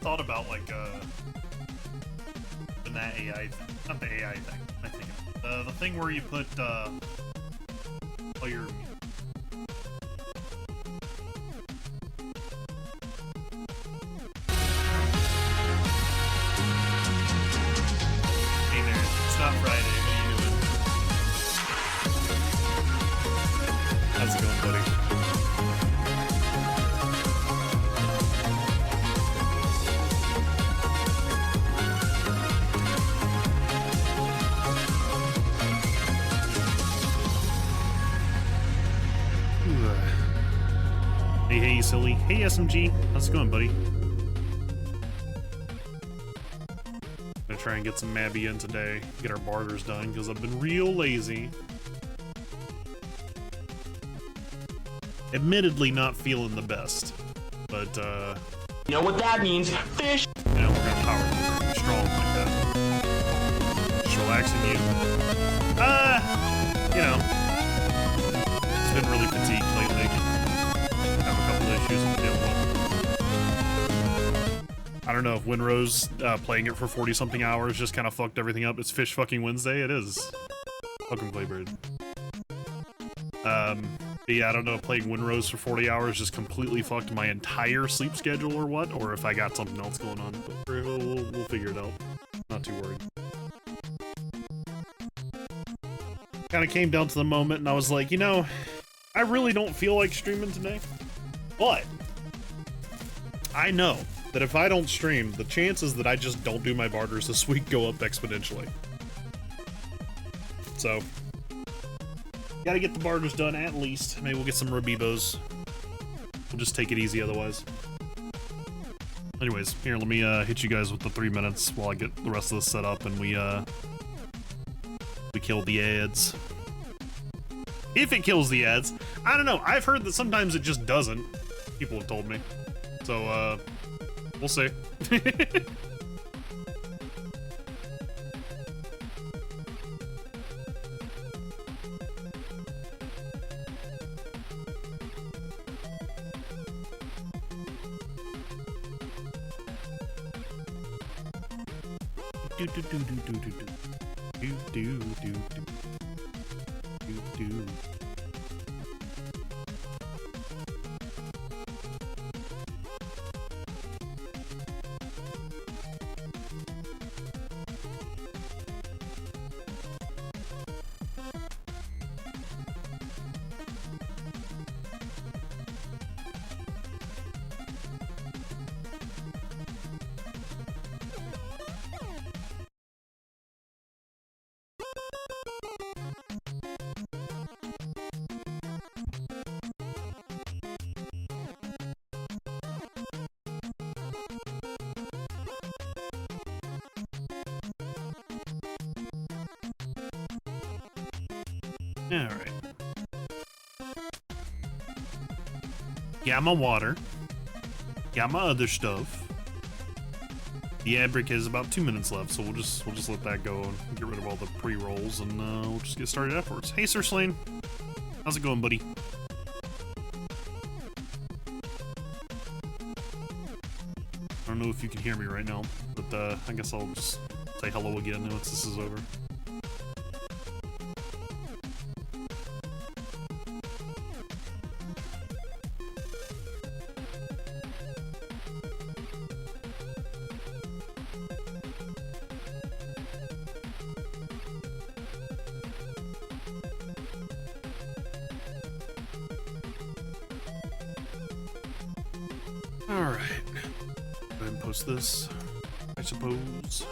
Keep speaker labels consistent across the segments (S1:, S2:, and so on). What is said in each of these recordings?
S1: thought about like in that AI thing. Not the AI thing. I think the thing where you put all your. Hey there, it's not Friday. What are you doing? How's it going, buddy? Hey, silly. Hey, SMG. How's it going, buddy? Gonna try and get some Mabbie in today. Get our barters done, because I've been real lazy. Admittedly, not feeling the best. But,
S2: you know what that means? Fish!
S1: You know, we're gonna power through strong like that. Just relaxing you. You know. It's been really fatigued lately. Have a couple issues I'm dealing with. I don't know if Winrose playing it for 40-something hours just kind of fucked everything up. It's Fish fucking Wednesday. It is. Welcome, Playbird. But yeah, I don't know if playing Winrose for 40 hours just completely fucked my entire sleep schedule or what, or if I got something else going on. But we'll figure it out. Not too worried. Kind of came down to the moment and I was like, you know, I really don't feel like streaming today. But I know that if I don't stream, the chances that I just don't do my barters this week go up exponentially. So, gotta get the barters done at least. Maybe we'll get some Rabbibos. We'll just take it easy otherwise. Anyways, here, let me hit you guys with the 3 minutes while I get the rest of this set up and we kill the ads. If it kills the ads, I don't know. I've heard that sometimes it just doesn't. People have told me. So, we'll see. Alright. Got my water. Got my other stuff. The ad break has about 2 minutes left, so we'll just let that go and get rid of all the pre-rolls and we'll just get started afterwards. Hey Sir Slane. How's it going, buddy? I don't know if you can hear me right now, but I guess I'll just say hello again once this is over. Alright. Go ahead and post this, I suppose.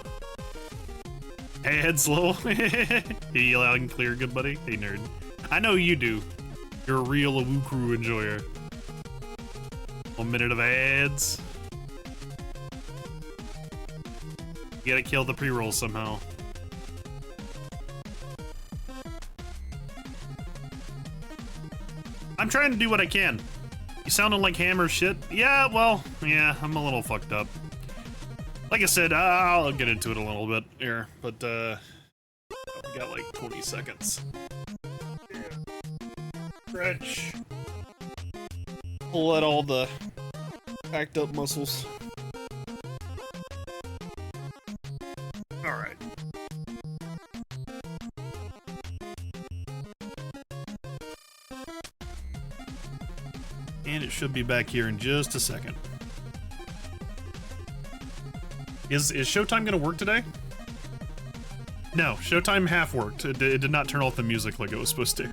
S1: Hey, head slow. Hey, loud and clear, good buddy. Hey, nerd. I know you do. You're a real Awoo Crew enjoyer. 1 minute of ads. You gotta kill the pre-rolls somehow. I'm trying to do what I can. You sounded like hammer shit. Yeah, well, yeah, I'm a little fucked up. Like I said, I'll get into it a little bit here, but we got like 20 seconds. Yeah. Stretch. Pull out all the packed up muscles. should be back here in just a second. Is Showtime gonna work today? No, Showtime half worked. It did not turn off the music like it was supposed to.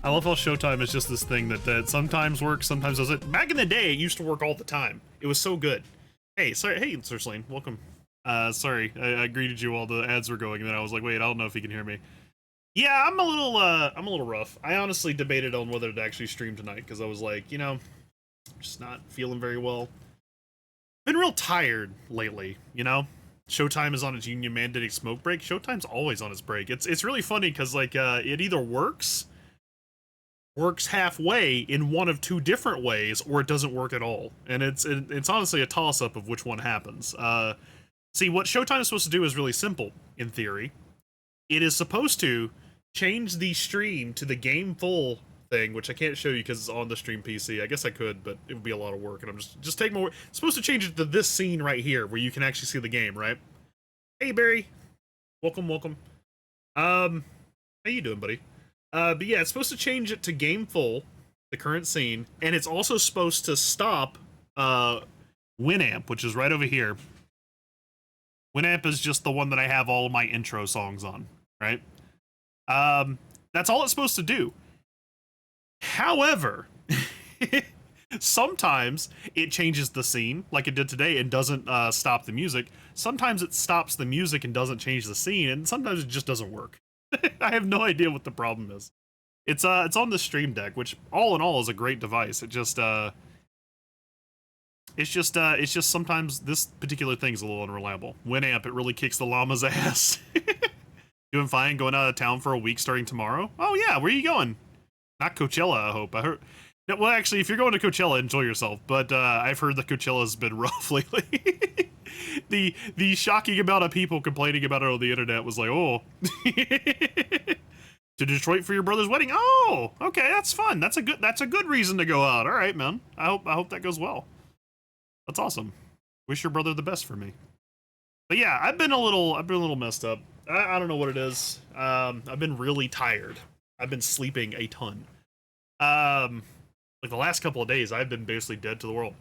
S1: I love how Showtime is just this thing that sometimes works, sometimes doesn't. Back in the day, it used to work all the time. It was so good. Hey, sorry, hey, Sir Slane, welcome. Sorry, I greeted you while the ads were going, and then I was like, wait, I don't know if you can hear me. Yeah, I'm a little rough. I honestly debated on whether to actually stream tonight, because I was like, you know, just not feeling very well. Been real tired lately, you know? Showtime is on its union mandated smoke break. Showtime's always on its break. It's really funny, because, like, it either works halfway in one of two different ways, or it doesn't work at all. And it's honestly a toss-up of which one happens. See, what Showtime is supposed to do is really simple, in theory. It is supposed to change the stream to the game full thing, which I can't show you because it's on the stream PC. I guess I could, but it would be a lot of work, and I'm just taking more. It's supposed to change it to this scene right here, where you can actually see the game, right? Hey, Barry. Welcome. How you doing, buddy? But yeah, it's supposed to change it to game full, the current scene, and it's also supposed to stop Winamp, which is right over here. Winamp is just the one that I have all of my intro songs on, right? That's all it's supposed to do. However, sometimes it changes the scene, like it did today, and doesn't stop the music. Sometimes it stops the music and doesn't change the scene, and sometimes it just doesn't work. I have no idea what the problem is. It's on the Stream Deck, which all in all is a great device. It's just sometimes this particular thing is a little unreliable. Winamp, it really kicks the llama's ass. Doing fine, going out of town for a week starting tomorrow. Oh yeah, where are you going? Not Coachella, I hope. I heard. No, well, actually, if you're going to Coachella, enjoy yourself. But I've heard that Coachella's been rough lately. the shocking amount of people complaining about it on the internet was like, oh, to Detroit for your brother's wedding. Oh, okay, that's fun. That's a good reason to go out. All right, man. I hope that goes well. That's awesome. Wish your brother the best for me. But yeah, I've been a little messed up. I don't know what it is. I've been really tired. I've been sleeping a ton. Like the last couple of days, I've been basically dead to the world.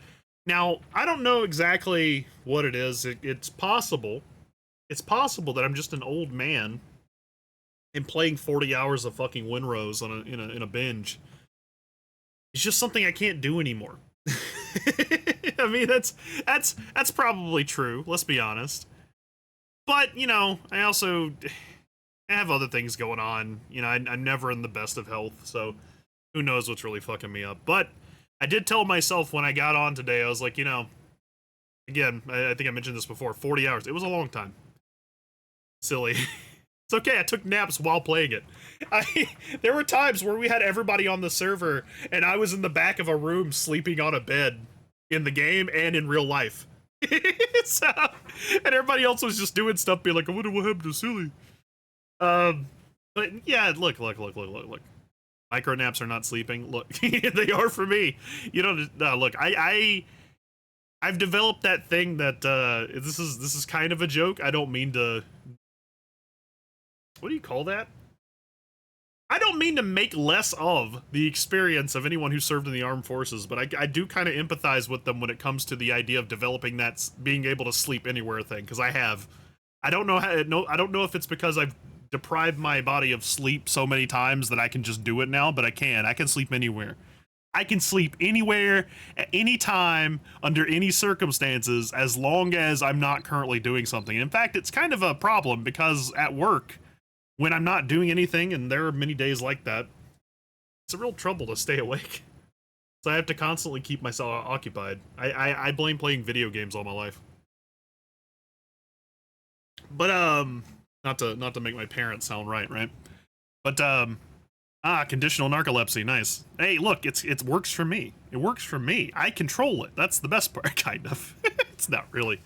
S1: Now, I don't know exactly what it is. It's possible. It's possible that I'm just an old man and playing 40 hours of fucking Winrose in a binge. It's just something I can't do anymore. I mean, that's probably true. Let's be honest. But you know, I have other things going on. You know, I'm never in the best of health, so who knows what's really fucking me up. But I did tell myself when I got on today, I was like, you know, again, I think I mentioned this before, 40 hours. It was a long time. Silly. It's okay, I took naps while playing it. There were times where we had everybody on the server, and I was in the back of a room sleeping on a bed in the game and in real life. So, and everybody else was just doing stuff, being like, I wonder what happened to Silly. But yeah, look. Micro naps are not sleeping. Look, they are for me. You don't. Look, I've developed that thing that this is kind of a joke. I don't mean to. What do you call that? I don't mean to make less of the experience of anyone who served in the armed forces, but I do kind of empathize with them when it comes to the idea of developing that being able to sleep anywhere thing, because I have. I don't know I don't know if it's because I've deprived my body of sleep so many times that I can just do it now, but I can sleep anywhere. I can sleep anywhere, at any time, under any circumstances, as long as I'm not currently doing something. In fact, it's kind of a problem because at work, when I'm not doing anything, and there are many days like that, it's a real trouble to stay awake. So I have to constantly keep myself occupied. I blame playing video games all my life. But not to make my parents sound right? But conditional narcolepsy, nice. Hey, look, it works for me. It works for me. I control it. That's the best part, kind of. It's not really.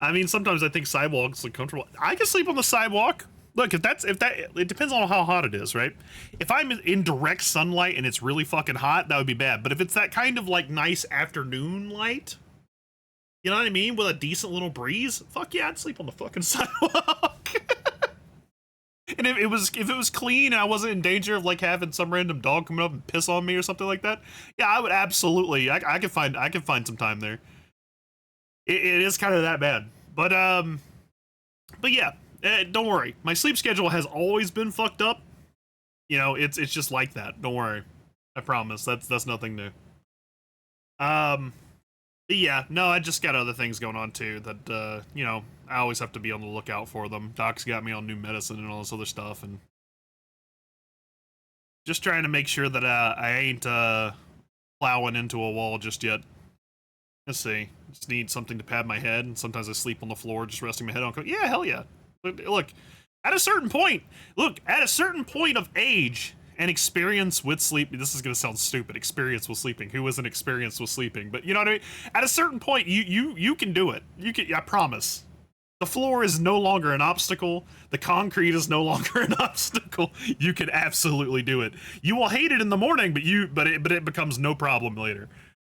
S1: I mean, sometimes I think sidewalks look comfortable. I can sleep on the sidewalk. Look, it depends on how hot it is, right? If I'm in direct sunlight and it's really fucking hot, that would be bad. But if it's that kind of like nice afternoon light, you know what I mean? With a decent little breeze, fuck yeah, I'd sleep on the fucking sidewalk. And And if it was clean and I wasn't in danger of like having some random dog coming up and piss on me or something like that, yeah, I would absolutely. I could find some time there. It is kind of that bad, but yeah, don't worry. My sleep schedule has always been fucked up. You know, it's just like that. Don't worry. I promise. That's nothing new. But yeah, no, I just got other things going on too that, you know, I always have to be on the lookout for them. Doc's got me on new medicine and all this other stuff, and just trying to make sure that I ain't plowing into a wall just yet. Let's see. Just need something to pad my head, and sometimes I sleep on the floor just resting my head on. Yeah, hell yeah. Look, at a certain point of age and experience with sleep, this is gonna sound stupid, experience with sleeping. Who isn't experienced with sleeping? But you know what I mean? At a certain point, you can do it. You can, I promise. The floor is no longer an obstacle. The concrete is no longer an obstacle. You can absolutely do it. You will hate it in the morning, but it becomes no problem later.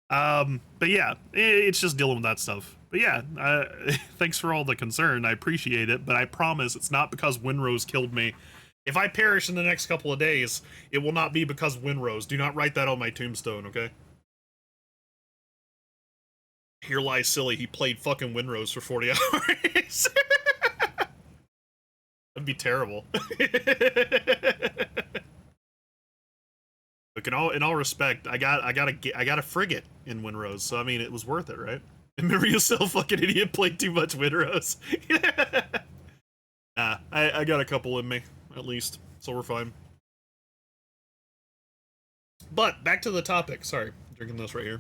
S1: But yeah, it's just dealing with that stuff. But yeah, thanks for all the concern. I appreciate it, but I promise it's not because Windrose killed me. If I perish in the next couple of days, it will not be because of Windrose. Do not write that on my tombstone, okay? Here lies silly. He played fucking Windrose for 40 hours. That'd be terrible. Look, in all respect, I got a frigate in Windrose, so I mean it was worth it, right? Remember yourself, fucking idiot, played too much Windrose. Nah, I got a couple in me, at least, so we're fine. But back to the topic. Sorry, I'm drinking this right here.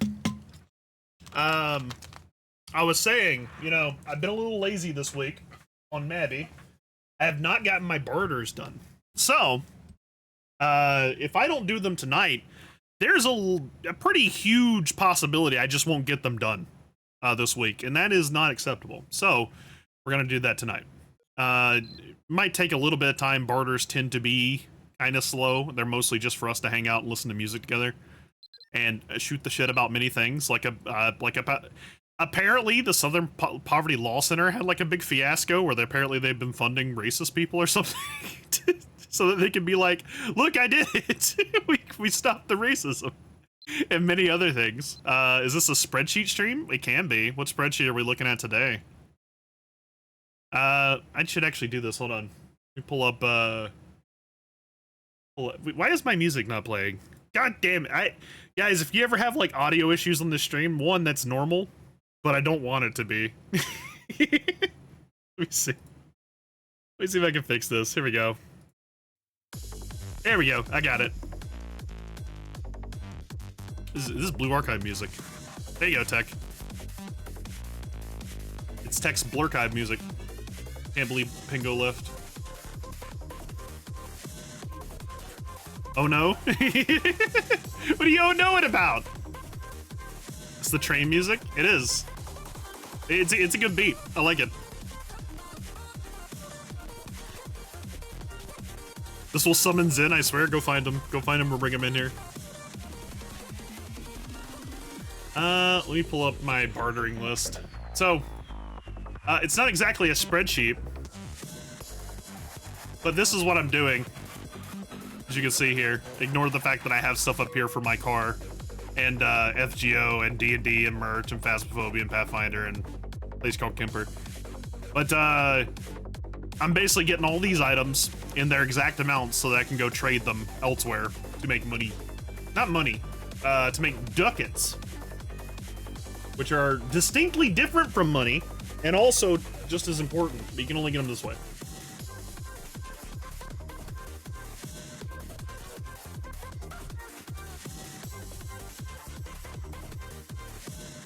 S1: I was saying, you know, I've been a little lazy this week on Mabby. I have not gotten my barters done. So, if I don't do them tonight, there's a pretty huge possibility I just won't get them done this week, and that is not acceptable. So, we're gonna do that tonight. Might take a little bit of time. Barters tend to be kind of slow. They're mostly just for us to hang out and listen to music together and shoot the shit about many things. Apparently the Southern Poverty Law Center had like a big fiasco where apparently they've been funding racist people or something so that they can be like, look, I did it. we stopped the racism and many other things. Is this a spreadsheet stream? It can be. What spreadsheet are we looking at today? I should actually do this. Hold on. Let me pull up, why is my music not playing? God damn it. Guys, if you ever have like audio issues on the stream, one, that's normal, but I don't want it to be. Let me see. Let me see if I can fix this. Here we go. There we go. I got it. This is Blue Archive music. There you go, Tech. It's Tech's Blurchive music. Can't believe Pingo left. Oh no? What are you oh knowing about? It's the train music? It is. It's a good beat. I like it. This will summon Zen, I swear. Go find him. Go find him or bring him in here. Let me pull up my bartering list. So, it's not exactly a spreadsheet, but this is what I'm doing. As you can see here, ignore the fact that I have stuff up here for my car, and FGO, and D&D, and merch, and Phasmophobia, and Pathfinder, and a place called Kemper. But I'm basically getting all these items in their exact amounts so that I can go trade them elsewhere to make money. Not money, to make ducats, which are distinctly different from money, and also just as important, but you can only get them this way.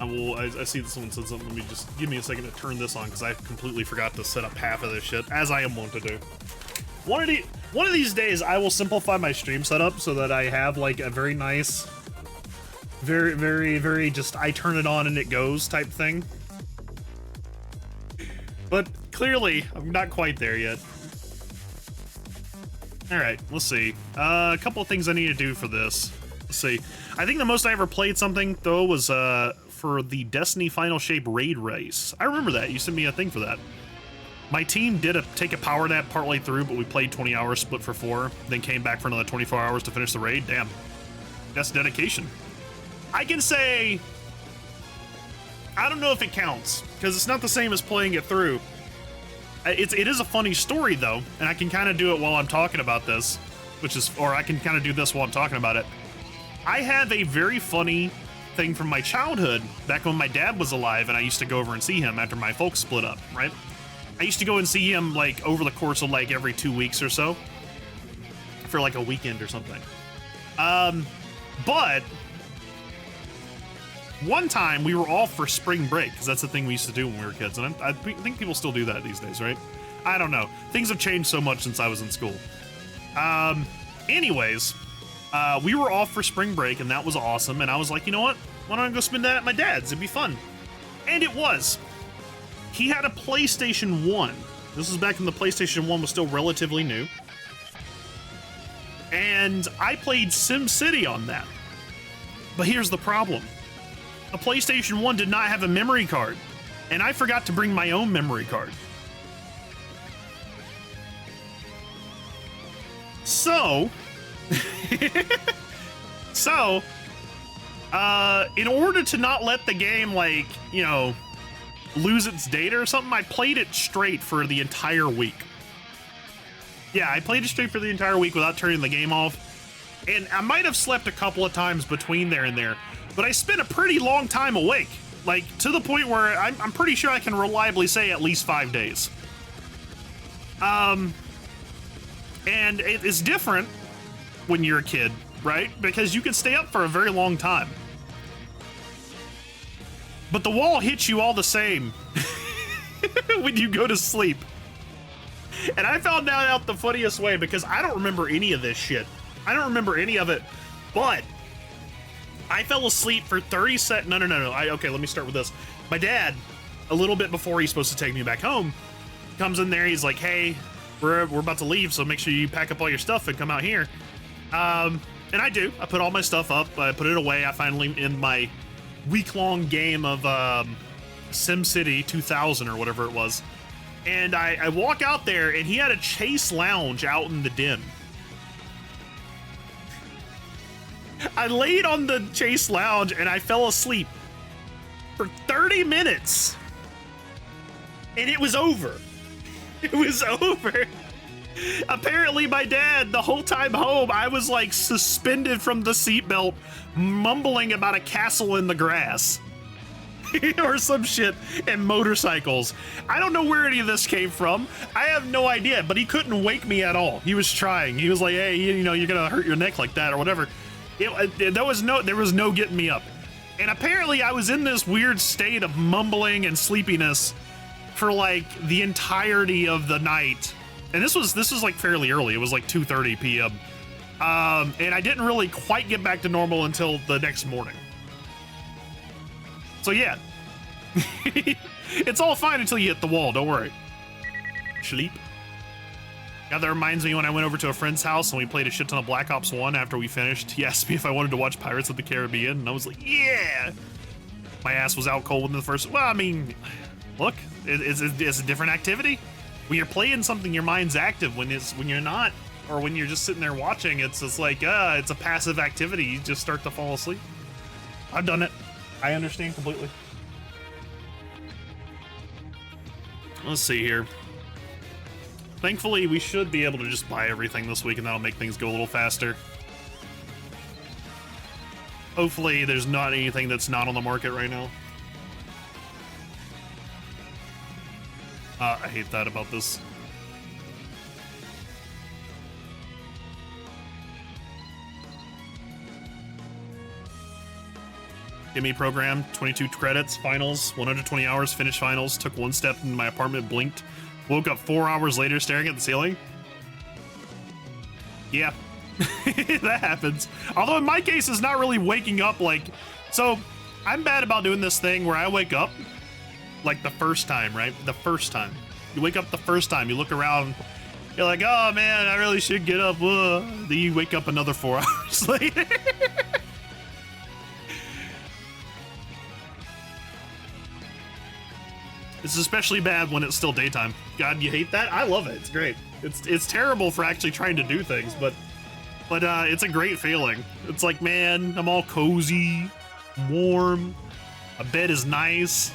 S1: I see that someone said something. Let me just give me a second to turn this on because I completely forgot to set up half of this shit, as I am wont to do. One of these days, I will simplify my stream setup so that I have like a very nice, very, very, very just I turn it on and it goes type thing. But clearly, I'm not quite there yet. All right, let's see. A couple of things I need to do for this. Let's see. I think the most I ever played something though was for the Destiny Final Shape raid race. I remember that. You sent me a thing for that. My team did take a power nap partway through, but we played 20 hours split for 4, then came back for another 24 hours to finish the raid. Damn. That's dedication. I can say, I don't know if it counts, because it's not the same as playing it through. It is a funny story, though, and I can kind of do it while I'm talking about this, or I can kind of do this while I'm talking about it. I have a very funny thing from my childhood, back when my dad was alive, and I used to go over and see him after my folks split up, right? I used to go and see him, like, over the course of, like, every 2 weeks or so, for, like, a weekend or something. But one time we were off for spring break, because that's the thing we used to do when we were kids, and I think people still do that these days, right? I don't know. Things have changed so much since I was in school. Anyways, we were off for spring break, and that was awesome, and I was like, you know what? Why don't I go spend that at my dad's? It'd be fun. And it was. He had a PlayStation 1. This was back when the PlayStation 1 was still relatively new. And I played SimCity on that. But here's the problem. The PlayStation 1 did not have a memory card, and I forgot to bring my own memory card. So, in order to not let the game, like, you know, lose its data or something, I played it straight for the entire week. Yeah, I played it straight for the entire week without turning the game off. And I might have slept a couple of times between there and there, but I spent a pretty long time awake. Like, to the point where I'm pretty sure I can reliably say at least 5 days. And it is different when you're a kid, right? Because you can stay up for a very long time. But the wall hits you all the same when you go to sleep. And I found that out the funniest way, because I don't remember any of this shit. I don't remember any of it, but I fell asleep for 30 seconds. No. Okay, let me start with this. My dad, a little bit before he's supposed to take me back home, comes in there. He's like, hey, we're about to leave, so make sure you pack up all your stuff and come out here. And I do. I put all my stuff up. I put it away. I finally end my week-long game of SimCity 2000 or whatever it was. And I walk out there, and he had a Chase lounge out in the den. I laid on the Chase lounge, and I fell asleep for 30 minutes. And it was over. It was over. Apparently, my dad, the whole time home, I was like suspended from the seatbelt, mumbling about a castle in the grass. Or some shit, and motorcycles. I don't know where any of this came from. I have no idea, but he couldn't wake me at all. He was trying. He was like, hey, you know, you're gonna hurt your neck like that or whatever. There was no getting me up. And apparently I was in this weird state of mumbling and sleepiness for like the entirety of the night. And this was like fairly early. It was like 2:30 p.m. And I didn't really quite get back to normal until the next morning. So yeah, it's all fine until you hit the wall. Don't worry. Sleep. Yeah, that reminds me when I went over to a friend's house and we played a shit ton of Black Ops 1 after we finished. He asked me if I wanted to watch Pirates of the Caribbean, and I was like, yeah. My ass was out cold in the first. Well, I mean, look, it's a different activity. When you're playing something, your mind's active. When you're not, or when you're just sitting there watching, it's like it's a passive activity. You just start to fall asleep. I've done it. I understand completely. Let's see here. Thankfully, we should be able to just buy everything this week, and that'll make things go a little faster. Hopefully, there's not anything that's not on the market right now. I hate that about this. Gimme program, 22 credits, finals, 120 hours, finished finals, took one step in my apartment, blinked, woke up 4 hours later staring at the ceiling. Yeah, that happens. Although in my case, it's not really waking up like... So, I'm bad about doing this thing where I wake up like the first time, right? The first time. You wake up the first time, you look around, you're like, oh man, I really should get up. Then you wake up another 4 hours later. It's especially bad when it's still daytime. God, you hate that? I love it. It's great. It's terrible for actually trying to do things, but it's a great feeling. It's like, man, I'm all cozy, warm. A bed is nice.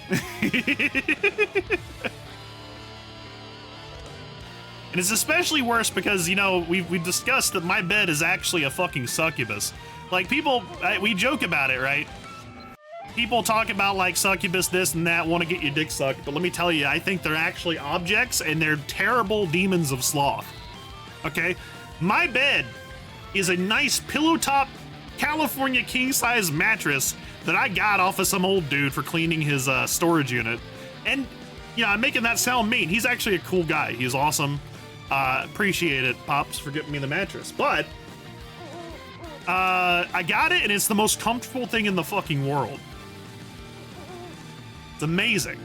S1: And it's especially worse because, you know, we've discussed that my bed is actually a fucking succubus. Like, people, we joke about it, right? People talk about, like, succubus this and that, want to get your dick sucked, but let me tell you, I think they're actually objects and they're terrible demons of sloth. Okay? My bed is a nice pillow top California king-size mattress that I got off of some old dude for cleaning his storage unit. And, you know, I'm making that sound mean. He's actually a cool guy. He's awesome. Appreciate it, Pops, for getting me the mattress. But I got it, and it's the most comfortable thing in the fucking world. It's amazing.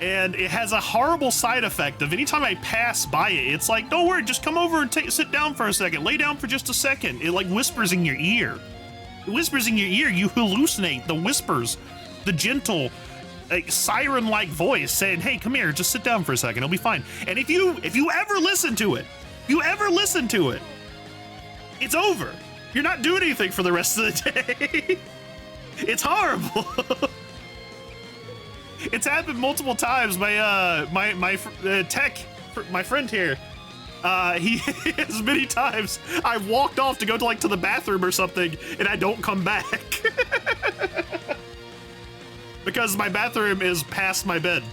S1: And it has a horrible side effect of anytime I pass by it, it's like, don't worry, just come over and sit down for a second. Lay down for just a second. It like whispers in your ear. It whispers in your ear. You hallucinate the whispers, the gentle, like, siren-like voice saying, hey, come here, just sit down for a second, it'll be fine. And if you ever listen to it, it's over. You're not doing anything for the rest of the day. It's horrible. It's happened multiple times. My friend here, he as many times I've walked off to go to the bathroom or something, and I don't come back. Because my bathroom is past my bed.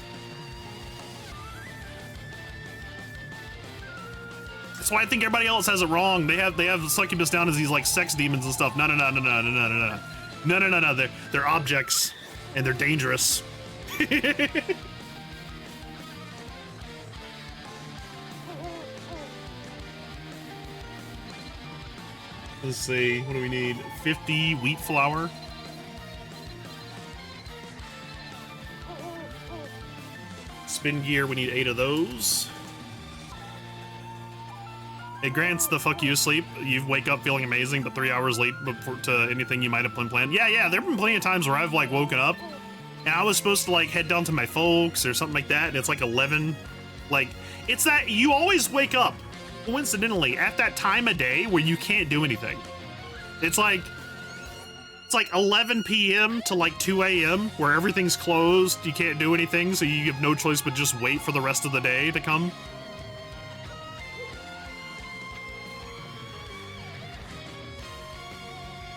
S1: That's why I think everybody else has it wrong. They have succubus down as these like sex demons and stuff. No. They're objects, and they're dangerous. Let's see. What do we need? 50 wheat flour. Spin gear, we need 8 of those. It grants the fuck you sleep. You wake up feeling amazing, but 3 hours late before to anything you might have planned. Yeah, there have been plenty of times where I've like woken up and I was supposed to like head down to my folks or something like that, and it's like 11. Like, it's that you always wake up coincidentally at that time of day where you can't do anything. It's like 11 p.m. to like 2 a.m. where everything's closed, you can't do anything, so you have no choice but just wait for the rest of the day to come.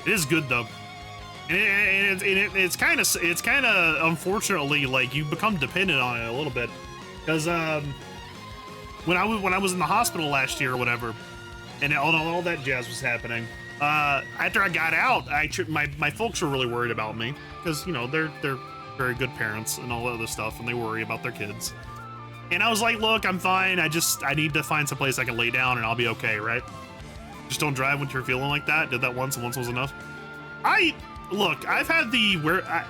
S1: It is good though, and it's kind of unfortunately like you become dependent on it a little bit, because when I was in the hospital last year or whatever, and all that jazz was happening. After I got out, my folks were really worried about me because, you know, they're very good parents and all that other stuff, and they worry about their kids. And I was like, look, I'm fine. I need to find some place I can lay down and I'll be okay, right? Just don't drive when you're feeling like that. Did that once, and once was enough. I've had I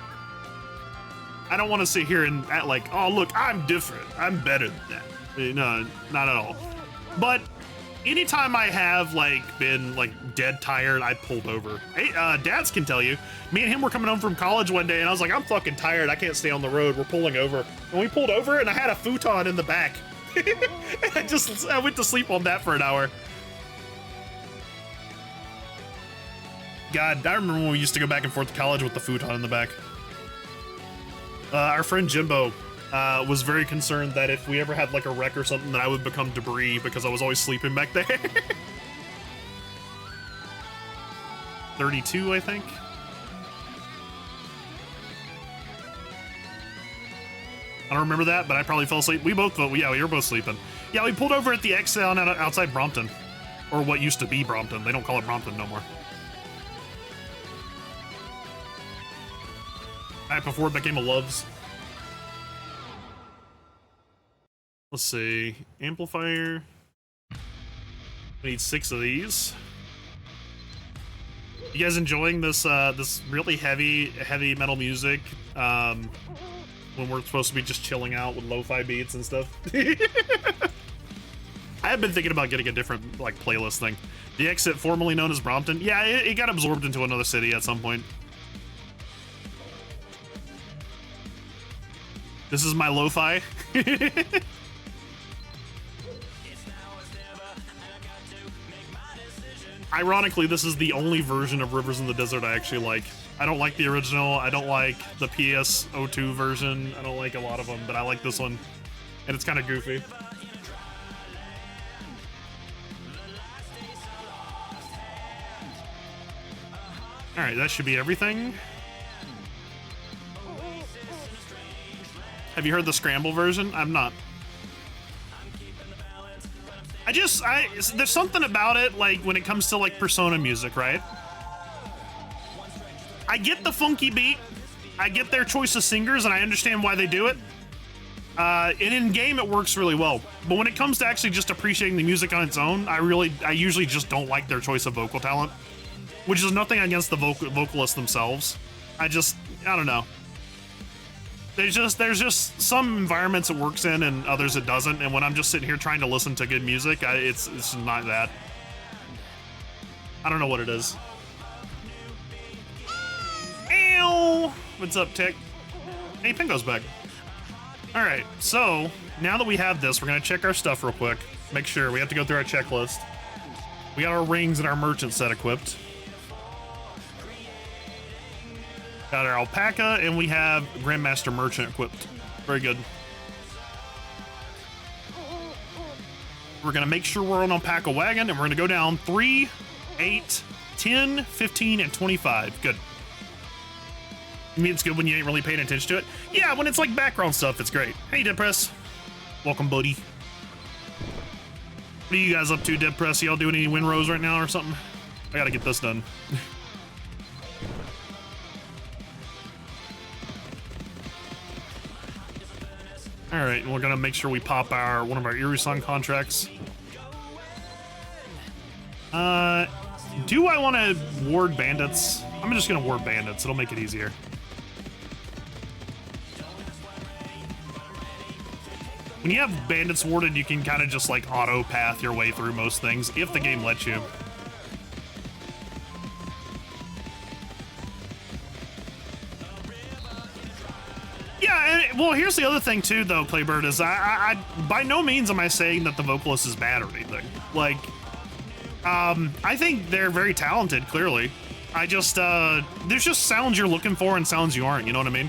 S1: don't want to sit here and act like, oh, look, I'm different. I'm better than that. No, not at all. But anytime I have like been like dead tired, I pulled over. Hey, Dads can tell you, me and him were coming home from college one day, and I was like, I'm fucking tired. I can't stay on the road. We're pulling over. And we pulled over, and I had a futon in the back. I went to sleep on that for an hour. God, I remember when we used to go back and forth to college with the futon in the back. Our friend Jimbo was very concerned that if we ever had like a wreck or something, that I would become debris because I was always sleeping back there. 32, I think. I don't remember that, but I probably fell asleep. We were both sleeping. Yeah, we pulled over at the X down outside Brompton, or what used to be Brompton. They don't call it Brompton no more. Right before it became a Love's. Let's see, amplifier. We need 6 of these. You guys enjoying this this really heavy metal music when we're supposed to be just chilling out with lo-fi beats and stuff? I have been thinking about getting a different like playlist thing. The exit, formerly known as Brompton. Yeah, it got absorbed into another city at some point. This is my lo-fi. Ironically, this is the only version of Rivers in the Desert I actually like. I don't like the original. I don't like the PS02 version. I don't like a lot of them, but I like this one. And it's kind of goofy. All right, that should be everything. Have you heard the Scramble version? I'm not. There's something about it, like, when it comes to, like, Persona music, right? I get the funky beat. I get their choice of singers, and I understand why they do it. And in-game, it works really well. But when it comes to actually just appreciating the music on its own, I usually just don't like their choice of vocal talent. Which is nothing against the vocalists themselves. I don't know. There's just some environments it works in and others it doesn't. And when I'm just sitting here trying to listen to good music, it's not that. I don't know what it is. Ew! What's up, Tick? Hey, Pingo's back. All right, so now that we have this, we're gonna check our stuff real quick. Make sure we have to go through our checklist. We got our rings and our merchant set equipped. Got our alpaca, and we have Grandmaster Merchant equipped. Very good. We're gonna make sure we're on alpaca wagon, and we're gonna go down 3, 8, 10, 15, and 25. Good. You mean it's good when you ain't really paying attention to it? Yeah, when it's like background stuff, it's great. Hey, Depress. Welcome, buddy. What are you guys up to, Depress? Y'all doing any win rows right now or something? I gotta get this done. All right, we're gonna make sure we pop one of our Irisan contracts. Do I want to ward bandits? I'm just gonna ward bandits. It'll make it easier. When you have bandits warded, you can kind of just like auto path your way through most things if the game lets you. Well, here's the other thing too, though, Claybird, is I by no means am I saying that the vocalist is bad or anything. Like, I think they're very talented, clearly. I just, there's just sounds you're looking for and sounds you aren't, you know what I mean?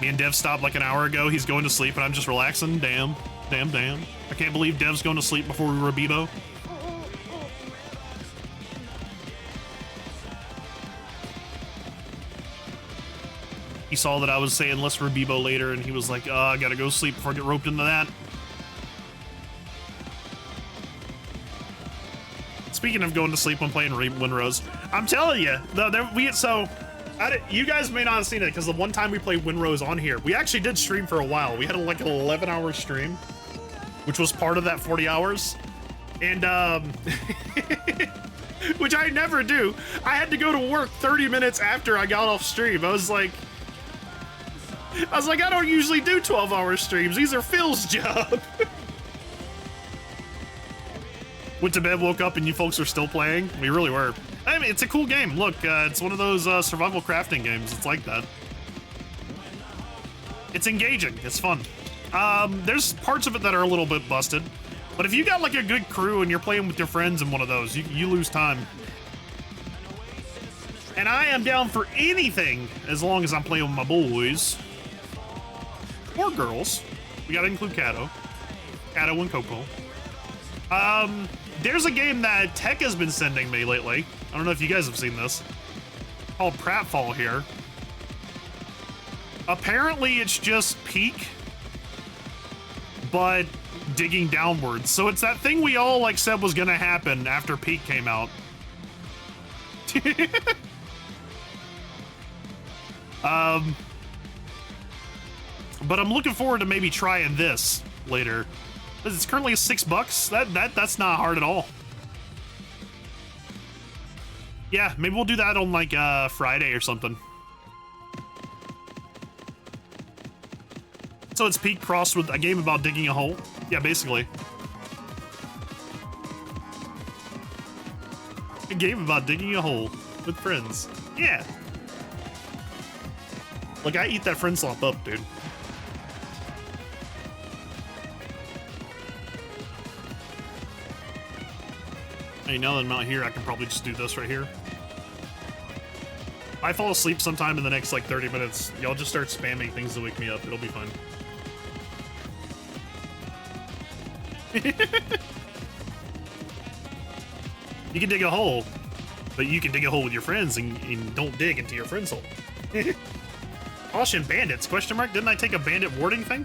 S1: Me and Dev stopped like an hour ago. He's going to sleep and I'm just relaxing. Damn. I can't believe Dev's going to sleep before we were Bebo. He saw that I was saying let's Rabibo later, and he was like, I gotta go sleep before I get roped into that. Speaking of going to sleep when playing Winrose, I'm telling you, you guys may not have seen it, because the one time we played Winrose on here, we actually did stream for a while. We had like an 11-hour stream, which was part of that 40 hours. And, which I never do. I had to go to work 30 minutes after I got off stream. I was like, I don't usually do 12-hour streams. These are Phil's job. Went to bed, woke up, and you folks are still playing. We really were. I mean, it's a cool game. Look, it's one of those survival crafting games. It's like that. It's engaging. It's fun. There's parts of it that are a little bit busted. But if you got like a good crew and you're playing with your friends in one of those, you lose time. And I am down for anything as long as I'm playing with my boys. Or girls. We gotta include Kato. Kato and Coco. There's a game that Tech has been sending me lately. I don't know if you guys have seen this. Called Pratfall here. Apparently it's just Peak, but digging downwards. So it's that thing we all like said was gonna happen after Peak came out. But I'm looking forward to maybe trying this later. It's currently $6. That's not hard at all. Yeah, maybe we'll do that on like Friday or something. So it's Peak crossed with a game about digging a hole. Yeah, basically. A game about digging a hole with friends. Yeah. Like, I eat that friend slop up, dude. Hey, now that I'm out here, I can probably just do this right here. If I fall asleep sometime in the next, like, 30 minutes, y'all just start spamming things to wake me up. It'll be fun. You can dig a hole, but you can dig a hole with your friends and don't dig into your friend's hole. Caution bandits, question mark? Didn't I take a bandit warding thing?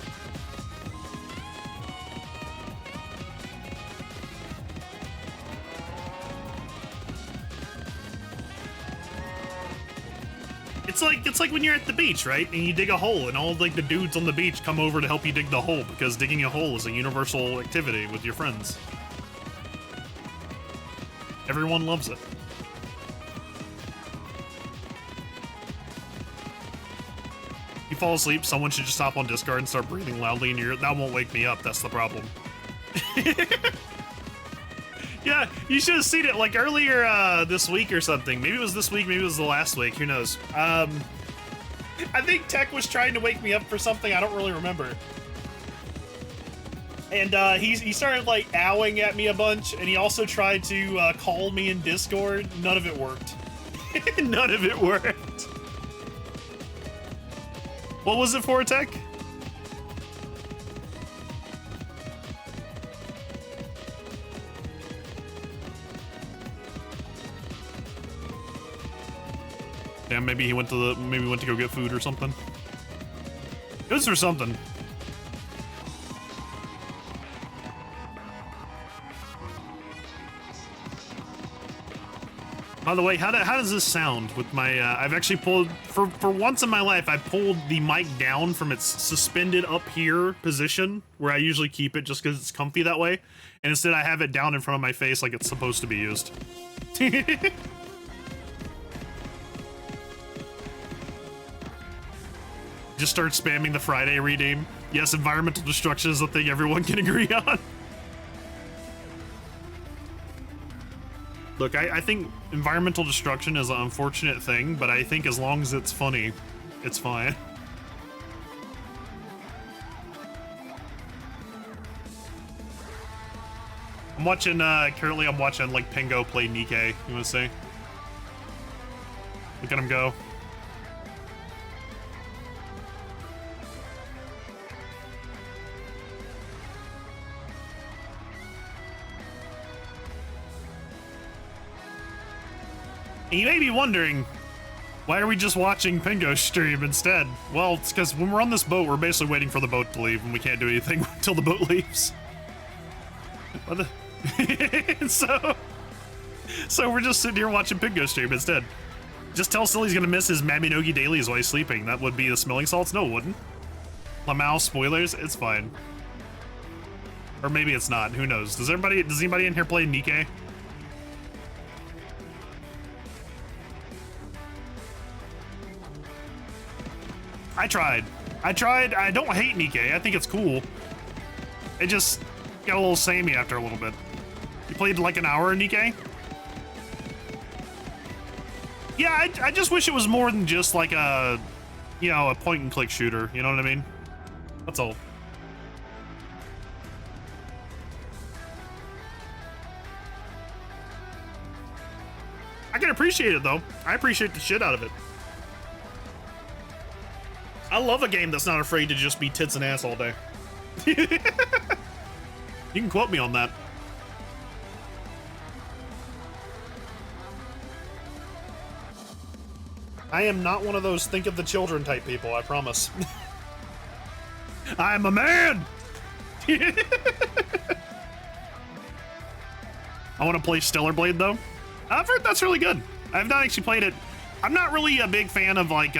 S1: It's like when you're at the beach, right? And you dig a hole and all like the dudes on the beach come over to help you dig the hole because digging a hole is a universal activity with your friends. Everyone loves it. You fall asleep, someone should just hop on Discord and start breathing loudly in your ear. That won't wake me up, that's the problem. Yeah, you should have seen it like earlier this week or something. Maybe it was this week, maybe it was the last week, who knows. I think Tech was trying to wake me up for something, I don't really remember. And he started like owing at me a bunch, and he also tried to call me in Discord. None of it worked. None of it worked. What was it for, Tech? Damn, maybe he went to go get food or something. It was for something. By the way, how does this sound with my, I've actually pulled, for once in my life, I pulled the mic down from its suspended up here position, where I usually keep it just because it's comfy that way, and instead I have it down in front of my face like it's supposed to be used. Just start spamming the Friday redeem. Yes, environmental destruction is the thing everyone can agree on. Look, I think environmental destruction is an unfortunate thing, but I think as long as it's funny, it's fine. I'm watching, currently I'm watching, like, Pingo play Nikke, you wanna see? Look at him go. And you may be wondering, why are we just watching Pingo stream instead? Well, it's because when we're on this boat, we're basically waiting for the boat to leave, and we can't do anything until the boat leaves. So we're just sitting here watching Pingo stream instead. Just tell Silly he's gonna miss his Mabinogi dailies while he's sleeping. That would be the smelling salts? No, it wouldn't. Lamau spoilers? It's fine. Or maybe it's not. Who knows? Does anybody in here play Nikke? I tried. I don't hate Nikke. I think it's cool. It just got a little samey after a little bit. You played like an hour in Nikke? Yeah, I just wish it was more than just like a, you know, a point and click shooter. You know what I mean? That's all. I can appreciate it though. I appreciate the shit out of it. I love a game that's not afraid to just be tits and ass all day. You can quote me on that. I am not one of those think of the children type people, I promise. I'm a man! I want to play Stellar Blade though. I've heard that's really good. I've not actually played it. I'm not really a big fan of like,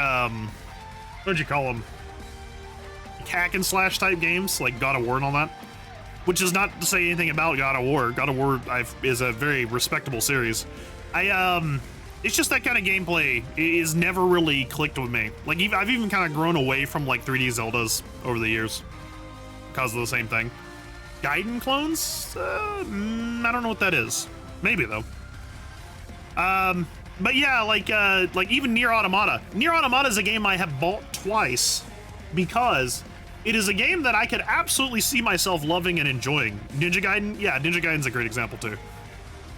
S1: what'd you call them? Hack and slash type games, like God of War and all that. Which is not to say anything about God of War. God of War is a very respectable series. It's just that kind of gameplay is never really clicked with me. Like, I've even kind of grown away from like 3D Zeldas over the years because of the same thing. Gaiden clones? I don't know what that is. Maybe though. But yeah, like even Nier Automata. Nier Automata is a game I have bought twice because it is a game that I could absolutely see myself loving and enjoying. Ninja Gaiden, yeah, Ninja Gaiden's a great example too.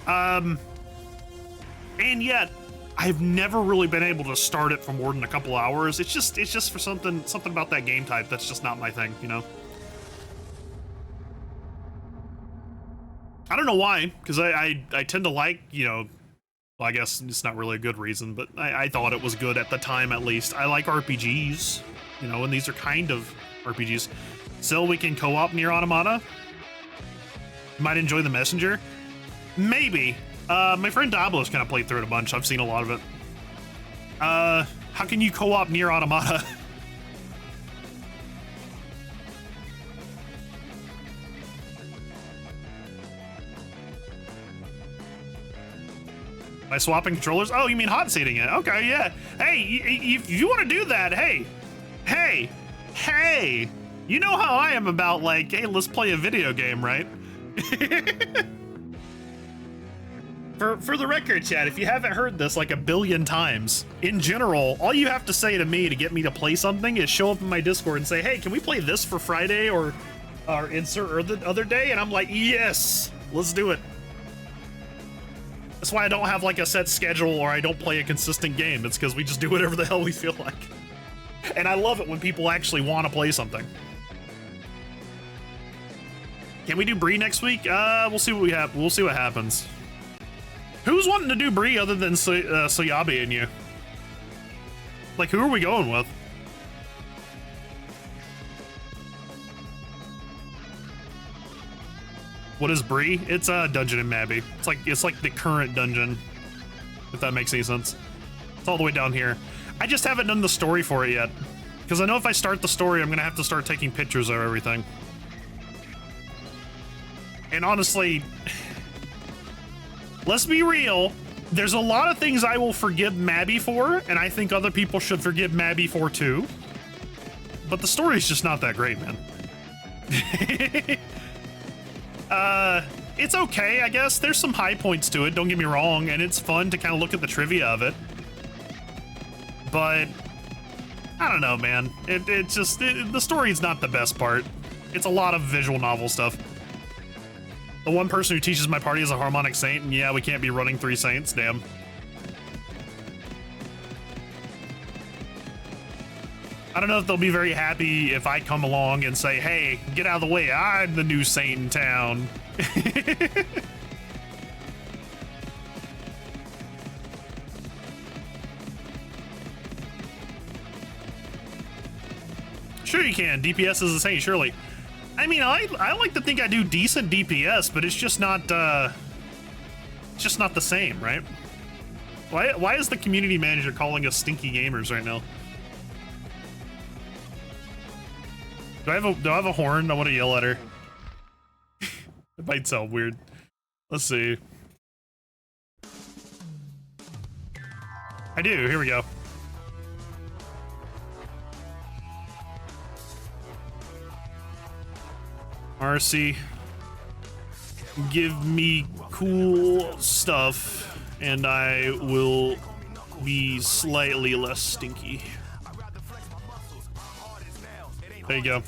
S1: And yet I've never really been able to start it for more than a couple hours. It's just for something about that game type that's just not my thing, you know? I don't know why, because I tend to like, you know, well, I guess it's not really a good reason, but I thought it was good at the time, at least. I like RPGs, you know, and these are kind of RPGs. Still, we can co-op Nier Automata. You might enjoy The Messenger. Maybe. My friend Dablo's kind of played through it a bunch. I've seen a lot of it. How can you co-op Nier Automata? By swapping controllers? Oh, you mean hot seating it? Okay, yeah. Hey, if you want to do that, hey, you know how I am about like, hey, let's play a video game, right? For the record, chat, if you haven't heard this like a billion times, in general, all you have to say to me to get me to play something is show up in my Discord and say, hey, can we play this for Friday or insert or the other day? And I'm like, yes, let's do it. That's why I don't have like a set schedule or I don't play a consistent game. It's because we just do whatever the hell we feel like. And I love it when people actually want to play something. Can we do Bree next week? We'll see what we have. We'll see what happens. Who's wanting to do Bree other than Soyabi and you? Like, who are we going with? What is Bree? It's a dungeon in Mabby. It's like the current dungeon, if that makes any sense. It's all the way down here. I just haven't done the story for it yet. Because I know if I start the story, I'm gonna have to start taking pictures of everything. And honestly, let's be real, there's a lot of things I will forgive Mabby for, and I think other people should forgive Mabby for too. But the story's just not that great, man. It's okay, I guess. There's some high points to it, don't get me wrong, and it's fun to kind of look at the trivia of it. But I don't know, man. The story's not the best part. It's a lot of visual novel stuff. The one person who teaches my party is a harmonic saint, and yeah, we can't be running 3 saints, damn. I don't know if they'll be very happy if I come along and say, hey, get out of the way, I'm the new saint in town. Sure you can, DPS is the saint, surely. I mean, I like to think I do decent DPS, but it's just not the same, right? Why is the community manager calling us stinky gamers right now? Do I have a horn? I want to yell at her. It might sound weird. Let's see. I do. Here we go. RC, give me cool stuff, and I will be slightly less stinky. There you go.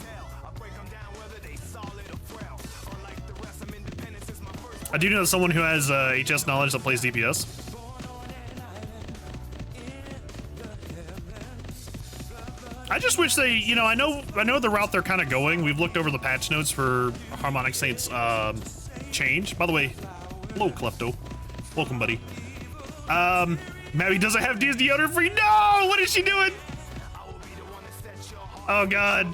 S1: I do know someone who has HS knowledge that plays DPS. I just wish they, you know, I know the route they're kind of going. We've looked over the patch notes for Harmonic Saints change. By the way, hello Klepto, welcome, buddy. Mabby doesn't have deodorant free. No, what is she doing? Oh God.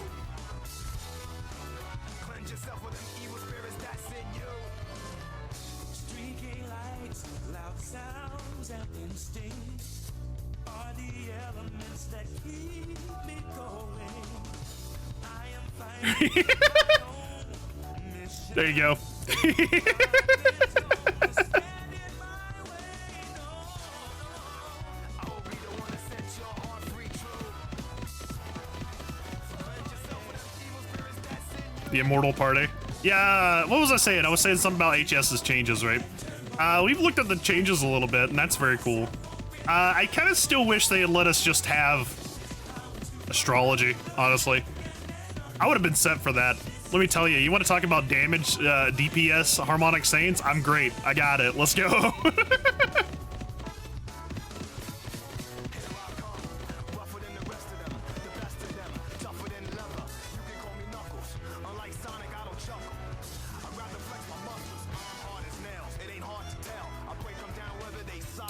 S1: There you go. The Immortal Party. Yeah, what was I saying? I was saying something about HS's changes, right? We've looked at the changes a little bit, and that's very cool. I kind of still wish they had let us just have astrology, honestly. I would have been set for that. Let me tell you, you want to talk about damage, DPS, Harmonic Saints? I'm great. I got it. Let's go.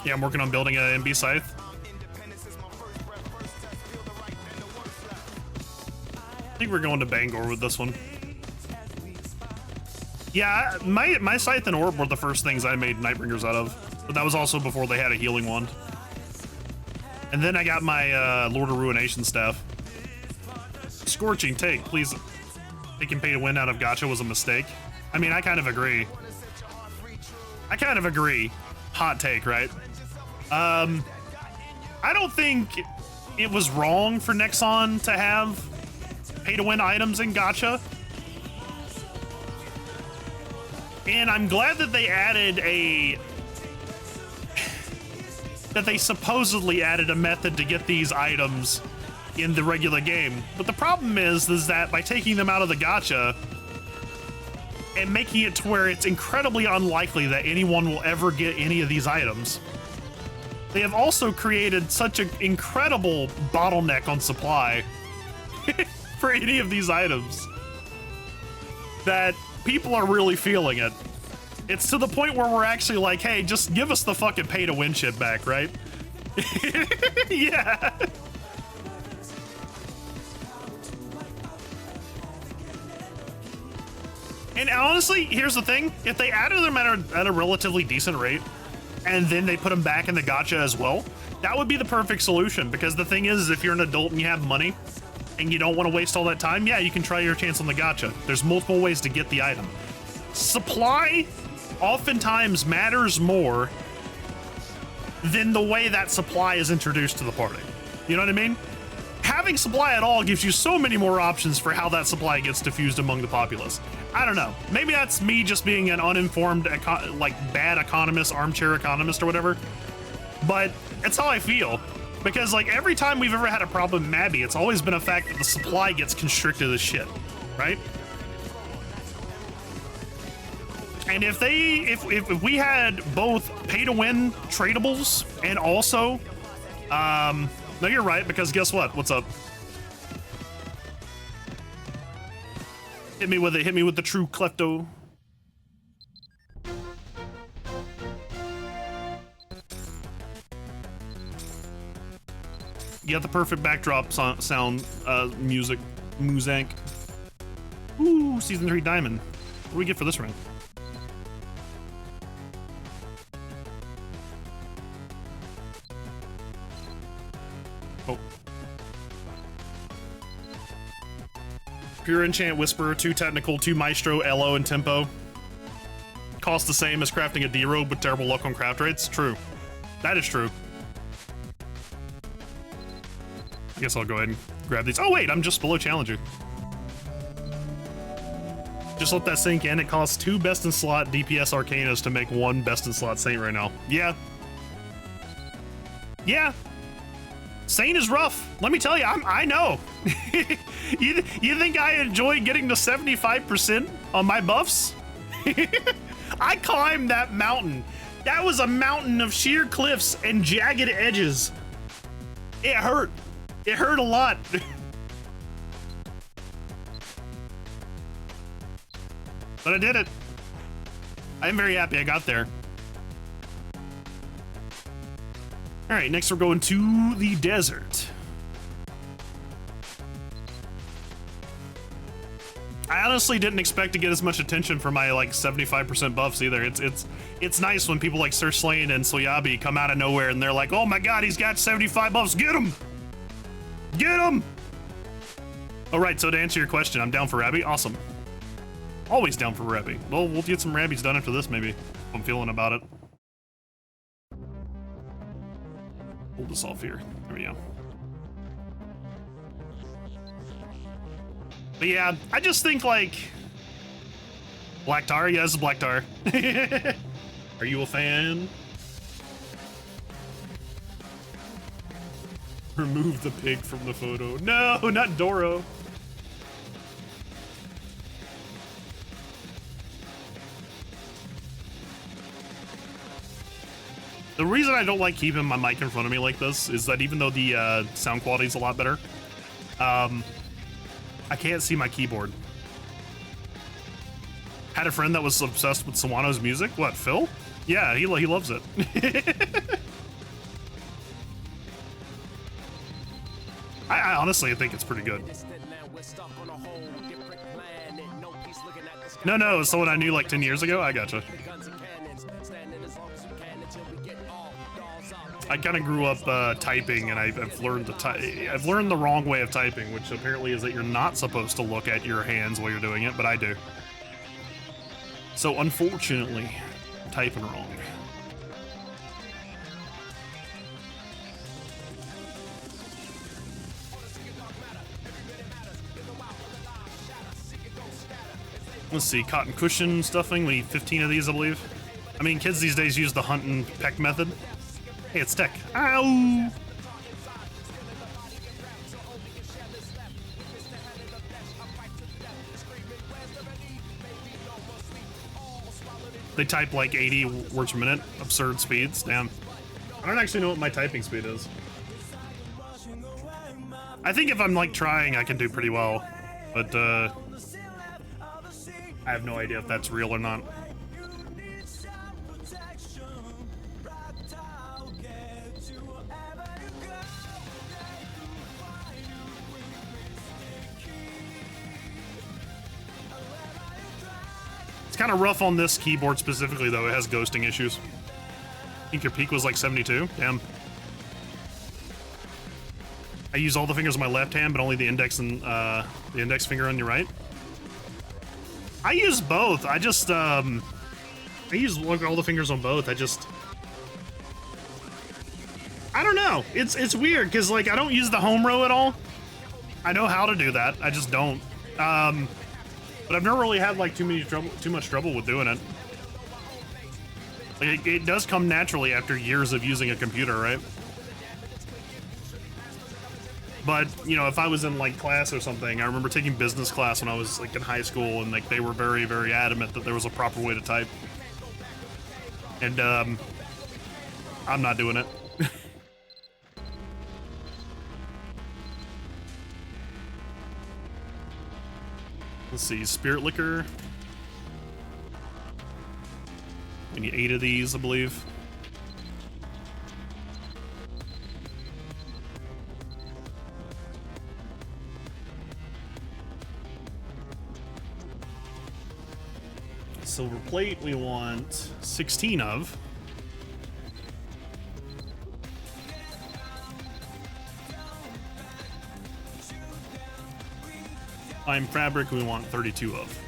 S1: Yeah, I'm working on building an MB Scythe. I think we're going to Bangor with this one. Yeah, my Scythe and Orb were the first things I made Nightbringers out of. But that was also before they had a healing wand. And then I got my Lord of Ruination staff. Scorching take, please. Taking pay to win out of gacha was a mistake. I mean, I kind of agree. Hot take, right? I don't think it was wrong for Nexon to have pay to win items in gacha. And I'm glad that they added that they supposedly added a method to get these items in the regular game. But the problem is that by taking them out of the gacha and making it to where it's incredibly unlikely that anyone will ever get any of these items, they have also created such an incredible bottleneck on supply for any of these items that people are really feeling it. It's to the point where we're actually like, hey, just give us the fucking pay to win shit back, right? Yeah. And honestly, here's the thing. If they added them at a relatively decent rate, and then they put them back in the gacha as well, that would be the perfect solution. Because the thing is, if you're an adult and you have money, and you don't want to waste all that time, yeah, you can try your chance on the gacha. There's multiple ways to get the item. Supply oftentimes matters more than the way that supply is introduced to the party. You know what I mean? Having supply at all gives you so many more options for how that supply gets diffused among the populace. I don't know. Maybe that's me just being an uninformed, like, bad economist, armchair economist or whatever. But it's how I feel. Because, like, every time we've ever had a problem with Mabby, it's always been a fact that the supply gets constricted as shit, right? And if we had both pay-to-win tradables and also, no, you're right, because guess what? What's up? Hit me with it. Hit me with the true klepto. You got the perfect backdrop sound, music, Muzank. Ooh, season 3 diamond. What do we get for this round? Oh. Pure Enchant Whisperer, 2 Technical, 2 Maestro, Elo, and Tempo. Cost the same as crafting a D-Robe with terrible luck on craft rates. True. That is true. I guess I'll go ahead and grab these. Oh wait, I'm just below Challenger. Just let that sink in. It costs 2 best in slot DPS Arcanas to make 1 best in slot Saint right now. Yeah. Yeah. Saint is rough. Let me tell you, I know. You think I enjoy getting to 75% on my buffs? I climbed that mountain. That was a mountain of sheer cliffs and jagged edges. It hurt. It hurt a lot. But I did it. I'm very happy I got there. All right, next we're going to the desert. I honestly didn't expect to get as much attention for my like 75% buffs either. It's nice when people like Sir Slain and Soyabi come out of nowhere and they're like, oh my god, he's got 75 buffs, get him! Get him! All right, so to answer your question, I'm down for Rabbie. Awesome. Always down for Rabbie. Well, we'll get some Rabbies done after this, maybe. If I'm feeling about it. Hold this off here. There we go. But yeah, I just think like... Black Tar? Yeah, this is Black Tar. Are you a fan? Remove the pig from the photo. No, not Doro. The reason I don't like keeping my mic in front of me like this is that even though the sound quality is a lot better, I can't see my keyboard. Had a friend that was obsessed with Sawano's music. What, Phil? Yeah, he loves it. I honestly think it's pretty good. No, it's someone I knew like 10 years ago. I gotcha. I kind of grew up typing, and I've learned I've learned the wrong way of typing, which apparently is that you're not supposed to look at your hands while you're doing it, but I do. So unfortunately, I'm typing wrong. Let's see, cotton cushion stuffing. We need 15 of these, I believe. I mean, kids these days use the hunt and peck method. Hey, it's tech. Ow! They type like 80 words per minute. Absurd speeds. Damn. I don't actually know what my typing speed is. I think if I'm like trying, I can do pretty well. But I have no idea if that's real or not. It's kind of rough on this keyboard specifically, though. It has ghosting issues. I think your peak was like 72. Damn. I use all the fingers on my left hand, but only the index and the index finger on your right. I use both. I just I use all the fingers on both. I don't know. It's weird because like I don't use the home row at all. I know how to do that. I just don't. But I've never really had like too much trouble with doing it. Like it does come naturally after years of using a computer, right? But, you know, if I was in like class or something, I remember taking business class when I was like in high school, and like they were very, very adamant that there was a proper way to type. And I'm not doing it. Let's see, spirit liquor. We need 8 of these, I believe. Silver plate, we want 16 of. Fine fabric, we want 32 of.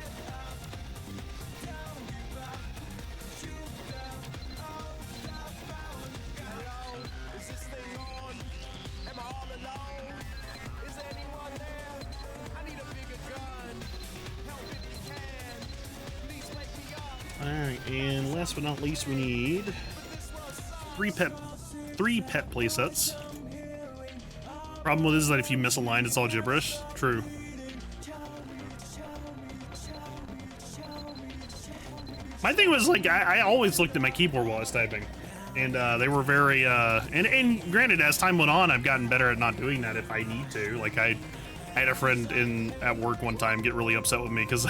S1: Alright, and last but not least, we need 3 pet play sets. Problem with this is that if you miss a line, it's all gibberish. True. My thing was like I always looked at my keyboard while I was typing, and they were very and granted, as time went on, I've gotten better at not doing that if I need to. Like I had a friend at work one time get really upset with me because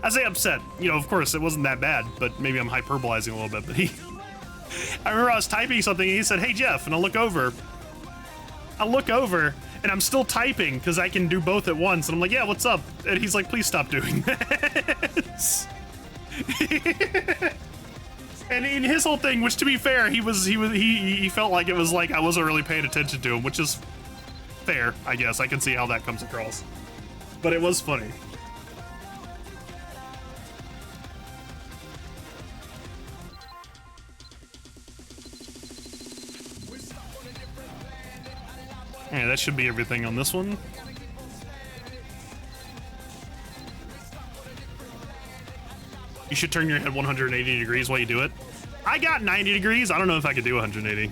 S1: I say upset, you know, of course it wasn't that bad, but maybe I'm hyperbolizing a little bit. But I remember I was typing something and he said, "Hey Jeff," and I look over and I'm still typing because I can do both at once, and I'm like, "Yeah, what's up?" And he's like, "Please stop doing that." And in his whole thing, which to be fair, he felt like it was like I wasn't really paying attention to him, which is fair, I guess. I can see how that comes across, but it was funny. Yeah, that should be everything on this one. You should turn your head 180 degrees while you do it. I got 90 degrees. I don't know if I could do 180.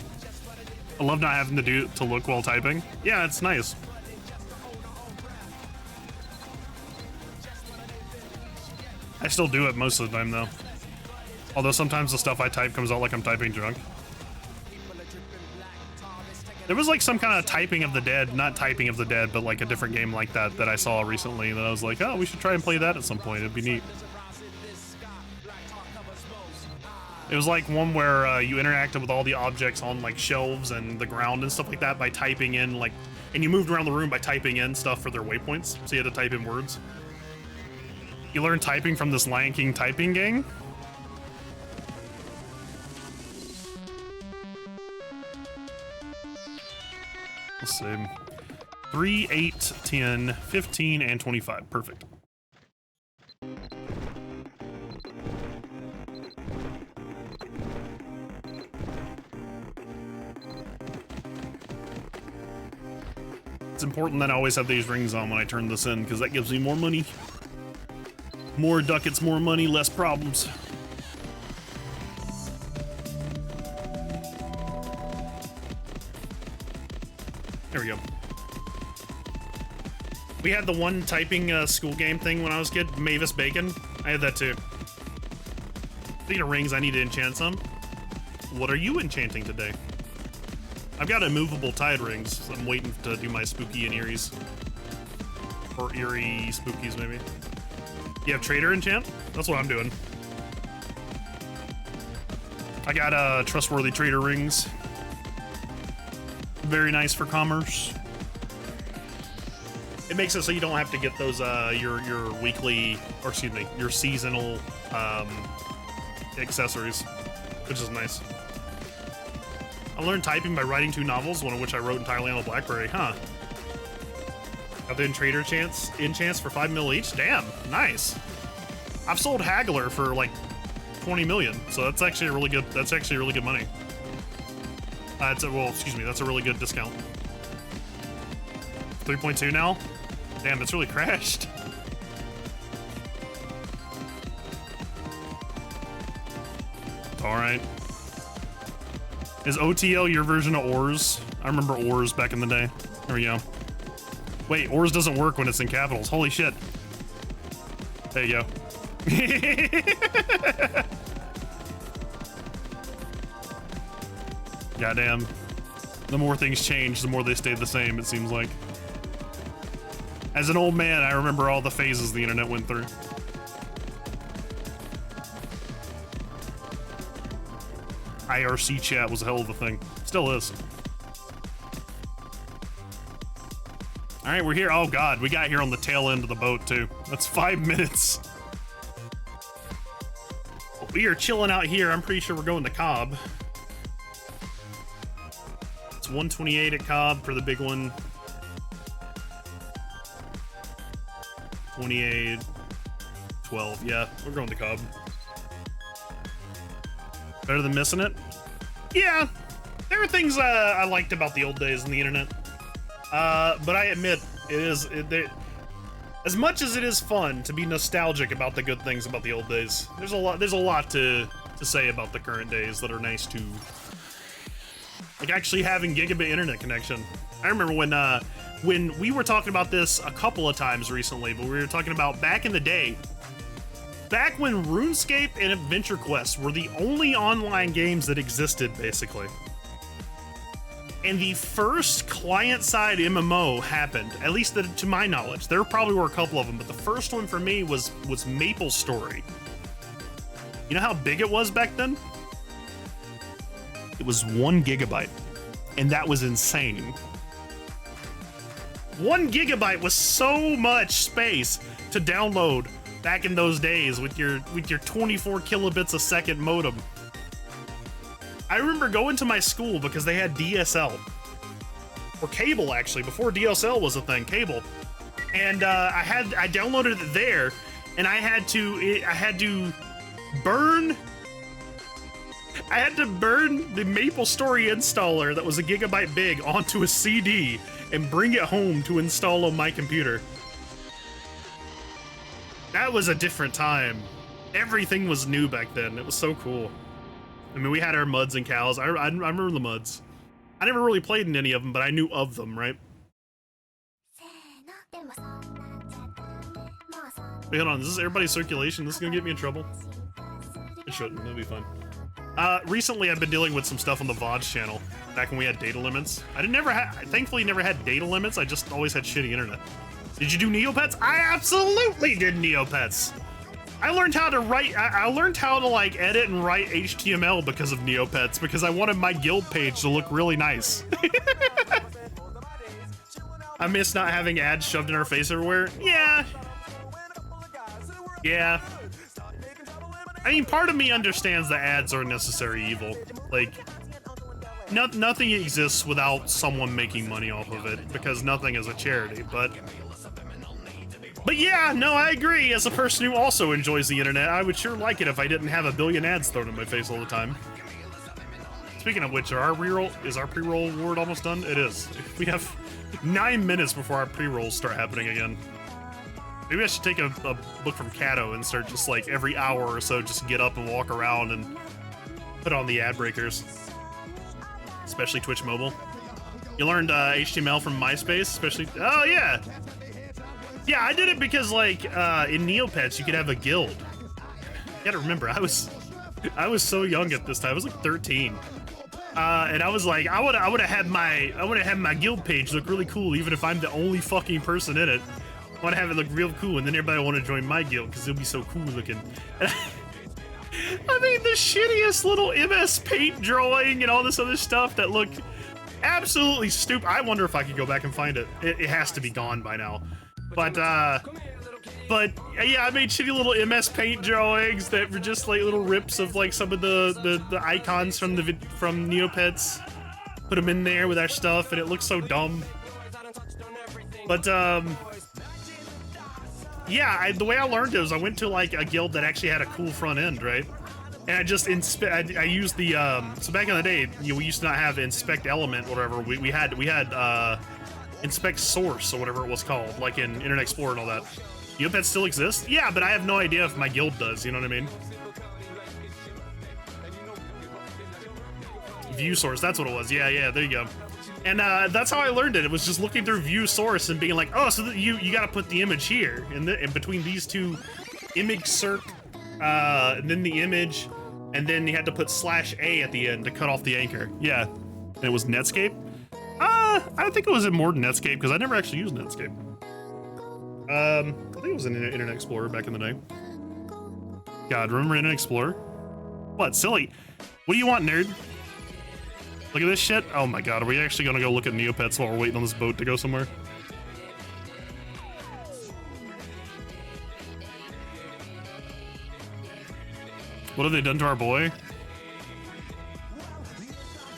S1: I love not having to look while typing. Yeah, it's nice. I still do it most of the time though. Although sometimes the stuff I type comes out like I'm typing junk. There was like some kind of typing of the dead, not typing of the dead, but like a different game like that that I saw recently that I was like, oh, we should try and play that at some point. It'd be neat. It was like one where you interacted with all the objects on like shelves and the ground and stuff like that by typing in like, and you moved around the room by typing in stuff for their waypoints. So you had to type in words. You learn typing from this Lion King typing gang. Let's see. 3, 8, 10, 15, and 25. Perfect. It's important that I always have these rings on when I turn this in, because that gives me more money. More ducats, more money, less problems. There we go. We had the one typing school game thing when I was a kid, Mavis Bacon. I had that too. Speaking of rings, I need to enchant some. What are you enchanting today? I've got immovable tide rings, so I'm waiting to do my spooky and eerie's. Or eerie spookies, maybe. You have trader enchant? That's what I'm doing. I got trustworthy trader rings. Very nice for commerce. It makes it so you don't have to get those your weekly, or excuse me, your seasonal accessories, which is nice. I learned typing by writing 2 novels, one of which I wrote entirely on a BlackBerry. Huh. Got the trader enchants for 5 mil each. Damn, nice. I've sold Haggler for like 20 million, so that's actually a really good. That's actually really good money. Well, excuse me, that's a really good discount. 3.2 now. Damn, it's really crashed. All right. Is OTL your version of ORS? I remember ORS back in the day. There we go. Wait, ORS doesn't work when it's in capitals. Holy shit. There you go. Goddamn. The more things change, the more they stay the same, it seems like. As an old man, I remember all the phases the internet went through. IRC chat was a hell of a thing. Still is. All right, we're here. Oh God, we got here on the tail end of the boat too. That's 5 minutes. We are chilling out here. I'm pretty sure we're going to Cobb. It's 128 at Cobb for the big one. 28, 12. Yeah, we're going to Cobb. Better than missing it? Yeah, there are things I liked about the old days on the internet. But I admit, as much as it is fun to be nostalgic about the good things about the old days, there's a lot to say about the current days that are nice too. Like actually having gigabit internet connection. I remember when we were talking about this a couple of times recently, but we were talking about back in the day, back when RuneScape and Adventure Quest were the only online games that existed, basically. And the first client-side MMO happened, at least to my knowledge. There probably were a couple of them, but the first one for me was MapleStory. You know how big it was back then? It was 1 gigabyte, and that was insane. 1 gigabyte was so much space to download back in those days with your 24 kilobits a second modem. I remember going to my school because they had DSL. Or cable, actually, before DSL was a thing, cable. And I downloaded it there, and I had to burn the MapleStory installer that was a gigabyte big onto a CD and bring it home to install on my computer. That was a different time. Everything was new back then. It was so cool. I mean, we had our muds and cows. I remember the muds. I never really played in any of them, but I knew of them, right? Wait, hold on. This is everybody's circulation. This is gonna get me in trouble. It shouldn't. It'll be fun. Recently I've been dealing with some stuff on the VODs channel. Back when we had data limits. I thankfully never had data limits. I just always had shitty internet. Did you do Neopets? I absolutely did Neopets. I learned how to write. I learned how to like edit and write HTML because of Neopets because I wanted my guild page to look really nice. I miss not having ads shoved in our face everywhere. Yeah. Yeah. I mean, part of me understands that ads are a necessary evil. Like, nothing exists without someone making money off of it, because nothing is a charity, but yeah, no, I agree. As a person who also enjoys the internet, I would sure like it if I didn't have a billion ads thrown in my face all the time. Speaking of which, is our pre-roll award almost done? It is. We have 9 minutes before our pre-rolls start happening again. Maybe I should take a book from Cato and start just like every hour or so just get up and walk around and put on the ad breakers. Especially Twitch Mobile. You learned HTML from MySpace, especially. Oh yeah, yeah. I did it because like in Neopets you could have a guild. You gotta remember, I was so young at this time. I was like 13, and I was like, I would have had my guild page look really cool, even if I'm the only fucking person in it. I want to have it look real cool, and then everybody want to join my guild because it'll be so cool looking. I mean, the shittiest little MS Paint drawing and all this other stuff that looked absolutely stupid. I wonder if I could go back and find it. It has to be gone by now. But yeah, I made shitty little MS Paint drawings that were just like little rips of like some of the icons from Neopets. Put them in there with our stuff, and it looked so dumb. But yeah, the way I learned it was I went to like a guild that actually had a cool front end, right? And I just I used the so back in the day, you know, we used to not have inspect element, whatever. We had inspect source or whatever it was called, like in Internet Explorer and all that. Neopets still exists? Yeah, but I have no idea if my guild does. You know what I mean? View source, that's what it was. Yeah, there you go. And that's how I learned it. It was just looking through view source and being like, oh, so you got to put the image here, in between these two image circ, and then the image, and then you had to put /A at the end to cut off the anchor. Yeah, and it was Netscape. I think it was in more than Netscape because I never actually used Netscape. I think it was in Internet Explorer back in the day. God, remember Internet Explorer? What, silly? What do you want, nerd? Look at this shit. Oh my god, are we actually gonna go look at Neopets while we're waiting on this boat to go somewhere? What have they done to our boy?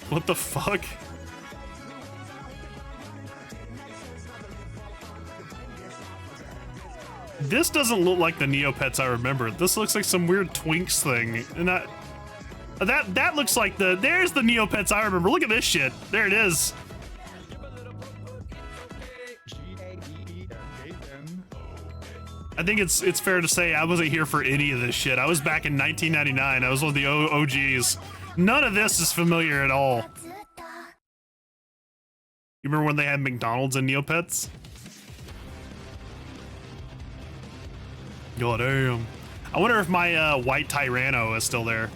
S1: What the fuck? This doesn't look like the Neopets I remember. This looks like some weird Twinks thing. And that looks like there's the Neopets I remember. Look at this shit. There it is. I think it's fair to say I wasn't here for any of this shit. I was back in 1999. I was one of the OGs. None of this is familiar at all. You remember when they had McDonald's and Neopets? God damn. I wonder if my white Tyranno is still there.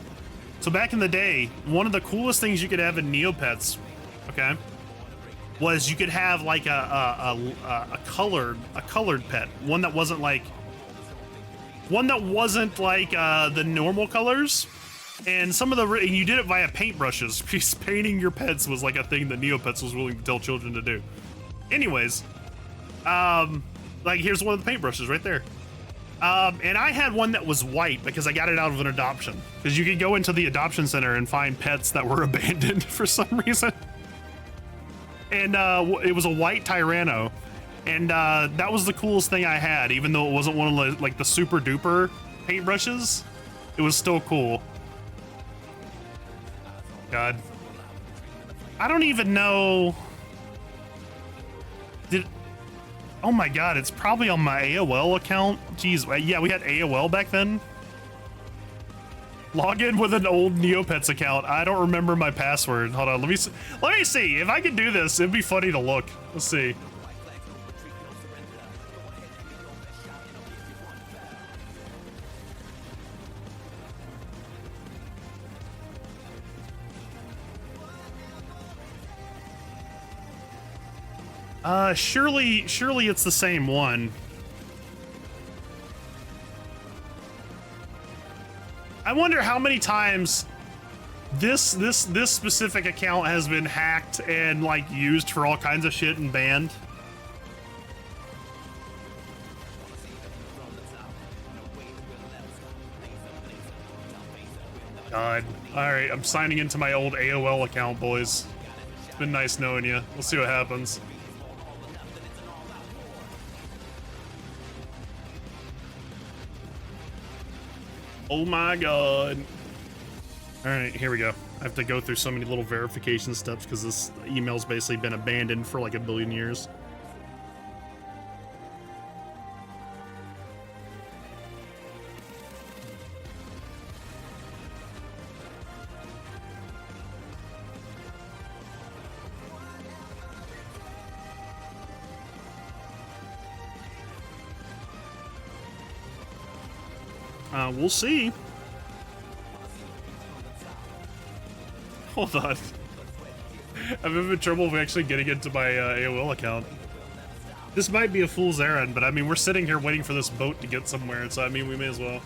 S1: So back in the day, one of the coolest things you could have in Neopets, okay, was you could have like a colored pet, one that wasn't like the normal colors, and and you did it via paintbrushes because painting your pets was like a thing that Neopets was willing to tell children to do. Anyways, like here's one of the paintbrushes right there. And I had one that was white because I got it out of an adoption. Because you could go into the adoption center and find pets that were abandoned for some reason. And it was a white Tyranno. And that was the coolest thing I had, even though it wasn't one of the super duper paintbrushes. It was still cool. God. I don't even know. Oh my god, it's probably on my AOL account. Jeez, yeah, we had AOL back then. Log in with an old Neopets account. I don't remember my password. Hold on, let me see. If I can do this, it'd be funny to look. Let's see. Surely it's the same one. I wonder how many times this specific account has been hacked and like used for all kinds of shit and banned. God. Alright, I'm signing into my old AOL account, boys. It's been nice knowing you. We'll see what happens. Oh my god. Alright, here we go. I have to go through so many little verification steps because this email's basically been abandoned for like a billion years. We'll see. Hold on. I'm having trouble actually getting into my AOL account. This might be a fool's errand, but I mean, we're sitting here waiting for this boat to get somewhere, so I mean, we may as well.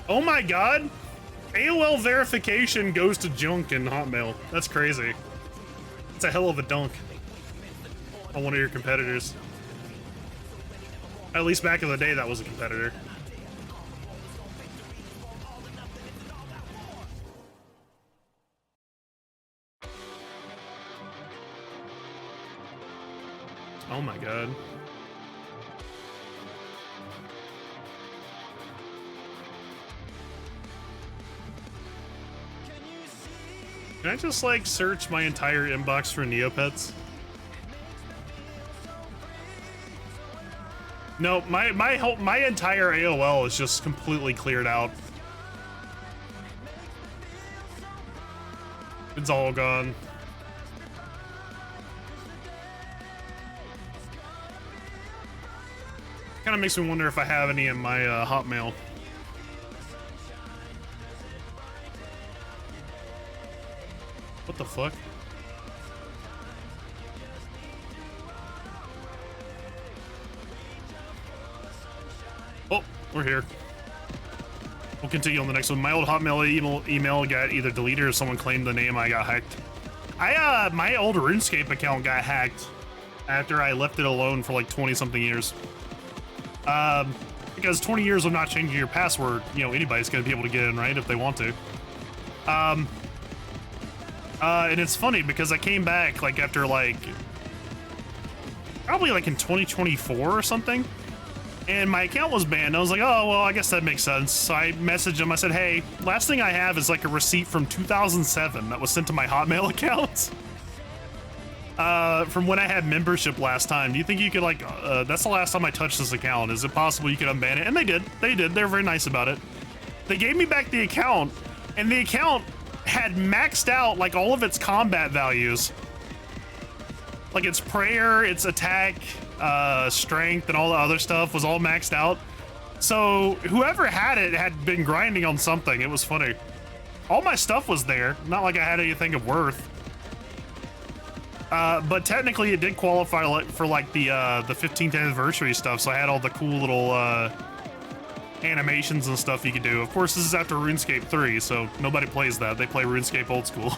S1: Oh my god! AOL verification goes to junk in Hotmail. That's crazy. It's a hell of a dunk on one of your competitors. At least back in the day, that was a competitor. Oh my god. Can I just like search my entire inbox for Neopets? No, my entire AOL is just completely cleared out. It's all gone. Kind of makes me wonder if I have any in my Hotmail. What the fuck? Oh, we're here. We'll continue on the next one. My old Hotmail email got either deleted or someone claimed the name. I got hacked. My old RuneScape account got hacked after I left it alone for like 20-something years. Because 20 years of not changing your password, you know, anybody's gonna be able to get in, right, if they want to. And it's funny because I came back like after like probably like in 2024 or something, and my account was banned. I was like, oh well, I guess that makes sense. So I messaged him. I said, hey, last thing I have is like a receipt from 2007 that was sent to my Hotmail account from when I had membership last time. Do you think you could like that's the last time I touched this account. Is it possible you could unban it? And they did. They were very nice about it. They gave me back the account, and the account had maxed out like all of its combat values, like its prayer, its attack, strength, and all the other stuff was all maxed out. So whoever had it had been grinding on something. It was funny. All my stuff was there, not like I had anything of worth. But technically it did qualify for like the 15th anniversary stuff, so I had all the cool little animations and stuff you could do. Of course, this is after RuneScape 3, so nobody plays that. They play RuneScape old school.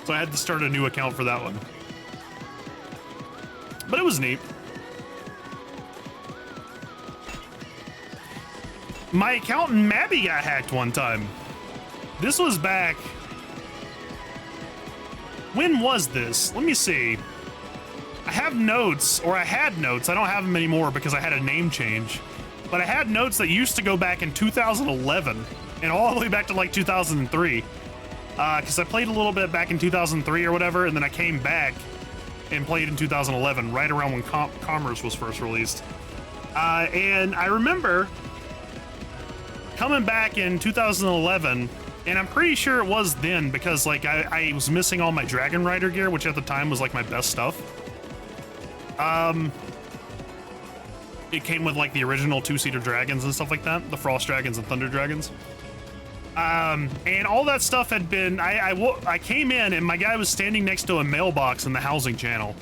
S1: So I had to start a new account for that one. But it was neat. My account in Mabbie got hacked one time. This was back... When was this? Let me see. I have notes, or I had notes. I don't have them anymore because I had a name change. But I had notes that used to go back in 2011 and all the way back to like 2003. because I played a little bit back in 2003 or whatever, and then I came back and played in 2011, right around when Commerce was first released. And I remember coming back in 2011, and I'm pretty sure it was then because like I was missing all my Dragon Rider gear, which at the time was like my best stuff. It came with like the original two-seater dragons and stuff like that, the Frost Dragons and Thunder Dragons. And all that stuff had been, I came in and my guy was standing next to a mailbox in the housing channel.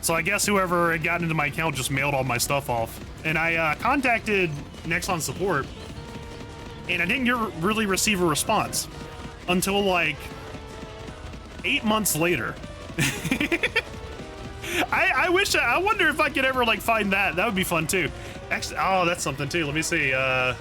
S1: So I guess whoever had gotten into my account just mailed all my stuff off. And I contacted Nexon support, and I didn't really receive a response until like 8 months later. I wonder if I could ever like find that. That would be fun too. Actually, oh, that's something too. Let me see. Oh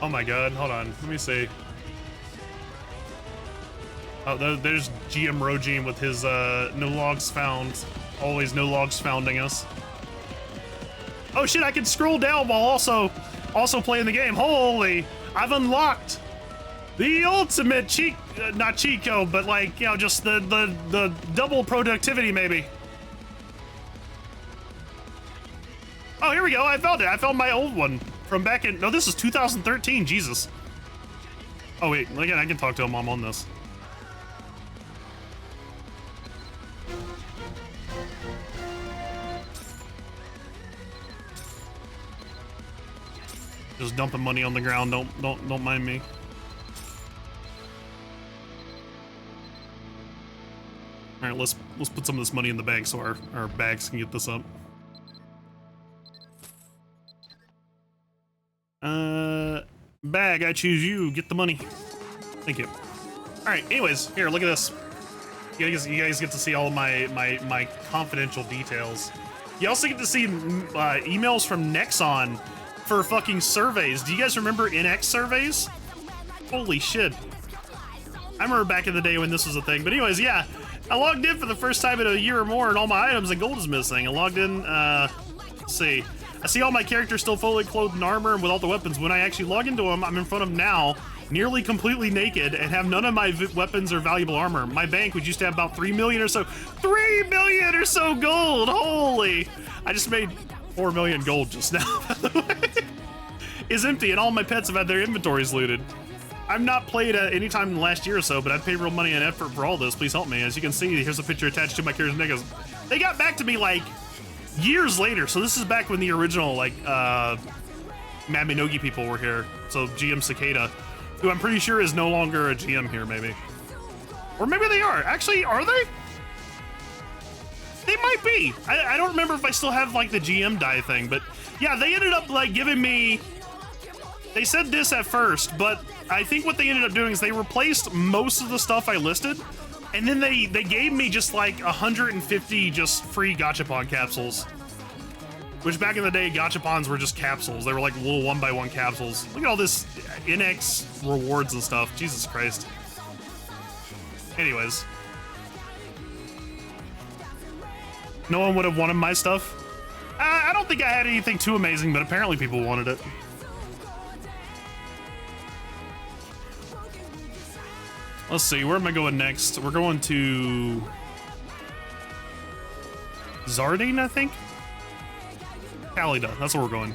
S1: my god, hold on. Let me see. Oh, there's GM Rogine with his no logs found. Always no logs founding us. Oh shit, I can scroll down while also playing the game. Holy, I've unlocked the ultimate cheat, not cheat code, but like, you know, just the double productivity maybe. Oh, here we go, I found it. I found my old one from back in, no, this is 2013, Jesus. Oh wait, again, I can talk to him while I'm on this. Just dumping money on the ground. Don't mind me. All right, let's put some of this money in the bank so our bags can get this up. Bag, I choose you. Get the money. Thank you. All right. Anyways, here, look at this. You guys get to see all of my confidential details. You also get to see emails from Nexon for fucking surveys. Do you guys remember NX surveys? Holy shit. I remember back in the day when this was a thing. But anyways, yeah. I logged in for the first time in a year or more, and all my items and gold is missing. I logged in, let's see. I see all my characters still fully clothed in armor and with all the weapons. When I actually log into them, I'm in front of now, nearly completely naked, and have none of my weapons or valuable armor. My bank, which used to have about 3 million or so, 3 million or so gold! Holy! I just made 4 million gold just now, by the way. Is empty, and all my pets have had their inventories looted. I've not played any time in the last year or so, but I've paid real money and effort for all this. Please help me. As you can see, here's a picture attached to my character's niggas. They got back to me like years later, so this is back when the original like Mabinogi people were here. So GM Cicada, who I'm pretty sure is no longer a GM here, maybe. Or maybe they are. Actually, are they? They might be. I don't remember if I still have like the GM die thing, but yeah, they ended up like giving me, they said this at first, but I think what they ended up doing is they replaced most of the stuff I listed, and then they gave me just like 150 just free gachapon capsules. Which back in the day, gachapons were just capsules. They were like little 1x1 capsules. Look at all this NX rewards and stuff. Jesus Christ. Anyways. No one would have wanted my stuff. I don't think I had anything too amazing, but apparently people wanted it. Let's see, where am I going next? We're going to Zardine, I think? Kalida, that's where we're going.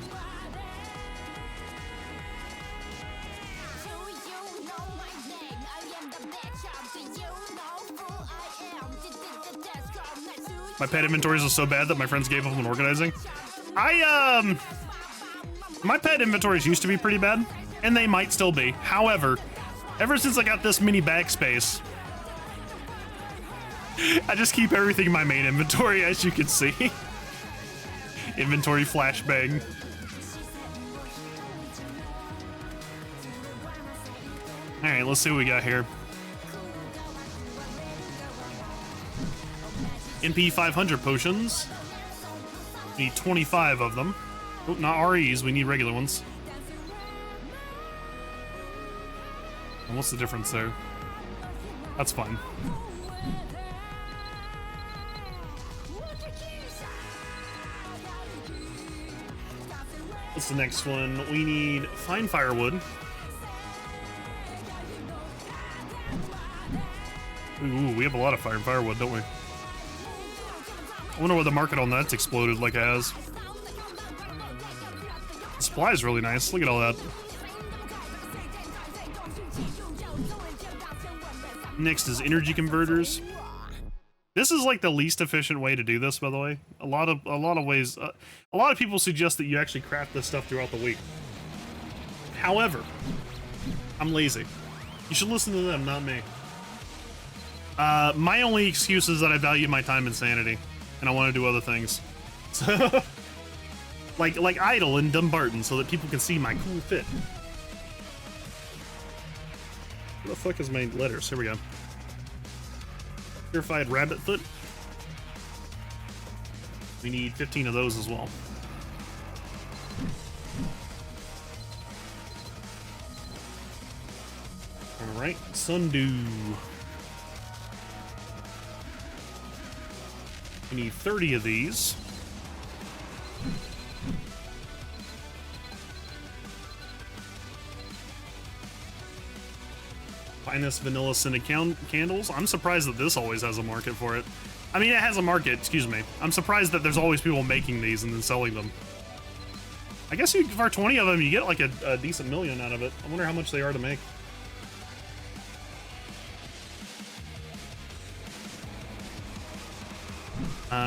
S1: My pet inventories are so bad that my friends gave up on organizing. My pet inventories used to be pretty bad, and they might still be. However, ever since I got this mini bag space, I just keep everything in my main inventory, as you can see. Inventory flashbang. All right, let's see what we got here. NP 500 potions. We need 25 of them. Oh, not REs, we need regular ones. And what's the difference there? That's fine. What's the next one? We need fine firewood. Ooh, we have a lot of fire and firewood, don't we? I wonder why the market on that's exploded like it has. The supply is really nice. Look at all that. Next is energy converters. This is like the least efficient way to do this, by the way. A lot of ways. A lot of people suggest that you actually craft this stuff throughout the week. However, I'm lazy. You should listen to them, not me. My only excuse is that I value my time and sanity, and I want to do other things. So, like idle in Dumbarton, so that people can see my cool fit. What the fuck is my letters? Here we go. Purified rabbit foot. We need 15 of those as well. All right, sundew. We need 30 of these. Finest vanilla scented candles. I'm surprised that this always has a market for it. I mean, it has a market, excuse me. I'm surprised that there's always people making these and then selling them. I guess you, for 20 of them, you get like a decent million out of it. I wonder how much they are to make.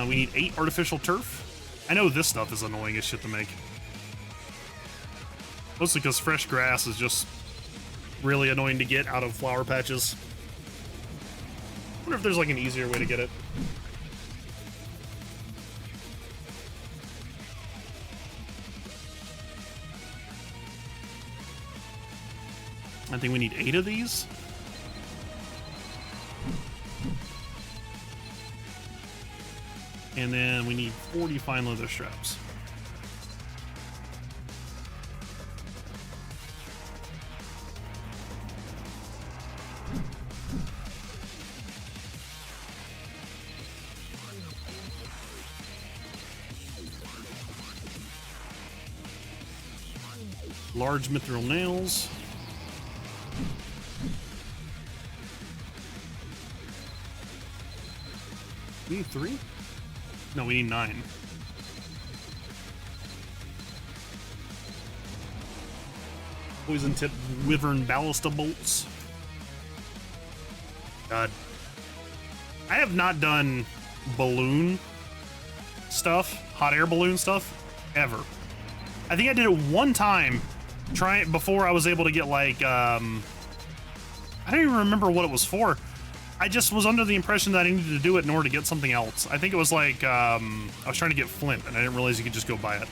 S1: We need 8 artificial turf. I know this stuff is annoying as shit to make. Mostly because fresh grass is just really annoying to get out of flower patches. I wonder if there's like an easier way to get it. I think we need 8 of these. And then we need 40 fine leather straps. Large mithril nails. We need 3? No, we need 9. Poison tip wyvern ballista bolts. God. I have not done balloon stuff, hot air balloon stuff, ever. I think I did it one time, before I was able to get like, I don't even remember what it was for. I just was under the impression that I needed to do it in order to get something else. I think it was like, I was trying to get flint, and I didn't realize you could just go buy it.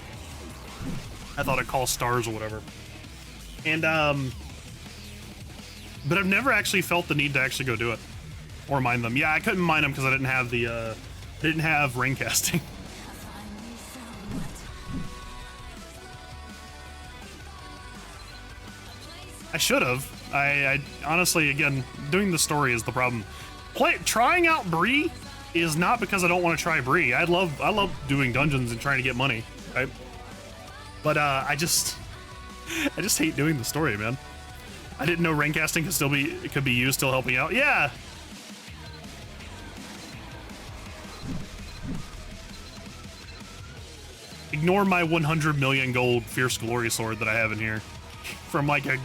S1: I thought it called stars or whatever. And, but I've never actually felt the need to actually go do it. Or mine them. Yeah, I couldn't mine them because I didn't have the, didn't have rain casting. I should have. I honestly, again, doing the story is the problem. Trying out Bree is not because I don't want to try Bree. I love doing dungeons and trying to get money, right? But I just hate doing the story, man. I didn't know rain casting could be used still helping out. Yeah. Ignore my 100 million gold fierce glory sword that I have in here from like a.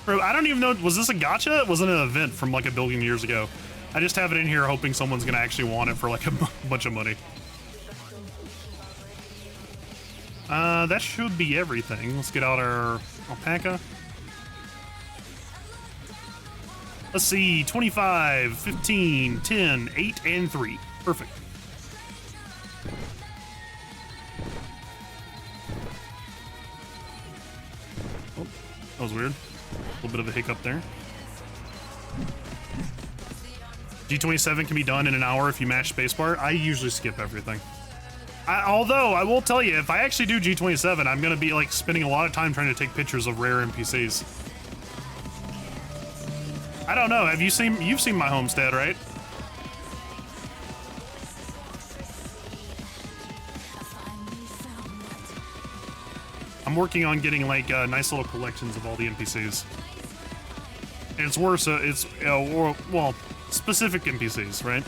S1: I don't even know, was this a gacha? It wasn't an event from like a billion years ago. I just have it in here hoping someone's gonna actually want it for like a bunch of money. That should be everything. Let's get out our alpaca. Let's see, 25, 15, 10, 8, and 3. Perfect. Oh, that was weird. A little bit of a hiccup there. G27 can be done in an hour if you mash spacebar. I usually skip everything. Although, I will tell you, if I actually do G27, I'm going to be like spending a lot of time trying to take pictures of rare NPCs. I don't know. You've seen my homestead, right? I'm working on getting like nice little collections of all the NPCs. And it's worse, well, specific NPCs, right?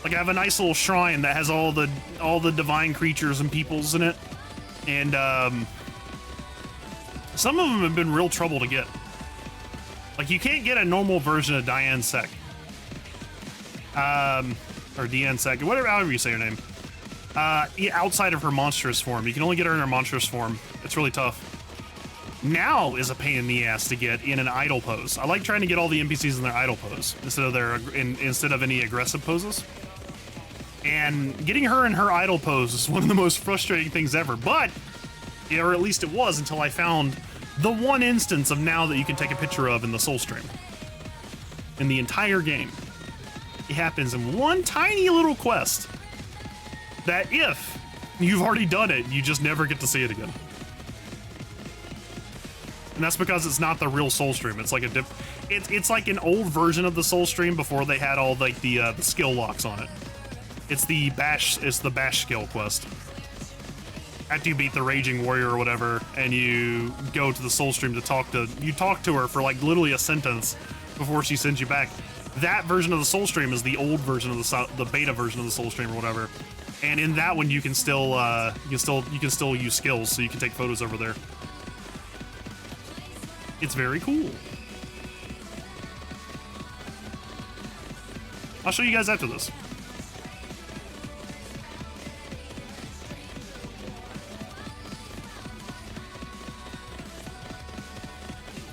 S1: Like I have a nice little shrine that has all the divine creatures and peoples in it, and some of them have been real trouble to get. Like you can't get a normal version of Diane Sec, or Diane Sec, whatever, however you say her name. Outside of her monstrous form, you can only get her in her monstrous form. It's really tough. Now is a pain in the ass to get in an idle pose. I like trying to get all the NPCs in their idle pose instead of any aggressive poses. And getting her in her idle pose is one of the most frustrating things ever. But, or at least it was until I found the one instance of now that you can take a picture of in the Soul Stream. In the entire game. It happens in one tiny little quest that if you've already done it, you just never get to see it again. And that's because it's not the real Soul Stream. It's like it's like an old version of the Soul Stream before they had all like the skill locks on it. It's the bash skill quest. After you beat the Raging Warrior or whatever, and you go to the Soul Stream to talk to her for like literally a sentence before she sends you back. That version of the Soul Stream is the old version of the beta version of the Soul Stream or whatever. And in that one, you can still use skills, so you can take photos over there. It's very cool. I'll show you guys after this.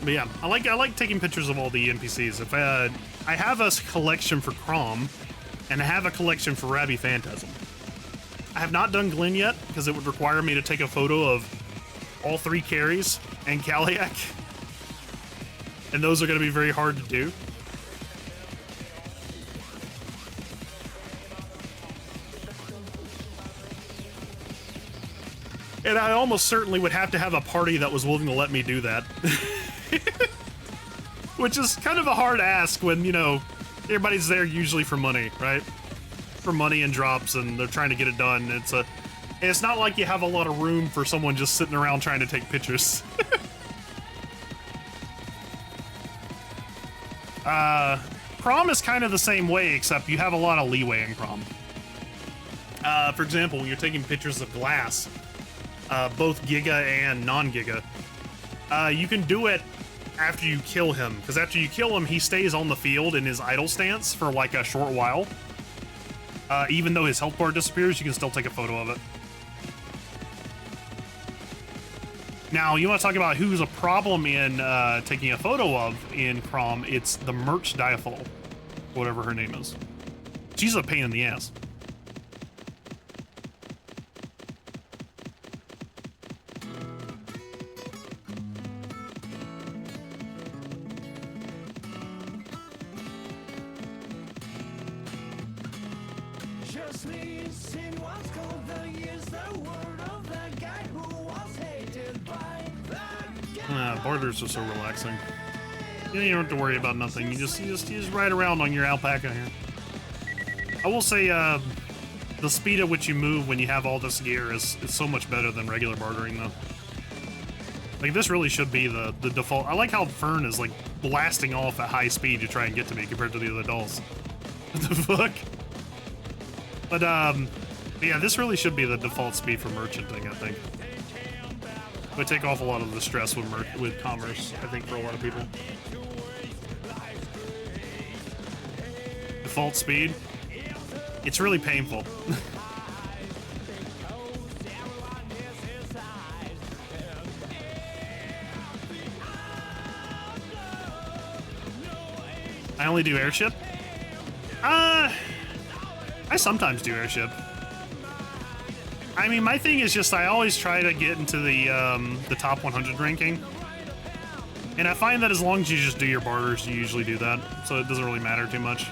S1: But yeah, I like taking pictures of all the NPCs. If I have a collection for Crom, and I have a collection for Rabbie Phantasm. I have not done Glenn yet because it would require me to take a photo of all 3 carries and Kaliak. And those are going to be very hard to do. And I almost certainly would have to have a party that was willing to let me do that. Which is kind of a hard ask when, you know, everybody's there usually for money, right? For money and drops, and they're trying to get it done. It's not like you have a lot of room for someone just sitting around trying to take pictures. Prom is kind of the same way, except you have a lot of leeway in Prom. For example, when you're taking pictures of glass, both Giga and non-Giga, you can do it after you kill him, because after you kill him, he stays on the field in his idle stance for like a short while. Even though his health bar disappears, you can still take a photo of it. Now, you want to talk about who's a problem in taking a photo of in Crom? It's the Merch Diafol, whatever her name is. She's a pain in the ass. Barters are so relaxing. You don't have to worry about nothing. You just ride around on your alpaca here. I will say, the speed at which you move when you have all this gear is so much better than regular bartering, though. Like, this really should be the default. I like how Fern is, like, blasting off at high speed to try and get to me compared to the other dolls. What the fuck? But, yeah, this really should be the default speed for merchanting, I think. It would take off a lot of the stress with commerce, I think, for a lot of people. Default speed? It's really painful. I only do airship? I sometimes do airship. I mean, my thing is just I always try to get into the top 100 ranking. And I find that as long as you just do your barters, you usually do that. So it doesn't really matter too much.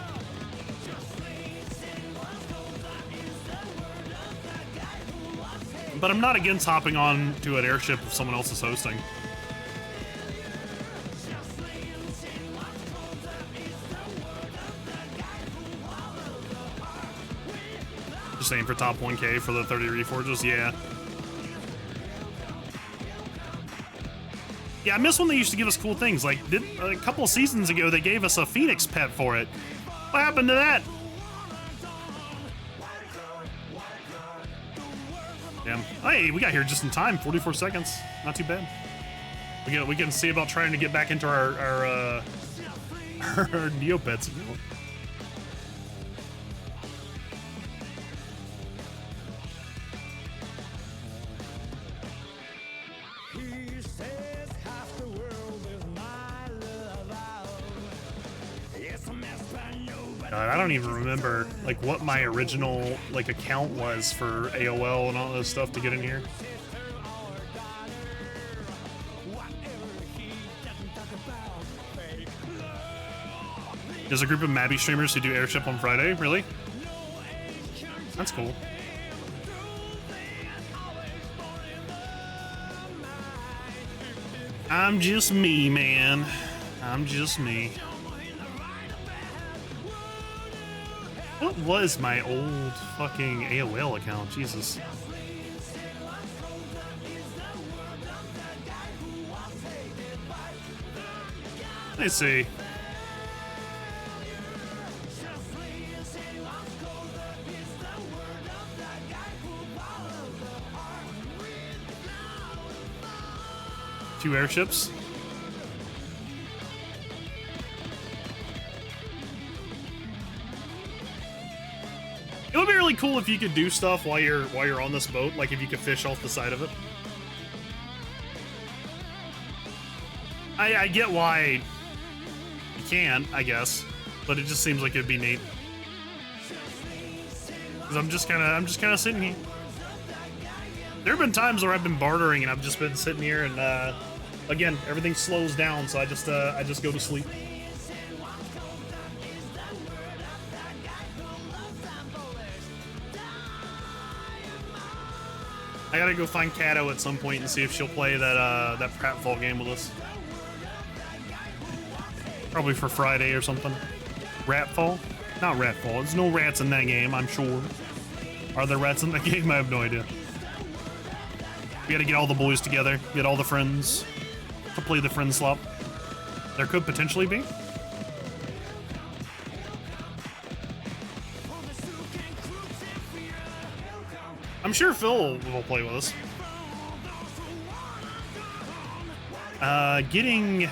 S1: But I'm not against hopping on to an airship if someone else is hosting. Just saying for top 1K for the 30 reforges, yeah. Yeah, I miss when they used to give us cool things. Like, a couple seasons ago, they gave us a Phoenix pet for it. What happened to that? Damn. Hey, we got here just in time. 44 seconds. Not too bad. We can see about trying to get back into our Neopets. I don't even remember like what my original like account was for AOL and all this stuff to get in here. There's a group of Mabby streamers who do airship on Friday. Really? That's cool. I'm just me, man. I'm just me. What was my old fucking AOL account? Jesus. Let's see. Two airships. It would be really cool if you could do stuff while you're on this boat, like if you could fish off the side of it. I get why you can, I guess, but it just seems like it'd be neat. Cause I'm just kind of sitting here. There have been times where I've been bartering and I've just been sitting here and again, everything slows down, so I just go to sleep. I gotta go find Kato at some point and see if she'll play that pratfall game with us. Probably for Friday or something. Ratfall? Not Ratfall. There's no rats in that game, I'm sure. Are there rats in that game? I have no idea. We gotta get all the boys together, get all the friends to play the friend slop. There could potentially be. I'm sure Phil will play with us. Getting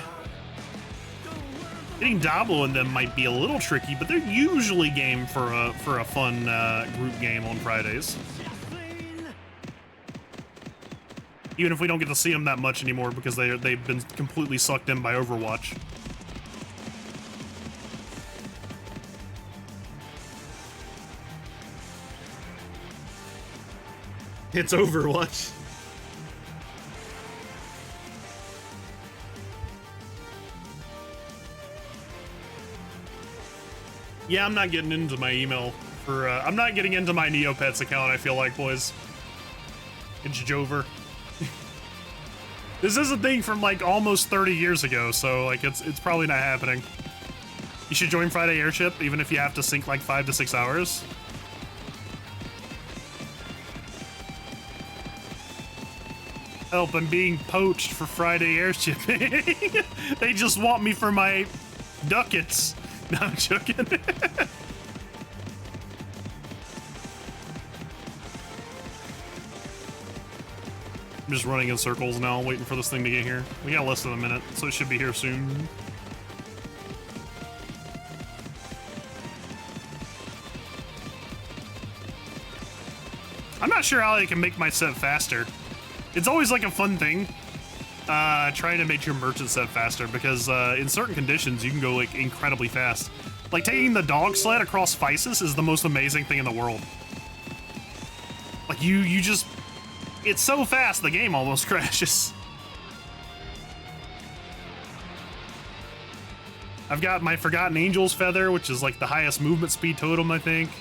S1: Dablo in them might be a little tricky, but they're usually game for a fun group game on Fridays. Even if we don't get to see them that much anymore because they've been completely sucked in by Overwatch. It's Overwatch. Yeah, I'm not getting into my email for, I'm not getting into my Neopets account, I feel like, boys. It's Jover. This is a thing from, like, almost 30 years ago, so, like, it's probably not happening. You should join Friday Airship, even if you have to sink, like, 5 to 6 hours. Help, I'm being poached for Friday Airship. They just want me for my ducats. No, I'm joking. I'm just running in circles now, waiting for this thing to get here. We got less than a minute, so it should be here soon. I'm not sure how I can make my set faster. It's always like a fun thing, trying to make your merchant set faster, because in certain conditions you can go like incredibly fast. Like taking the dog sled across Physis is the most amazing thing in the world. Like you just, it's so fast the game almost crashes. I've got my Forgotten Angels feather, which is like the highest movement speed totem, I think.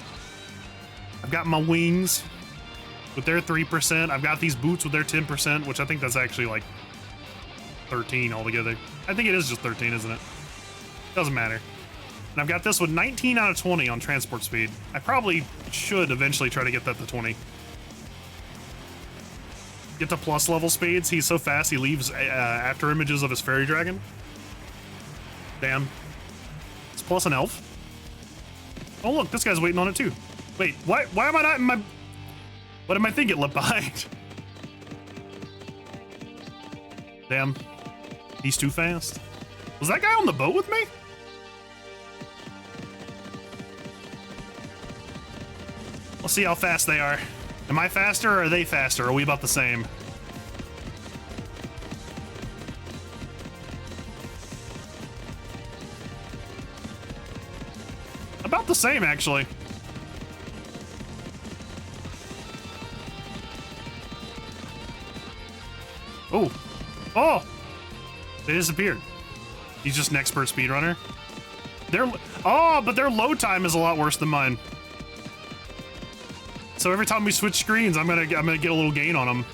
S1: I've got my wings with their 3%. I've got these boots with their 10%, which I think that's actually like 13 altogether. I think it is just 13, isn't it? Doesn't matter. And I've got this with 19 out of 20 on transport speed. I probably should eventually try to get that to 20. get to plus level speeds. He's so fast he leaves after images of his fairy dragon. Damn. It's plus an elf. Oh look, this guy's waiting on it too. Wait, why am I not in my... What did my thing get left behind? Damn. He's too fast. Was that guy on the boat with me? Let's see how fast they are. Am I faster or are they faster? Are we about the same? About the same, actually. Oh. Oh! They disappeared. He's just an expert speedrunner. Oh, but their load time is a lot worse than mine. So every time we switch screens, I'm gonna get a little gain on them.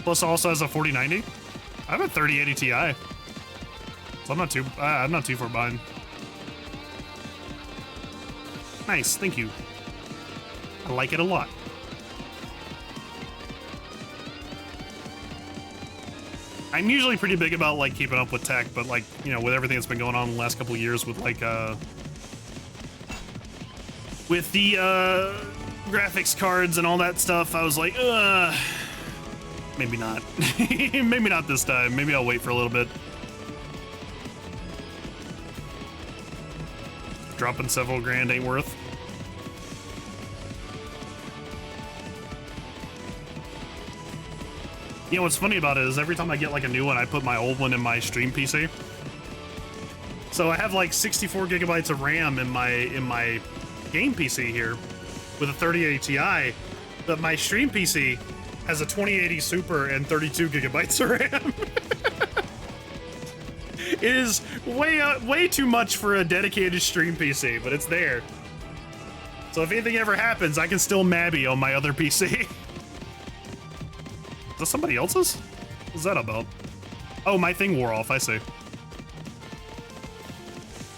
S1: Plus also has a 4090. I have a 3080 Ti. So I'm not too far behind. Nice, thank you. I like it a lot. I'm usually pretty big about like keeping up with tech, but like, you know, with everything that's been going on in the last couple of years with like with the graphics cards and all that stuff, I was like, maybe not. Maybe not this time. Maybe I'll wait for a little bit. Dropping several grand ain't worth. You know what's funny about it is every time I get like a new one, I put my old one in my stream PC. So I have like 64 gigabytes of RAM in my game PC here with a 3080 Ti, but my stream PC has a 2080 Super and 32 gigabytes of RAM. It is way too much for a dedicated stream PC, but it's there. So if anything ever happens, I can still Mabby on my other PC. Is that somebody else's? What's that about? Oh, my thing wore off, I see.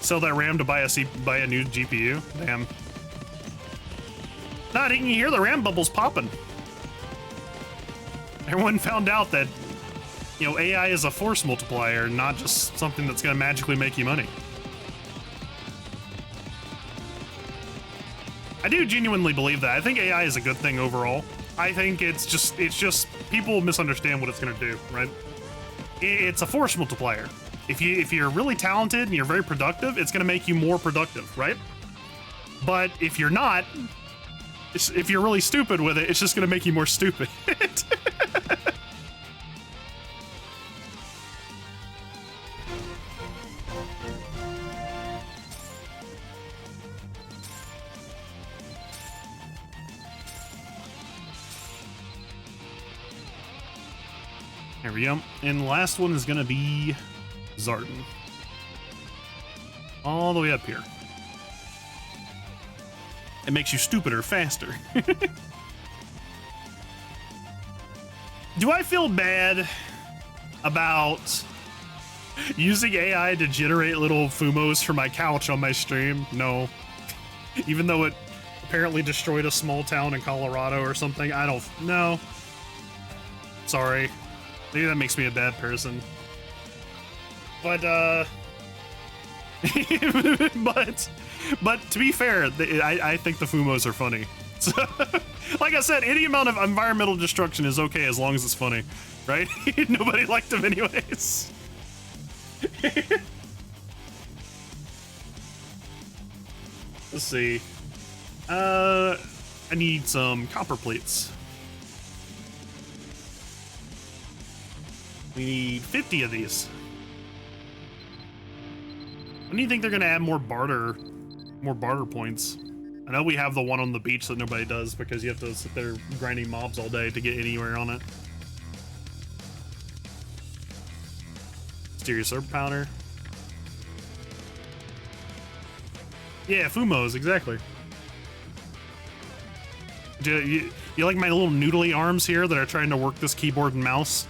S1: Sell that RAM to buy a new GPU? Damn. Nah, didn't you hear the RAM bubbles popping? Everyone found out that, you know, AI is a force multiplier, not just something that's gonna magically make you money. I do genuinely believe that. I think AI is a good thing overall. I think it's just people misunderstand what it's gonna do, right? It's a force multiplier. If you're really talented and you're very productive, it's gonna make you more productive, right? But if you're not, if you're really stupid with it, it's just gonna make you more stupid. There we go. And the last one is gonna be Zartan. All the way up here. It makes you stupider faster. Do I feel bad about using AI to generate little Fumos for my couch on my stream? No. Even though it apparently destroyed a small town in Colorado or something, I don't... No. Sorry. Maybe that makes me a bad person. But, but to be fair, I think the Fumos are funny. So, like I said, any amount of environmental destruction is okay as long as it's funny, right? Nobody liked them anyways. Let's see. I need some copper plates. We need 50 of these. When do you think they're gonna add more barter points? I know we have the one on the beach that nobody does because you have to sit there grinding mobs all day to get anywhere on it. Mysterious herb powder. Yeah, Fumos, exactly. Do you like my little noodly arms here that are trying to work this keyboard and mouse?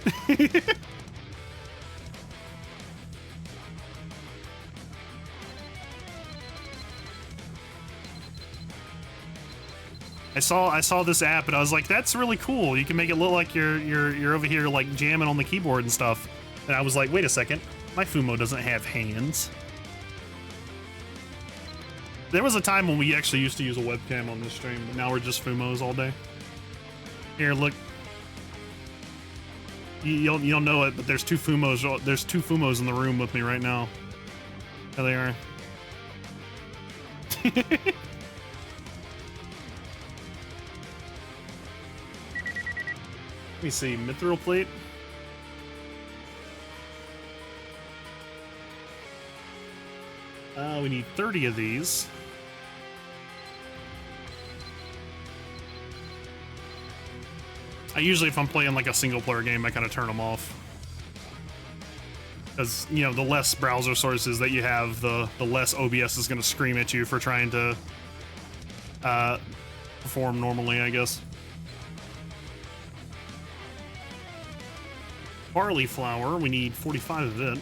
S1: I saw this app and I was like, that's really cool. You can make it look like you're over here like jamming on the keyboard and stuff. And I was like, wait a second, my Fumo doesn't have hands. There was a time when we actually used to use a webcam on this stream, but now we're just Fumos all day. Here, look. You don't know it, but there's two Fumos. There's two Fumos in the room with me right now. There they are. Let me see, mithril plate. We need 30 of these. I usually, if I'm playing like a single player game, I kind of turn them off. Because, you know, the less browser sources that you have, the less OBS is going to scream at you for trying to perform normally, I guess. Barley flour, we need 45 of it.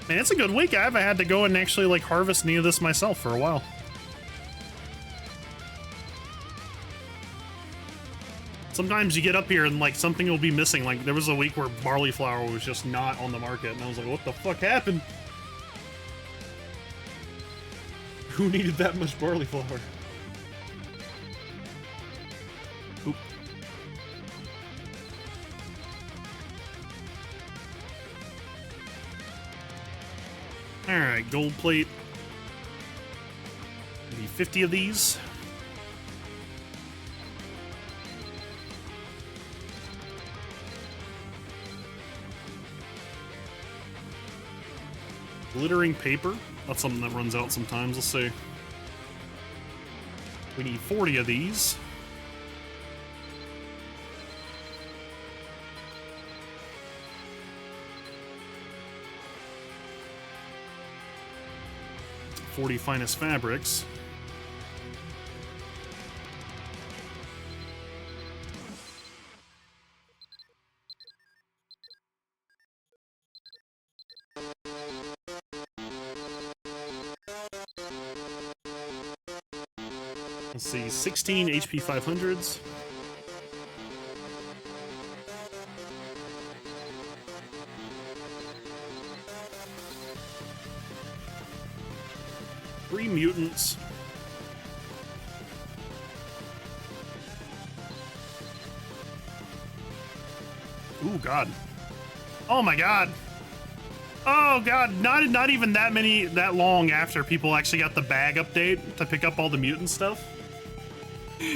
S1: Man, it's a good week. I haven't had to go and actually like harvest any of this myself for a while. Sometimes you get up here and like something will be missing. Like there was a week where barley flour was just not on the market, and I was like, what the fuck happened? Who needed that much barley flour? Oop. Alright, gold plate. Need 50 of these. Glittering paper. That's something that runs out sometimes. Let's see. We need 40 of these. "40 finest fabrics." Let's see, 16 HP 500s. Three mutants. Ooh, God. Oh my God. Oh God, not even that long after people actually got the bag update to pick up all the mutant stuff.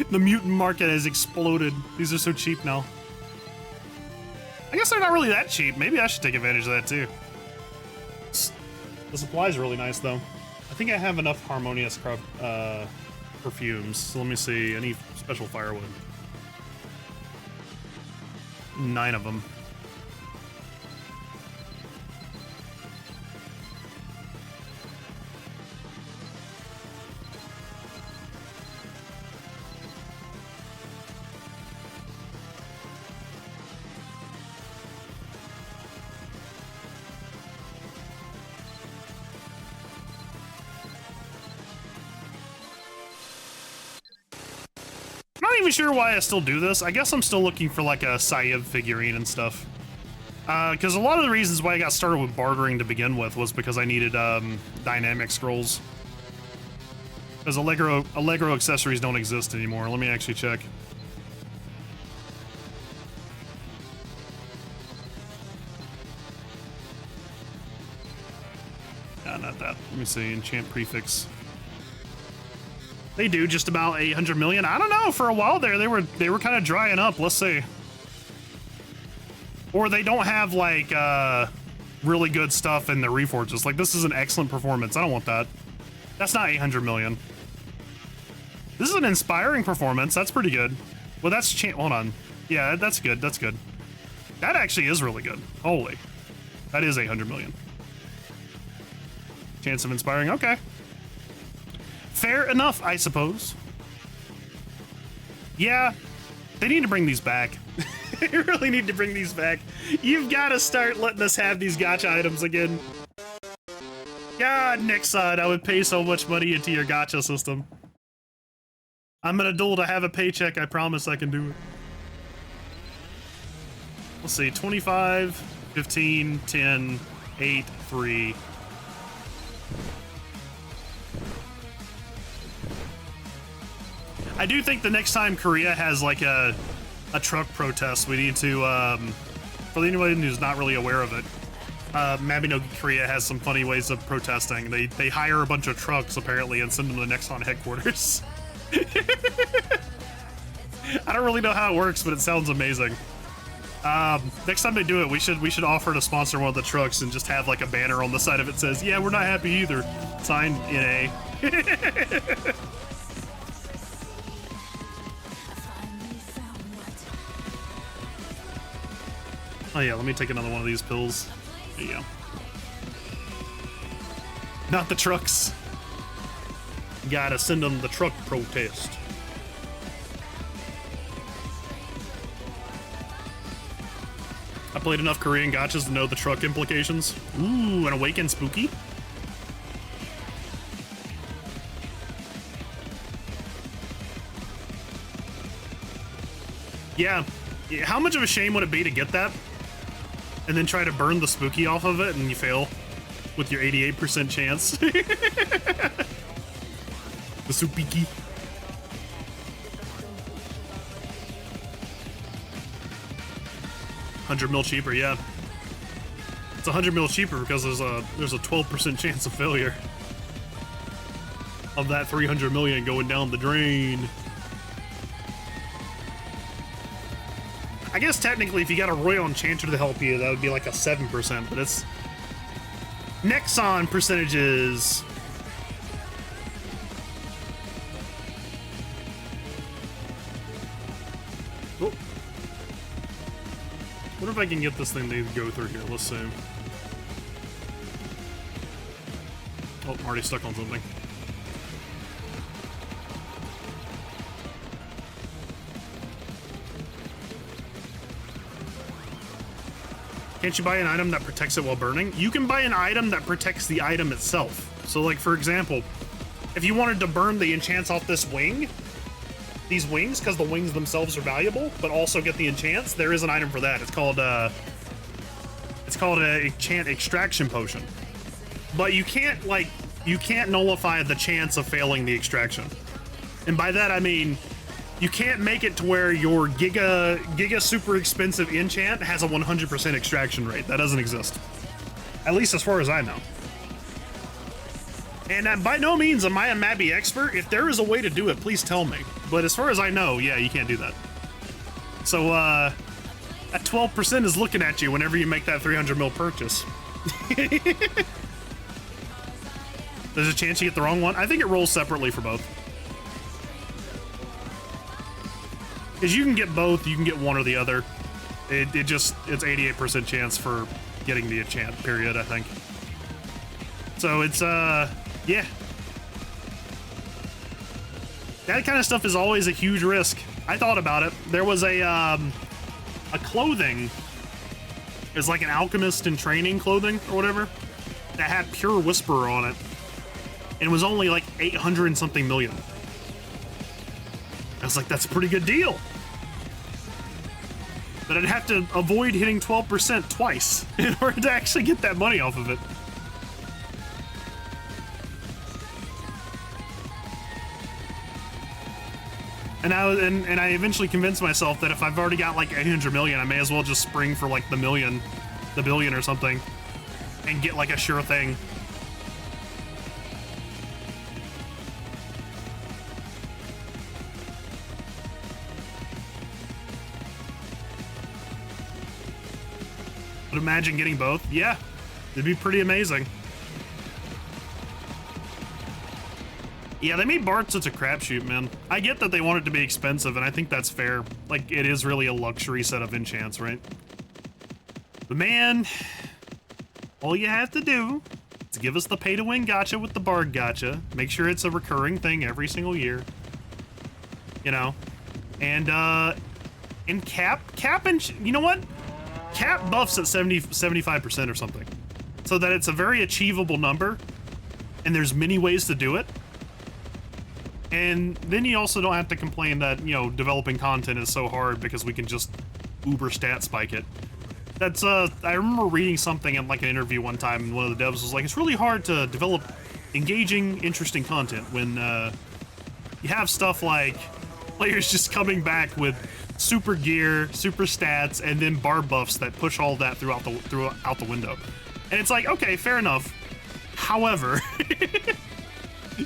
S1: The mutant market has exploded. These are so cheap now. I guess they're not really that cheap. Maybe I should take advantage of that too. The supply's really nice though. I think I have enough harmonious perfumes. So let me see. I need special firewood. 9 of them. Not even sure why I still do this. I guess I'm still looking for like a Saev figurine and stuff. Because a lot of the reasons why I got started with bartering to begin with was because I needed dynamic scrolls. Because Allegro accessories don't exist anymore. Let me actually check. Not that. Let me see. Enchant prefix. They do just about 800 million. I don't know. For a while there, they were kind of drying up. Let's see. Or they don't have like really good stuff in the reforges. Like this is an excellent performance. I don't want that. That's not 800 million. This is an inspiring performance. That's pretty good. Well, that's hold on. Yeah, that's good. That's good. That actually is really good. Holy, that is 800 million. Chance of inspiring. Okay. Fair enough, I suppose. Yeah, they need to bring these back. They really need to bring these back. You've got to start letting us have these gacha items again. God, Nixon, I would pay so much money into your gacha system. I'm an adult, I have a paycheck, I promise I can do it. Let's see, 25, 15, 10, 8, 3. I do think the next time Korea has like a truck protest, we need to, for anyone who's not really aware of it, Mabinogi Korea has some funny ways of protesting. They hire a bunch of trucks apparently and send them to the Nexon headquarters. I don't really know how it works, but it sounds amazing. Next time they do it, we should offer to sponsor one of the trucks and just have like a banner on the side of it says, "Yeah, we're not happy either." Signed NA. Oh yeah, let me take another one of these pills. There you go. Not the trucks. Gotta send them the truck protest. I played enough Korean gachas to know the truck implications. Ooh, an awakened spooky? Yeah. How much of a shame would it be to get that? And then try to burn the spooky off of it and you fail with your 88% chance. The spooky. $100 cheaper, yeah. It's $100 cheaper because there's a 12% chance of failure of that 300 million going down the drain. I guess technically if you got a Royal Enchanter to help you, that would be like a 7%, but it's Nexon percentages. Oh. What if I can get this thing to go through here? Let's see. Oh, I'm already stuck on something. Can't you buy an item that protects it while burning? You can buy an item that protects the item itself. So like, for example, if you wanted to burn the enchants off this wing, these wings, because the wings themselves are valuable, but also get the enchants, there is an item for that. It's called a enchant extraction potion. But you can't nullify the chance of failing the extraction. And by that I mean, you can't make it to where your giga super expensive enchant has a 100% extraction rate. That doesn't exist. At least as far as I know. And by no means am I a Mabby expert. If there is a way to do it, please tell me. But as far as I know, yeah, you can't do that. So, that 12% is looking at you whenever you make that 300 mil purchase. There's a chance you get the wrong one. I think it rolls separately for both. Because you can get both, you can get one or the other. It's 88% chance for getting the enchant, period, I think. So it's, yeah. That kind of stuff is always a huge risk. I thought about it. There was a clothing. It's like an alchemist in training clothing or whatever that had pure whisperer on it. And it was only like 800 and something million. I was like, that's a pretty good deal. But I'd have to avoid hitting 12% twice in order to actually get that money off of it. And I eventually convinced myself that if I've already got like 800 million, I may as well just spring for like the billion or something, and get like a sure thing. But imagine getting both. Yeah, it'd be pretty amazing. Yeah, they made Bart such a crapshoot, man. I get that they want it to be expensive, and I think that's fair. Like, it is really a luxury set of enchants, right? But man, all you have to do is give us the pay-to-win gacha with the Bard gacha. Make sure it's a recurring thing every single year. You know? And cap, and you know what? Cap buffs at 75% or something. So that it's a very achievable number. and there's many ways to do it. And then you also don't have to complain that, you know, developing content is so hard because we can just uber stat spike it. That's, I remember reading something in like an interview one time, and one of the devs was like, it's really hard to develop engaging, interesting content when, you have stuff like players just coming back with super gear, super stats, and then bar buffs that push all that throughout the window. And it's like, okay, fair enough. However,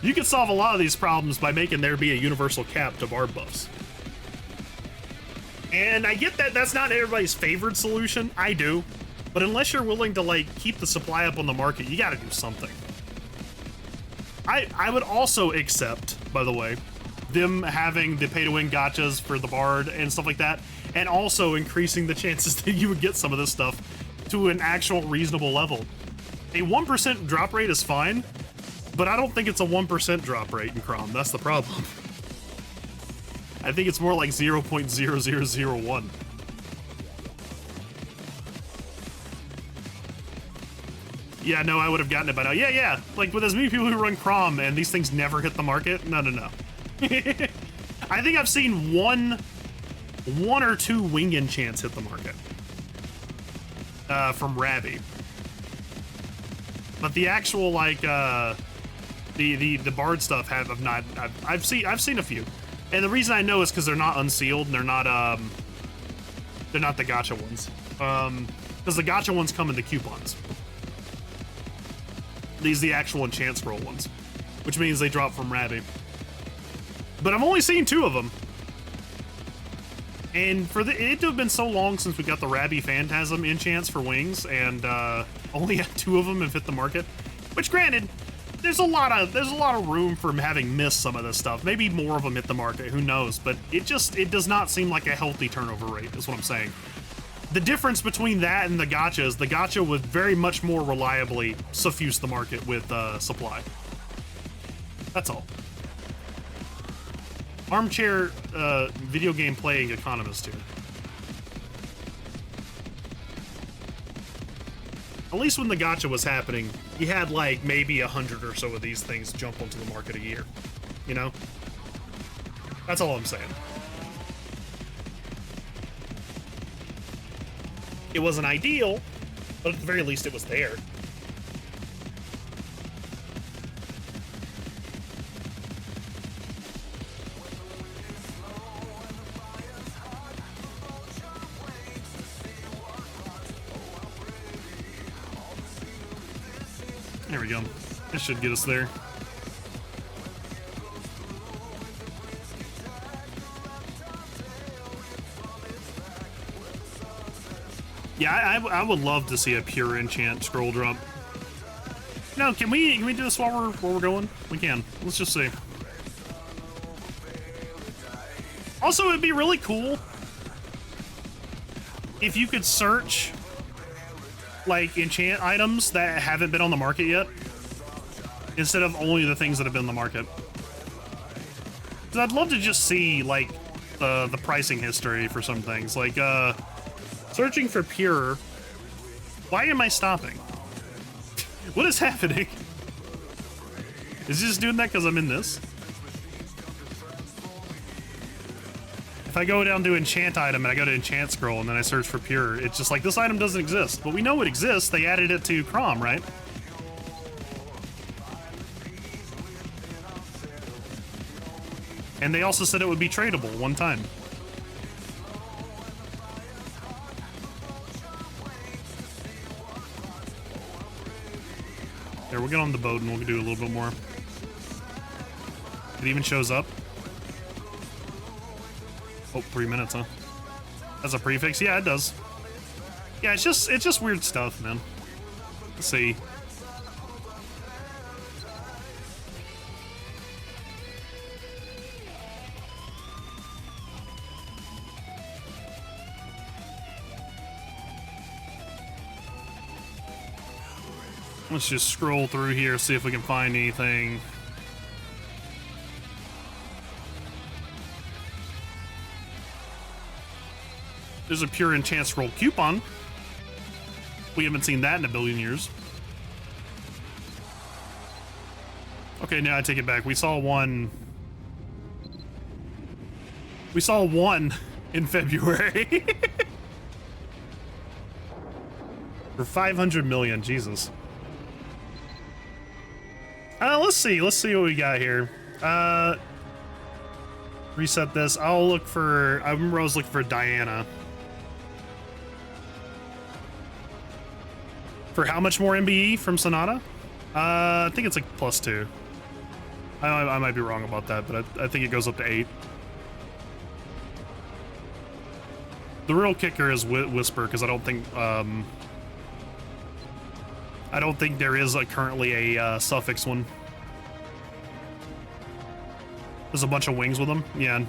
S1: you can solve a lot of these problems by making there be a universal cap to bar buffs. And I get that that's not everybody's favorite solution. I do. But unless you're willing to, like, keep the supply up on the market, you gotta do something. I would also accept, by the way, them having the pay-to-win gachas for the Bard and stuff like that, and also increasing the chances that you would get some of this stuff to an actual reasonable level. A 1% drop rate is fine, but I don't think it's a 1% drop rate in Crom. That's the problem. I think it's more like 0.0001. Yeah, no, I would have gotten it by now. Yeah. Like, with as many people who run Crom and these things never hit the market, no. I think I've seen one or two wing enchants hit the market. From Rabbie. But the actual, like, the Bard stuff have not... I've seen a few. And the reason I know is because they're not unsealed and they're not the gacha ones. Because the gacha ones come in the coupons. These are the actual enchant scroll ones, which means they drop from Rabbie. But I've only seen 2 of them. And for it to have been so long since we got the Rabbie Phantasm enchants for wings, and only 2 of them have hit the market. Which, granted, there's a lot of room for having missed some of this stuff. Maybe more of them hit the market. Who knows? But it does not seem like a healthy turnover rate. Is what I'm saying. The difference between that and the gacha would very much more reliably suffuse the market with supply. That's all. Armchair video game playing economist here. At least when the gacha was happening, you had like maybe 100 or so of these things jump onto the market a year. You know? That's all I'm saying. It wasn't ideal, but at the very least it was there. There we go. This should get us there. Yeah, I would love to see a pure enchant scroll drop. No, can we do this while we're going? We can. Let's just see. Also, it'd be really cool if you could search like enchant items that haven't been on the market yet, instead of only the things that have been on the market. Because I'd love to just see like the pricing history for some things, like searching for pure. Why am I stopping? What is happening? Is it just doing that because I'm in this? If I go down to enchant item and I go to enchant scroll and then I search for pure, it's just like, this item doesn't exist. But we know it exists. They added it to Crom, right? And they also said it would be tradable one time. There, we'll get on the boat and we'll do a little bit more. It even shows up. Oh, 3 minutes, huh? That's a prefix? Yeah, it does. Yeah, it's just weird stuff, man. Let's see. Let's just scroll through here, see if we can find anything. There's a pure enchant scroll coupon. We haven't seen that in a billion years. Okay, now I take it back. We saw one. We saw one in February. For 500 million, Jesus. Let's see what we got here. Reset this. I'll look for, I remember I was looking for Diana. For how much more MBE from Sonata? I think it's like +2. I might be wrong about that, but I think it goes up to 8. The real kicker is Whisper, because I don't think there is currently a suffix one. There's a bunch of wings with them, yeah.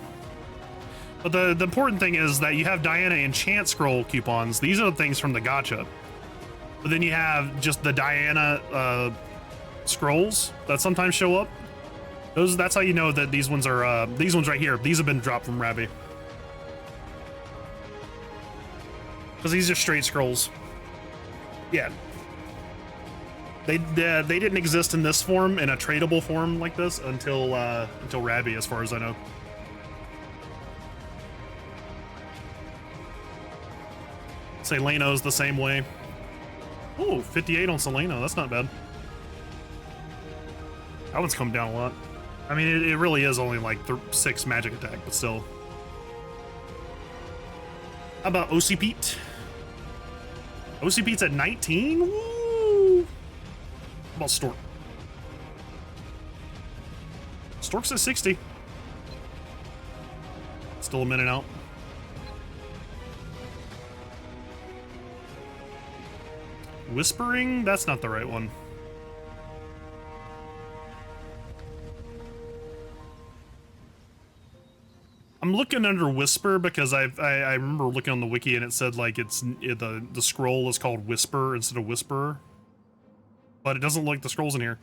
S1: But the important thing is that you have Diana enchant scroll coupons. These are the things from the gacha. But then you have just the Diana scrolls that sometimes show up. That's how you know that these ones are these ones right here. These have been dropped from Rabbie. Because these are straight scrolls. Yeah. They didn't exist in this form, in a tradable form like this, until Rabbie, as far as I know. Seleno's the same way. Oh, 58 on Seleno. That's not bad. That one's come down a lot. I mean, it really is only like 6 magic attack, but still. How about OC Pete? OC Pete's at 19? Woo! How about Stork? Stork's at 60. Still a minute out. Whispering? That's not the right one. I'm looking under Whisper because I remember looking on the wiki and it said like the scroll is called Whisper instead of Whisperer, but it doesn't look like the scroll's in here.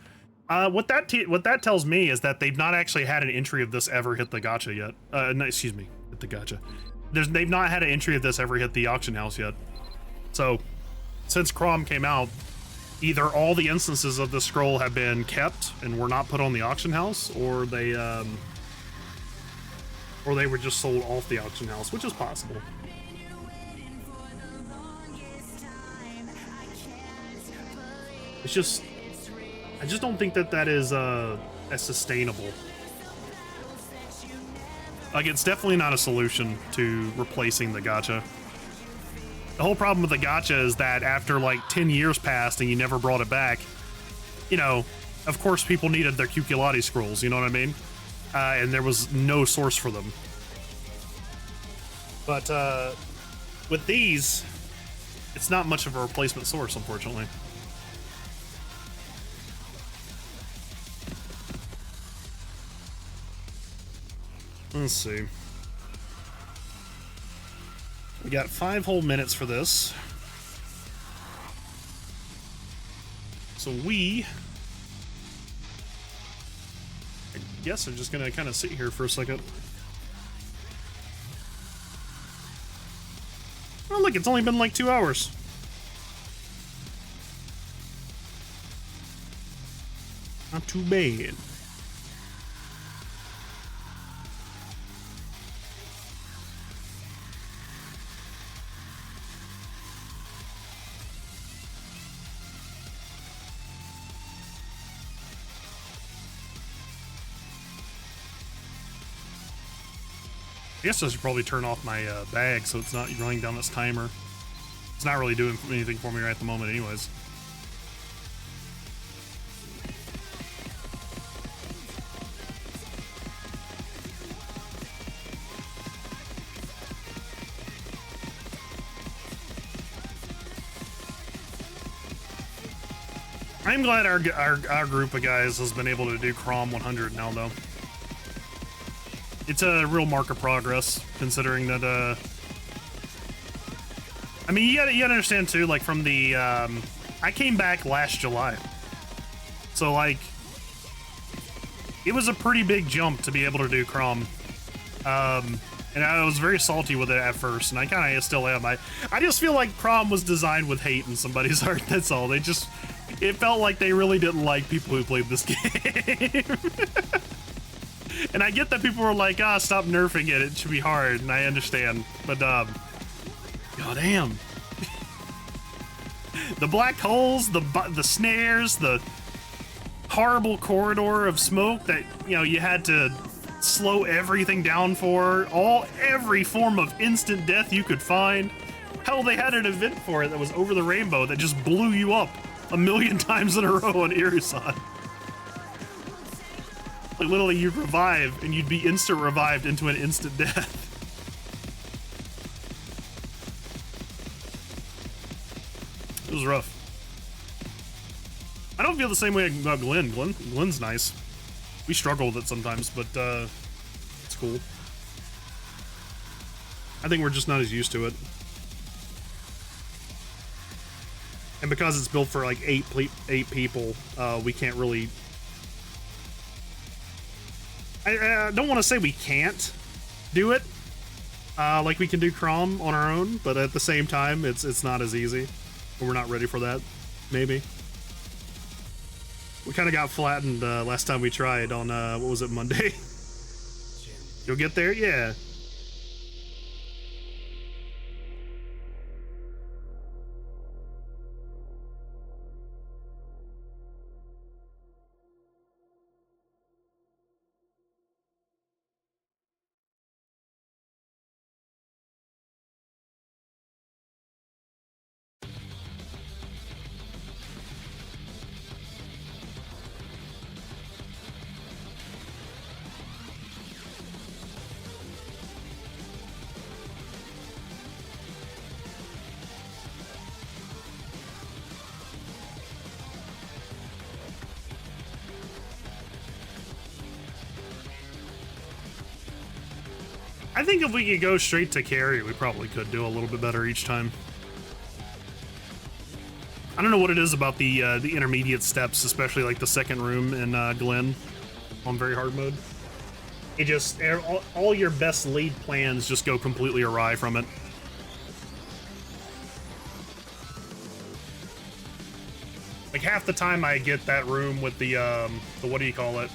S1: What that tells me is that they've not actually had an entry of this ever hit the gacha yet. No, excuse me, hit the gacha. They've not had an entry of this ever hit the auction house yet. So since Crom came out, either all the instances of the scroll have been kept and were not put on the auction house, or they were just sold off the auction house, which is possible. It's just, I just don't think that is as sustainable. Like, it's definitely not a solution to replacing the gacha. The whole problem with the gacha is that after like 10 years passed and you never brought it back, you know, of course people needed their Cuculati scrolls, you know what I mean? And there was no source for them. But with these, it's not much of a replacement source, unfortunately. Let's see. We got 5 whole minutes for this. So I guess I'm just gonna kind of sit here for a second. Oh look, it's only been like 2 hours. Not too bad. I guess I should probably turn off my bag so it's not running down this timer. It's not really doing anything for me right at the moment anyways. I'm glad our group of guys has been able to do Crom 100 now, though. It's a real mark of progress, considering that, I mean, you gotta understand, too, like, from the, I came back last July. So, like, it was a pretty big jump to be able to do Crom. And I was very salty with it at first, and I kind of still am. I just feel like Crom was designed with hate in somebody's heart, that's all. It felt like they really didn't like people who played this game. And I get that people were like, ah, stop nerfing it. It should be hard, and I understand. But, goddamn. The black holes, the snares, the horrible corridor of smoke that, you know, you had to slow everything down for. Every form of instant death you could find. Hell, they had an event for it that was over the rainbow that just blew you up a million times in a row on Irisan. Like, literally, you'd revive, and you'd be instant revived into an instant death. It was rough. I don't feel the same way about Glenn. Glenn's nice. We struggle with it sometimes, but, it's cool. I think we're just not as used to it. And because it's built for, like, eight people, we can't really... I don't want to say we can't do it, like we can do Crom on our own, but at the same time, it's not as easy. We're not ready for that, maybe. We kind of got flattened last time we tried on, what was it, Monday? You'll get there? Yeah. I think if we could go straight to carry, we probably could do a little bit better each time. I don't know what it is about the intermediate steps, especially like the second room in Glen on very hard mode. It just, all your best lead plans just go completely awry from it. Like half the time I get that room with the what do you call it?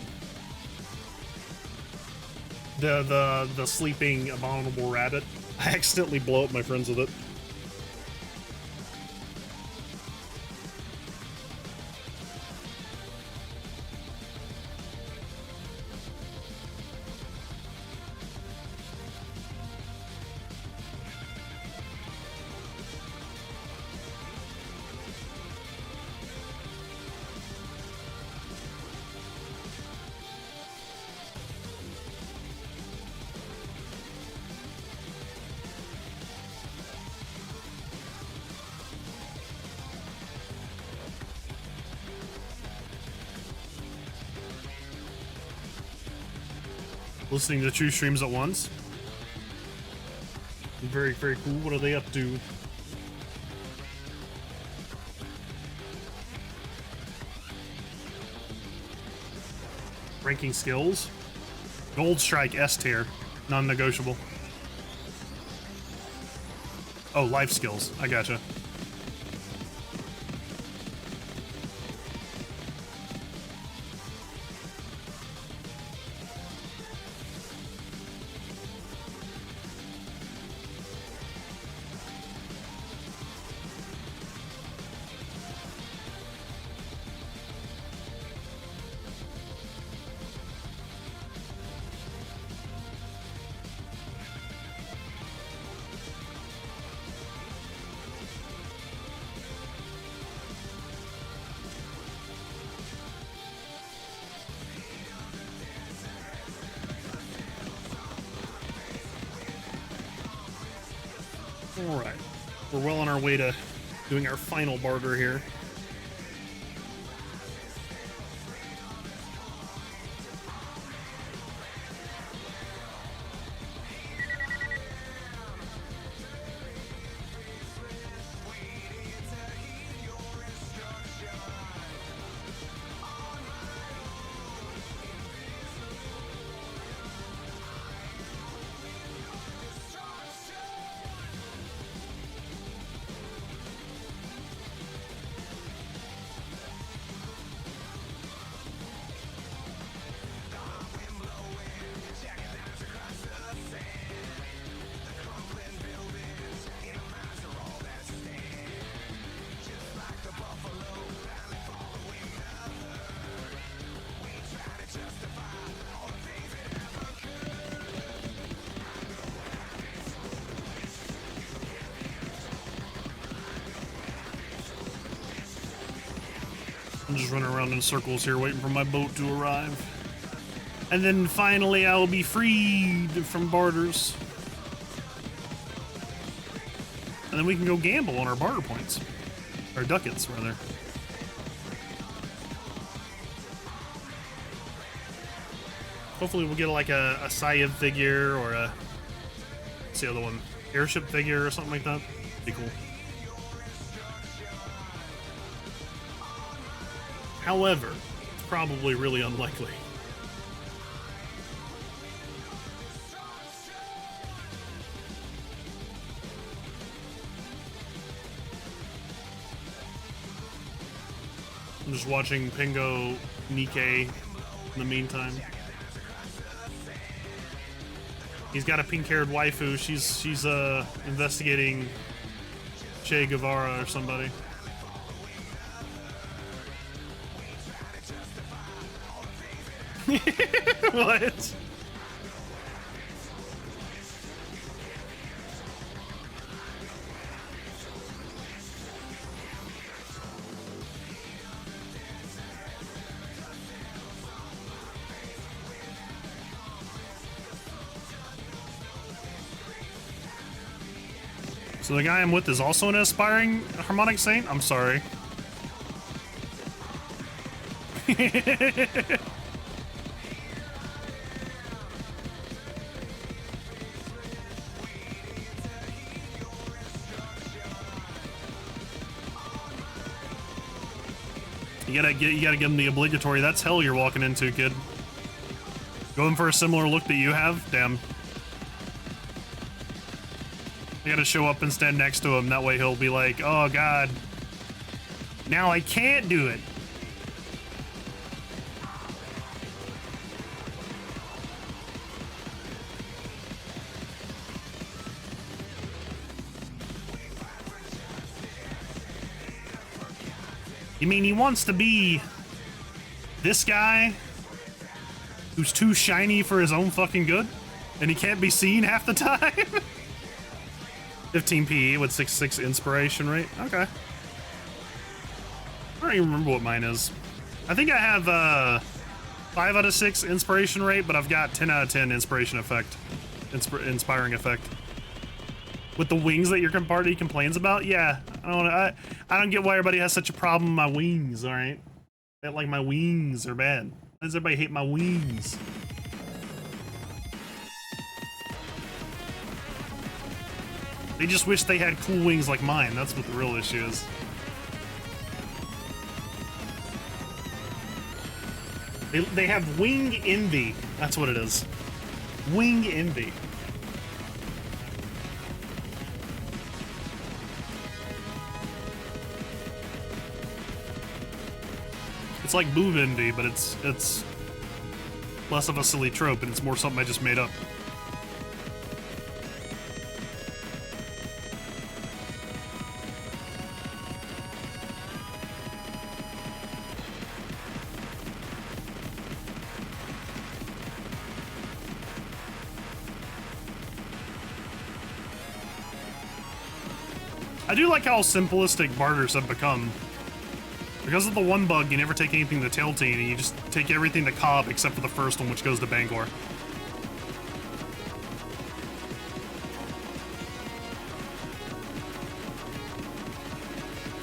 S1: The sleeping abominable rabbit. I accidentally blow up my friends with it. Listening to two streams at once. Very, very cool. What are they up to? Ranking skills. Gold Strike S tier. Non-negotiable. Oh, life skills. I gotcha. Alright, we're well on our way to doing our final barter here. I'm just running around in circles here waiting for my boat to arrive. And then finally I will be freed from barters. And then we can go gamble on our barter points. Or ducats, rather. Hopefully we'll get like a Scythe figure or a... What's the other one? Airship figure or something like that. Be cool. However, it's probably really unlikely. I'm just watching Pingo Nikkei in the meantime. He's got a pink-haired waifu. She's investigating Che Guevara or somebody. What? So the guy I'm with is also an aspiring harmonic saint? I'm sorry. You gotta give him the obligatory. That's hell you're walking into, kid. Going for a similar look that you have? Damn. I gotta show up and stand next to him. That way he'll be like, oh god. Now I can't do it. You mean he wants to be this guy who's too shiny for his own fucking good? And he can't be seen half the time? 15 PE with 6.6 inspiration rate. Okay. I don't even remember what mine is. I think I have 5 out of 6 inspiration rate, but I've got 10 out of 10 inspiration effect. Inspiring effect. With the wings that your party complains about? Yeah. I don't get why everybody has such a problem with my wings, alright? Like my wings are bad. Why does everybody hate my wings? They just wish they had cool wings like mine. That's what the real issue is. They have wing envy. That's what it is. Wing envy. It's like boob envy, but it's less of a silly trope and it's more something I just made up. I do like how simplistic barters have become. Because of the one bug, you never take anything to Tailtean, and you just take everything to Cobb except for the first one, which goes to Bangor.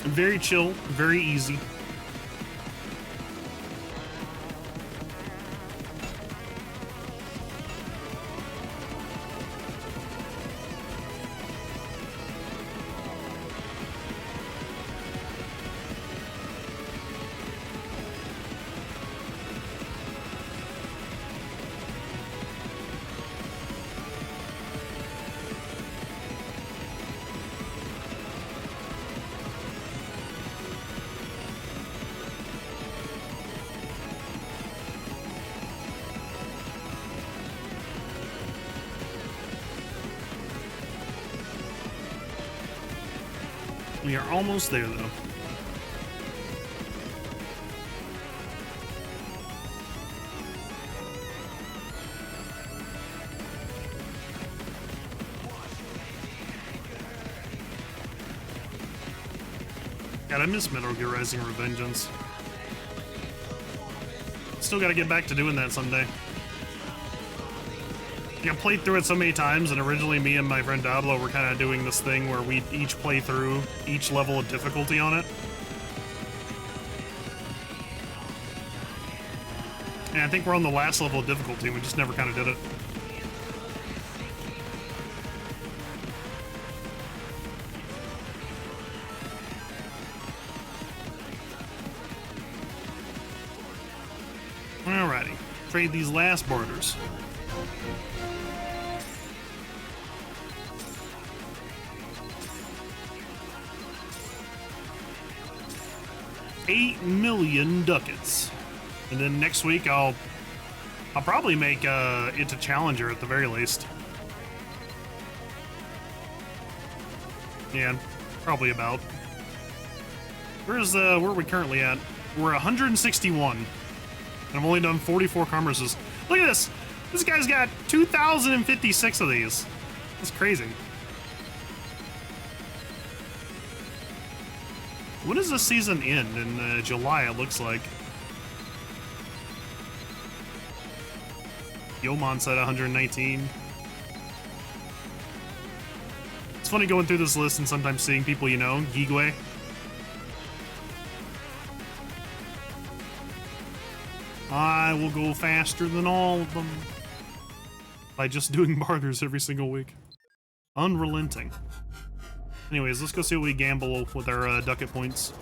S1: Very chill, very easy. We are almost there, though. God, I miss Metal Gear Rising: Revengeance. still gotta get back to doing that someday. I played through it so many times, and originally me and my friend Dablo were kind of doing this thing where we each play through each level of difficulty on it. And I think we're on the last level of difficulty, we just never kind of did it. Alrighty, trade these last barters. $8 million ducats. And then next week I'll probably make it to Challenger at the very least. Yeah, probably about. Where are we currently at? We're 161. And I've only done 44 commerces. Look at this! This guy's got 2,056 of these. That's crazy. When does this season end? In July, it looks like. Yomon's at 119. It's funny going through this list and sometimes seeing people you know. Gigwe. I will go faster than all of them by just doing barters every single week. Unrelenting. Anyways, let's go see what we gamble with our ducat points.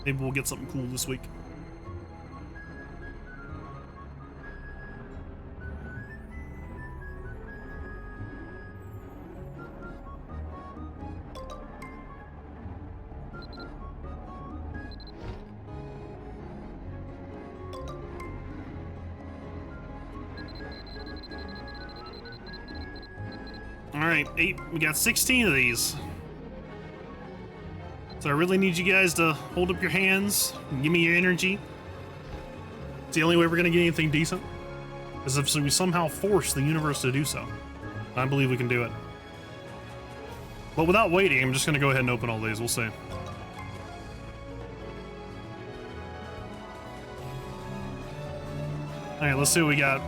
S1: Maybe we'll get something cool this week. Alright, 8. We got 16 of these. So I really need you guys to hold up your hands and give me your energy. It's the only way we're gonna get anything decent. Is if we somehow force the universe to do so. I believe we can do it. But without waiting, I'm just gonna go ahead and open all these. We'll see. Alright, let's see what we got.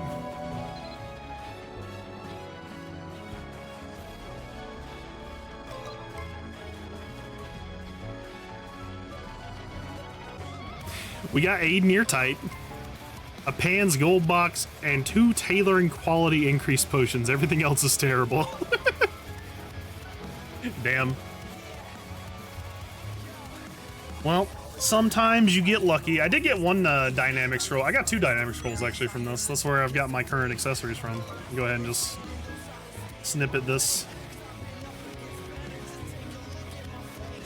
S1: We got Aiden Eartight, a Pan's Gold Box, and 2 Tailoring Quality Increased Potions. Everything else is terrible. Damn. Well, sometimes you get lucky. I did get one Dynamic Scroll. I got 2 Dynamic Scrolls actually from this. That's where I've got my current accessories from. Go ahead and just snippet this.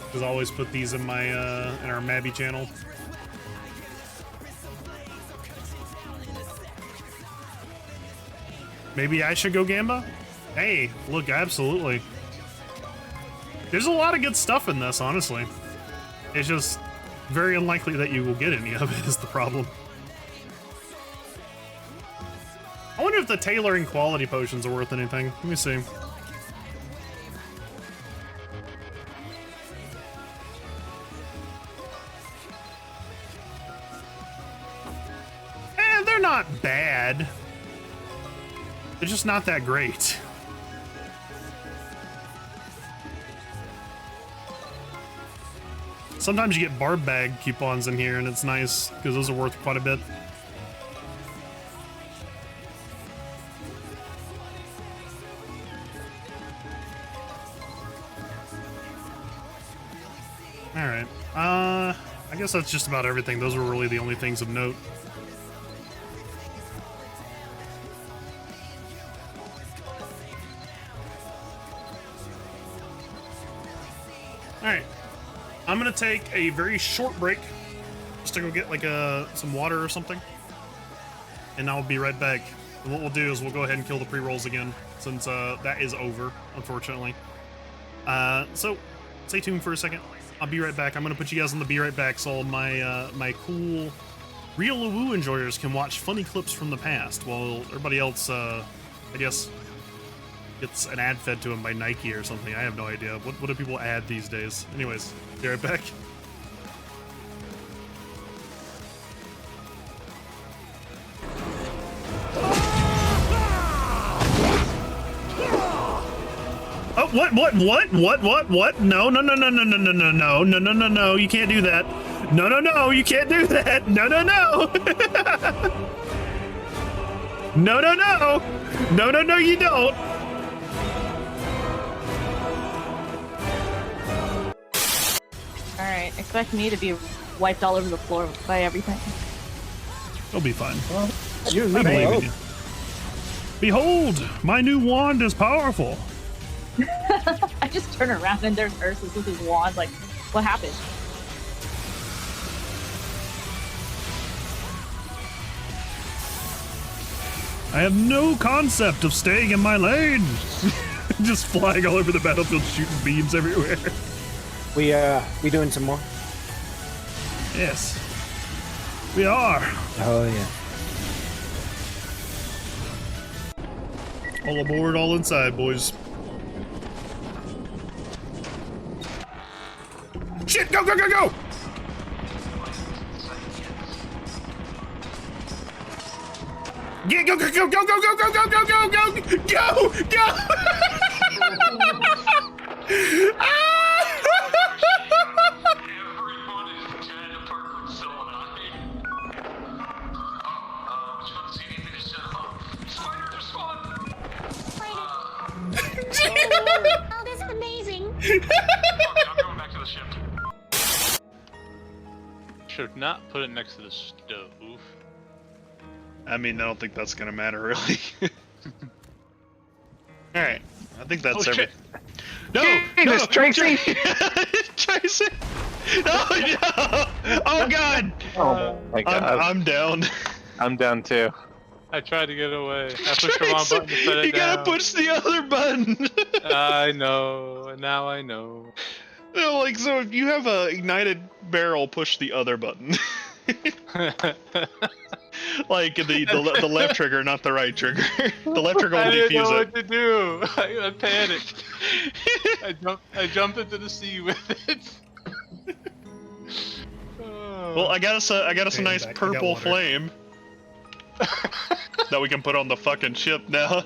S1: Because I always put these in my in our Mabby channel. Maybe I should go Gamba? Hey, look, absolutely. There's a lot of good stuff in this, honestly. It's just very unlikely that you will get any of it is the problem. I wonder if the Tailoring Quality Potions are worth anything. Let me see. They're not bad. They're just not that great. Sometimes you get barb bag coupons in here and it's nice because those are worth quite a bit. Alright, I guess that's just about everything. Those were really the only things of note. Alright, I'm gonna take a very short break just to go get like some water or something, and I'll be right back. And what we'll do is we'll go ahead and kill the pre-rolls again since that is over, unfortunately. So stay tuned for a second. I'll be right back. I'm gonna put you guys on the be right back so all my my cool real woo enjoyers can watch funny clips from the past while everybody else I guess gets an ad fed to them by Nike or something. I have no idea. What do people add these days? Anyways, be right back. What? No, no, no, no, no, no, no, no, no, no, no, no, no, you can't do that. No, no, no, you can't do that. No, no, no. No, no, no. No, no, no, you don't.
S3: Alright, expect me to be wiped all over the floor by everything.
S1: It'll be fine.
S4: Well, you
S1: I
S4: need
S1: believe in
S4: help.
S1: you. Behold, my new wand is powerful.
S3: I just turn around and there's Ursus with his wand, like, what happened?
S1: I have no concept of staying in my lane. Just flying all over the battlefield, shooting beams everywhere.
S4: We doing some more?
S1: Yes, we are.
S4: Oh yeah.
S1: All aboard, all inside, boys. Shit! Go, go, go, go! Yeah, go, go, go, go, go, go, go, go, go, go, go, go, go!
S5: Oh, this is amazing.
S2: I'm going back to the ship.
S6: Should not put it next to the stove.
S1: I mean, I don't think that's gonna matter, really. Alright, I think that's everything. No!
S7: Jesus, Tracy!
S1: Tracy! No, no! Oh, God!
S7: Oh my god.
S1: I'm down.
S7: I'm down too.
S6: I tried to get away. I pushed the wrong button to set it
S1: You
S6: down.
S1: gotta push the other button!
S6: I know. And now I know.
S1: No, like, so if you have a ignited barrel, push the other button. Like the left trigger, not the right trigger. The left trigger will
S6: I didn't know
S1: defuse
S6: what to do. I panicked. I jumped into the sea with it.
S1: Well, I got us a nice purple flame that we can put on the fucking ship now.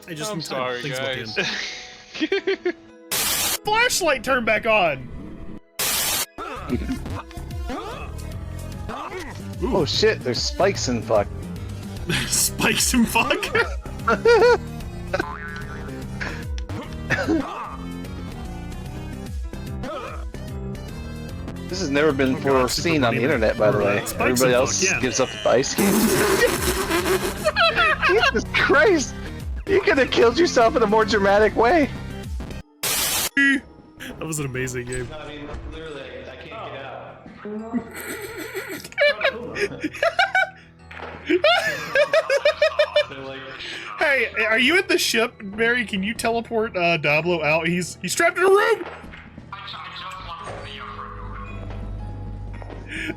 S6: I'm sorry, guys.
S1: Flashlight turn back on.
S7: Oh shit, there's spikes in fuck.
S1: Spikes and fuck.
S7: This has never been before seen on the internet, by the way.
S1: Spikes
S7: Everybody
S1: and
S7: else
S1: fuck, yeah.
S7: gives up the ice games. Jesus Christ! You could have killed yourself in a more dramatic way.
S1: That was an amazing game.
S2: I mean, literally, I can't get out.
S1: Hey, are you at the ship, Mary? Can you teleport Dablo out? He's trapped in a room.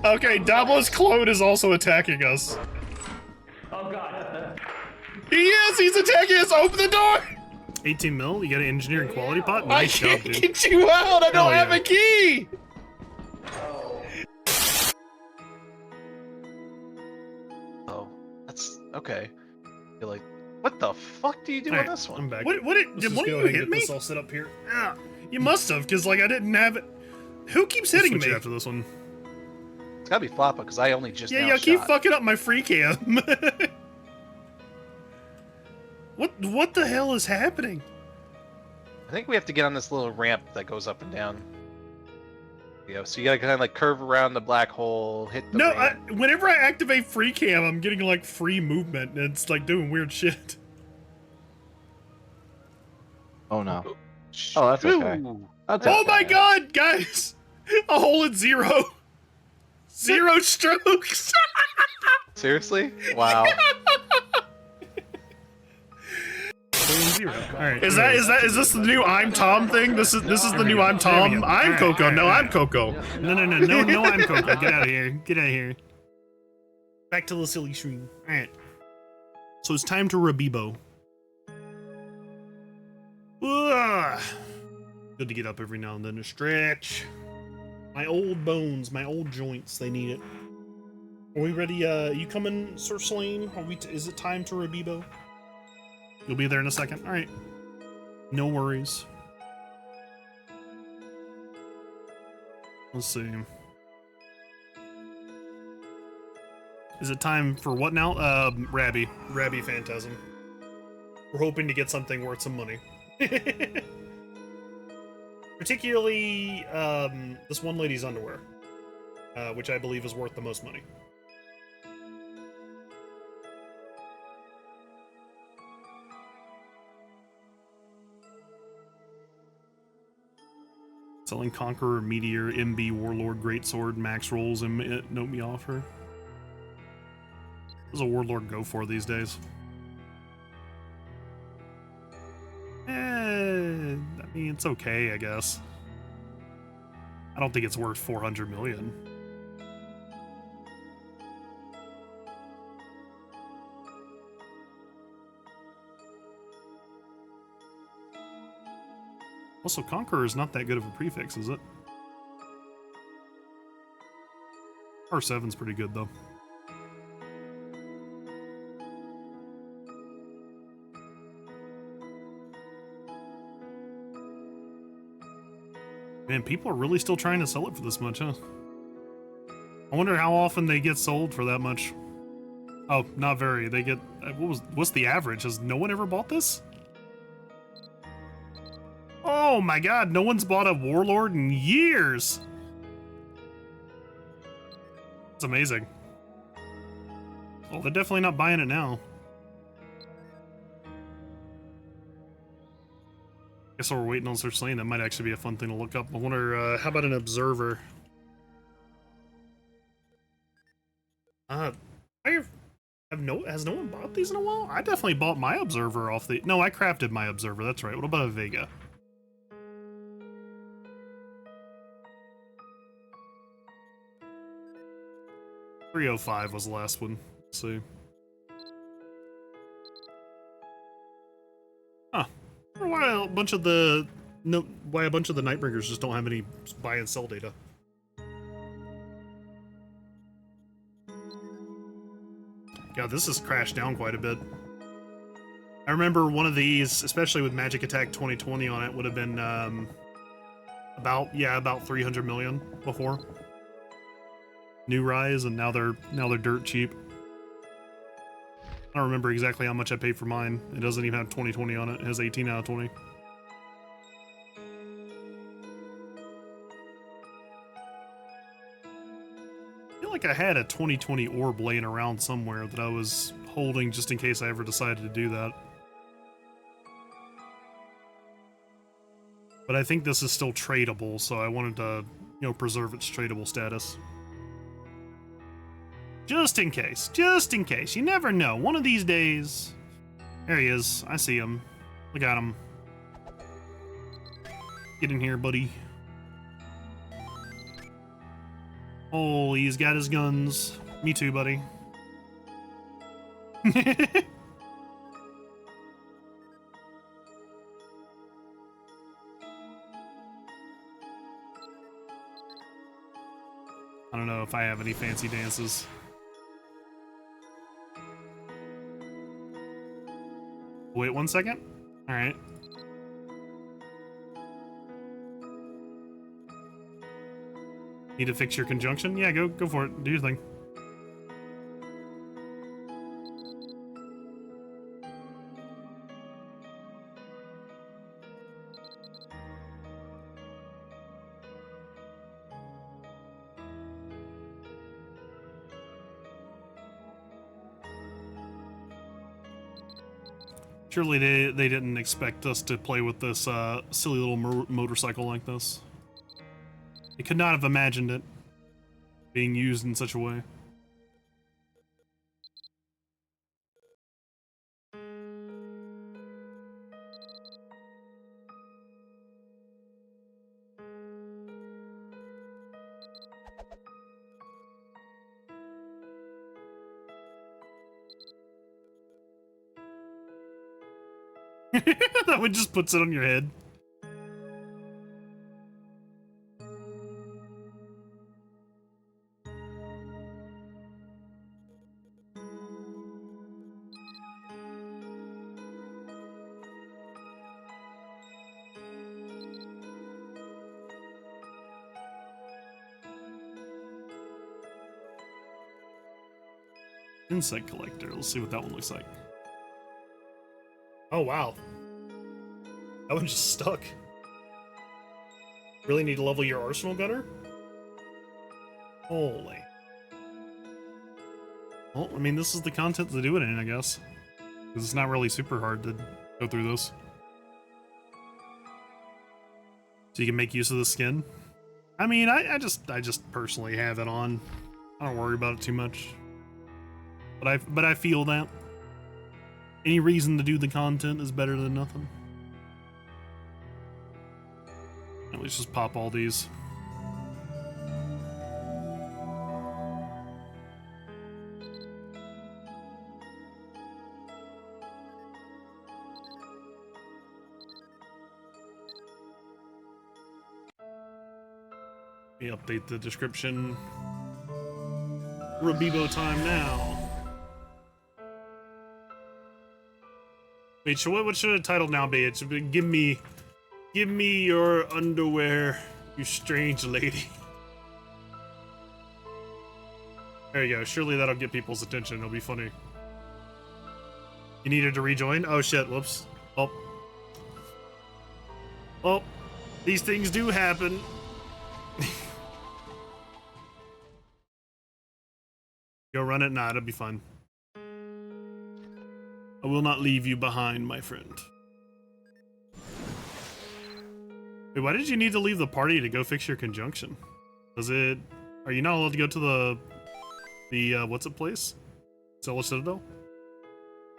S1: Okay, Dablo's clone is also attacking us.
S2: Oh god.
S1: He is! He's attacking us! Open the door! 18 mil? You got an engineering quality pot? Nice job,
S7: I
S1: dude.
S7: can't get you out! I don't
S1: Hell
S7: have
S1: yeah.
S7: a key! Oh, that's okay. You're like, what the fuck do you do on
S1: Alright,
S7: this one?
S1: I'm back. What did one of you hit me? This all set up here. Ah, you must have, because like I didn't have it. Who keeps hitting me after this one?
S7: It's gotta be Floppa, because I only just
S1: Yeah,
S7: now
S1: yeah, keep
S7: shot.
S1: fucking up my free cam. What the hell is happening?
S7: I think we have to get on this little ramp that goes up and down. Yeah, so you gotta kind of like curve around the black hole, hit the
S1: No,
S7: ramp.
S1: whenever I activate free cam, I'm getting like free movement, and it's like doing weird shit.
S4: Oh no. Oh, that's okay. That's
S1: Oh
S4: okay.
S1: my god, guys! A hole in zero. 0 strokes.
S7: Seriously? Wow.
S1: Alright. Is this the new I'm Tom thing? This is the new I'm Tom. I'm Coco. No, I'm Coco. No, I'm Coco. Get out of here. Get out of here. Back to the silly stream. Alright. So it's time to Rabibo. Ugh. Good to get up every now and then to stretch. My old bones, my old joints, they need it. Are we ready? You coming, Sir Slane? Is it time to Rabibo? You'll be there in a second. All right. No worries. Let's see. Is it time for what now? Rabbie Phantasm. We're hoping to get something worth some money. Particularly, this one lady's underwear, which I believe is worth the most money. Selling Conqueror, Meteor, MB, Warlord, Greatsword, Max Rolls, and Note Me Offer. What does a Warlord go for these days? I mean, it's okay, I guess. I don't think it's worth 400 million. Also, Conqueror is not that good of a prefix, is it? R7's pretty good, though. Man, people are really still trying to sell it for this much, huh? I wonder how often they get sold for that much. Oh, not very. They get... what's the average? Has no one ever bought this? Oh my god, no one's bought a Warlord in years! It's amazing. Well, they're definitely not buying it now. Guess we're waiting on Search Lane. That might actually be a fun thing to look up. I wonder, how about an Observer? Has no one bought these in a while? I definitely bought my Observer off the... No, I crafted my Observer, that's right. What about a Vega? $305 was the last one. Let's see. Huh. I wonder why a bunch of the Nightbringers just don't have any buy and sell data. God, this has crashed down quite a bit. I remember one of these, especially with Magic Attack 2020 on it, would have been about 300 million before. New Rise, and now they're dirt cheap. I don't remember exactly how much I paid for mine. It doesn't even have 2020 on it. It has 18 out of 20. I feel like I had a 2020 orb laying around somewhere that I was holding just in case I ever decided to do that. But I think this is still tradable, so I wanted to, preserve its tradable status. Just in case. Just in case. You never know. One of these days... There he is. I see him. Look at him. Get in here, buddy. Oh, he's got his guns. Me too, buddy. I don't know if I have any fancy dances. Wait 1 second. All right. Need to fix your conjunction? Yeah, go for it. Do your thing. Surely they didn't expect us to play with this silly little motorcycle like this. They could not have imagined it being used in such a way. That one just puts it on your head. Insect collector. Let's see what that one looks like. Oh, wow. That one just stuck. Really need to level your arsenal, Gunner? Holy. Well, I mean, this is the content to do it in, I guess. Because it's not really super hard to go through this. So you can make use of the skin. I mean, I just personally have it on. I don't worry about it too much. But I feel that any reason to do the content is better than nothing. Let's just pop all these. Let me update the description. Rabibo time now. Wait, so what should the title now be? It should be give me your underwear, you strange lady. There you go. Surely that'll get people's attention. It'll be funny. You needed to rejoin? Oh shit, whoops. Oh. Oh. These things do happen. Go run it? Nah, it'll be fun. I will not leave you behind, my friend. Wait, why did you need to leave the party to go fix your conjunction? Does it... Are you not allowed to go to the what's it place? Stella Citadel?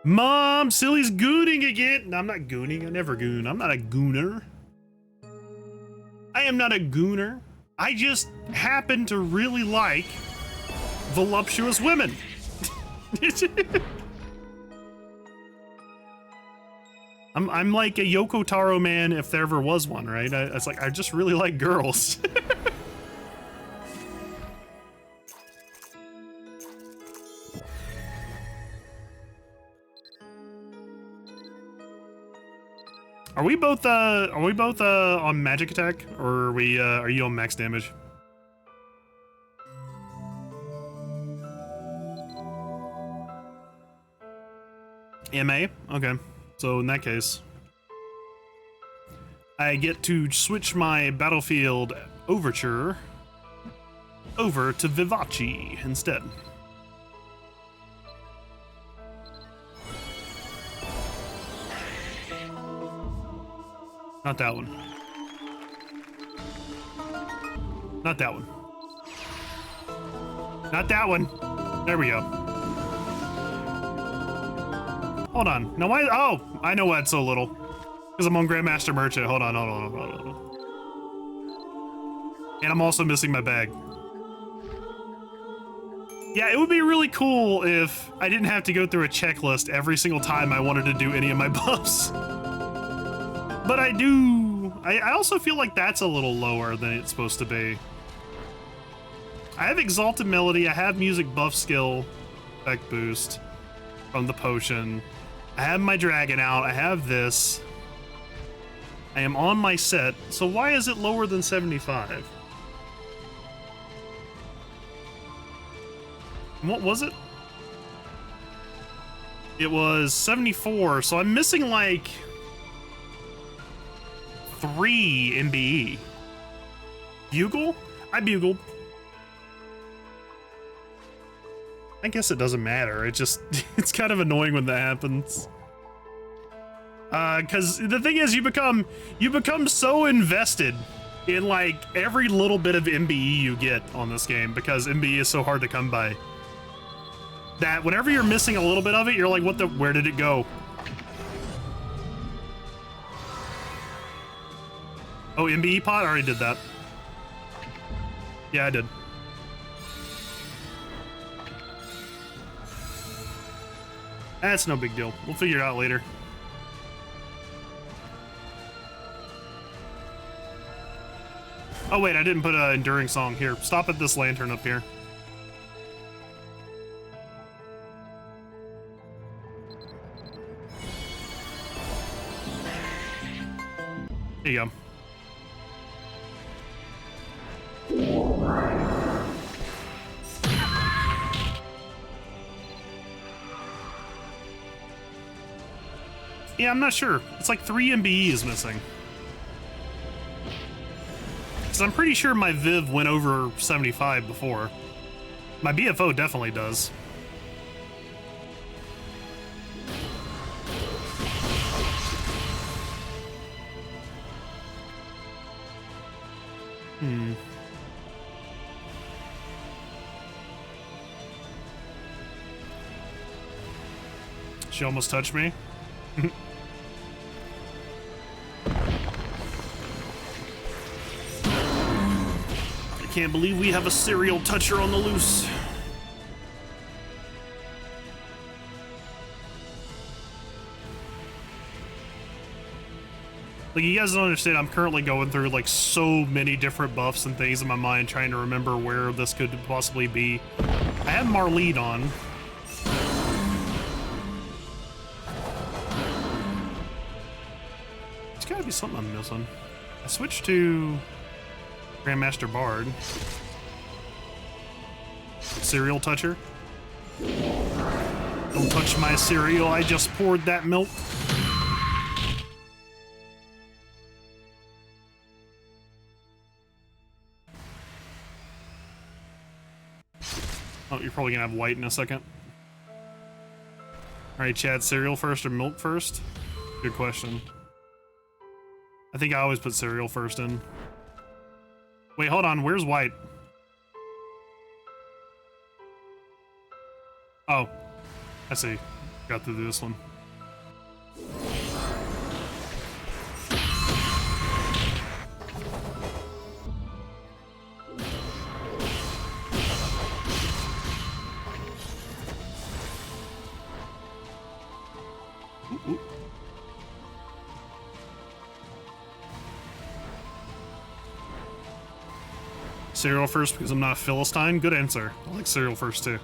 S1: Mom, Silly's gooning again! No, I'm not gooning. I never goon. I'm not a gooner. I am not a gooner. I just happen to really like voluptuous women. I'm like a Yoko Taro man if there ever was one, right? It's like, I just really like girls. Are we both on magic attack, or are you on max damage? MA? Okay. So in that case, I get to switch my battlefield overture over to Vivace instead. Not that one. Not that one. Not that one. There we go. Hold on. Now why? Oh, I know why it's so little. Because I'm on Grandmaster Merchant. Hold on. And I'm also missing my bag. Yeah, it would be really cool if I didn't have to go through a checklist every single time I wanted to do any of my buffs. But I do. I also feel like that's a little lower than it's supposed to be. I have Exalted Melody. I have Music Buff Skill, Effect Boost from the potion. I have my dragon out. I have this. I am on my set. So why is it lower than 75? What was it? It was 74. So I'm missing like 3 MBE. Bugle? I bugled. I guess it doesn't matter. It just, it's kind of annoying when that happens. Cause the thing is you become so invested in like every little bit of MBE you get on this game because MBE is so hard to come by. That whenever you're missing a little bit of it, you're like, where did it go? Oh, MBE pot? I already did that. Yeah, I did. That's no big deal. We'll figure it out later. Oh wait, I didn't put an enduring song here. Stop at this lantern up here. There you go. Yeah, I'm not sure. It's like 3 MBE is missing. Because I'm pretty sure my Viv went over 75 before. My BFO definitely does. She almost touched me. I can't believe we have a serial toucher on the loose. Like, you guys don't understand, I'm currently going through like so many different buffs and things in my mind trying to remember where this could possibly be. I have Marlene on. There's gotta be something I'm missing. I switched to Grandmaster Bard. Cereal toucher. Don't touch my cereal, I just poured that milk. Oh, you're probably gonna have white in a second. Alright, Chad, cereal first or milk first? Good question. I think I always put cereal first in. Wait, hold on, where's white? Oh, I see. Got to do this one. Cereal first because I'm not a Philistine? Good answer. I like cereal first too.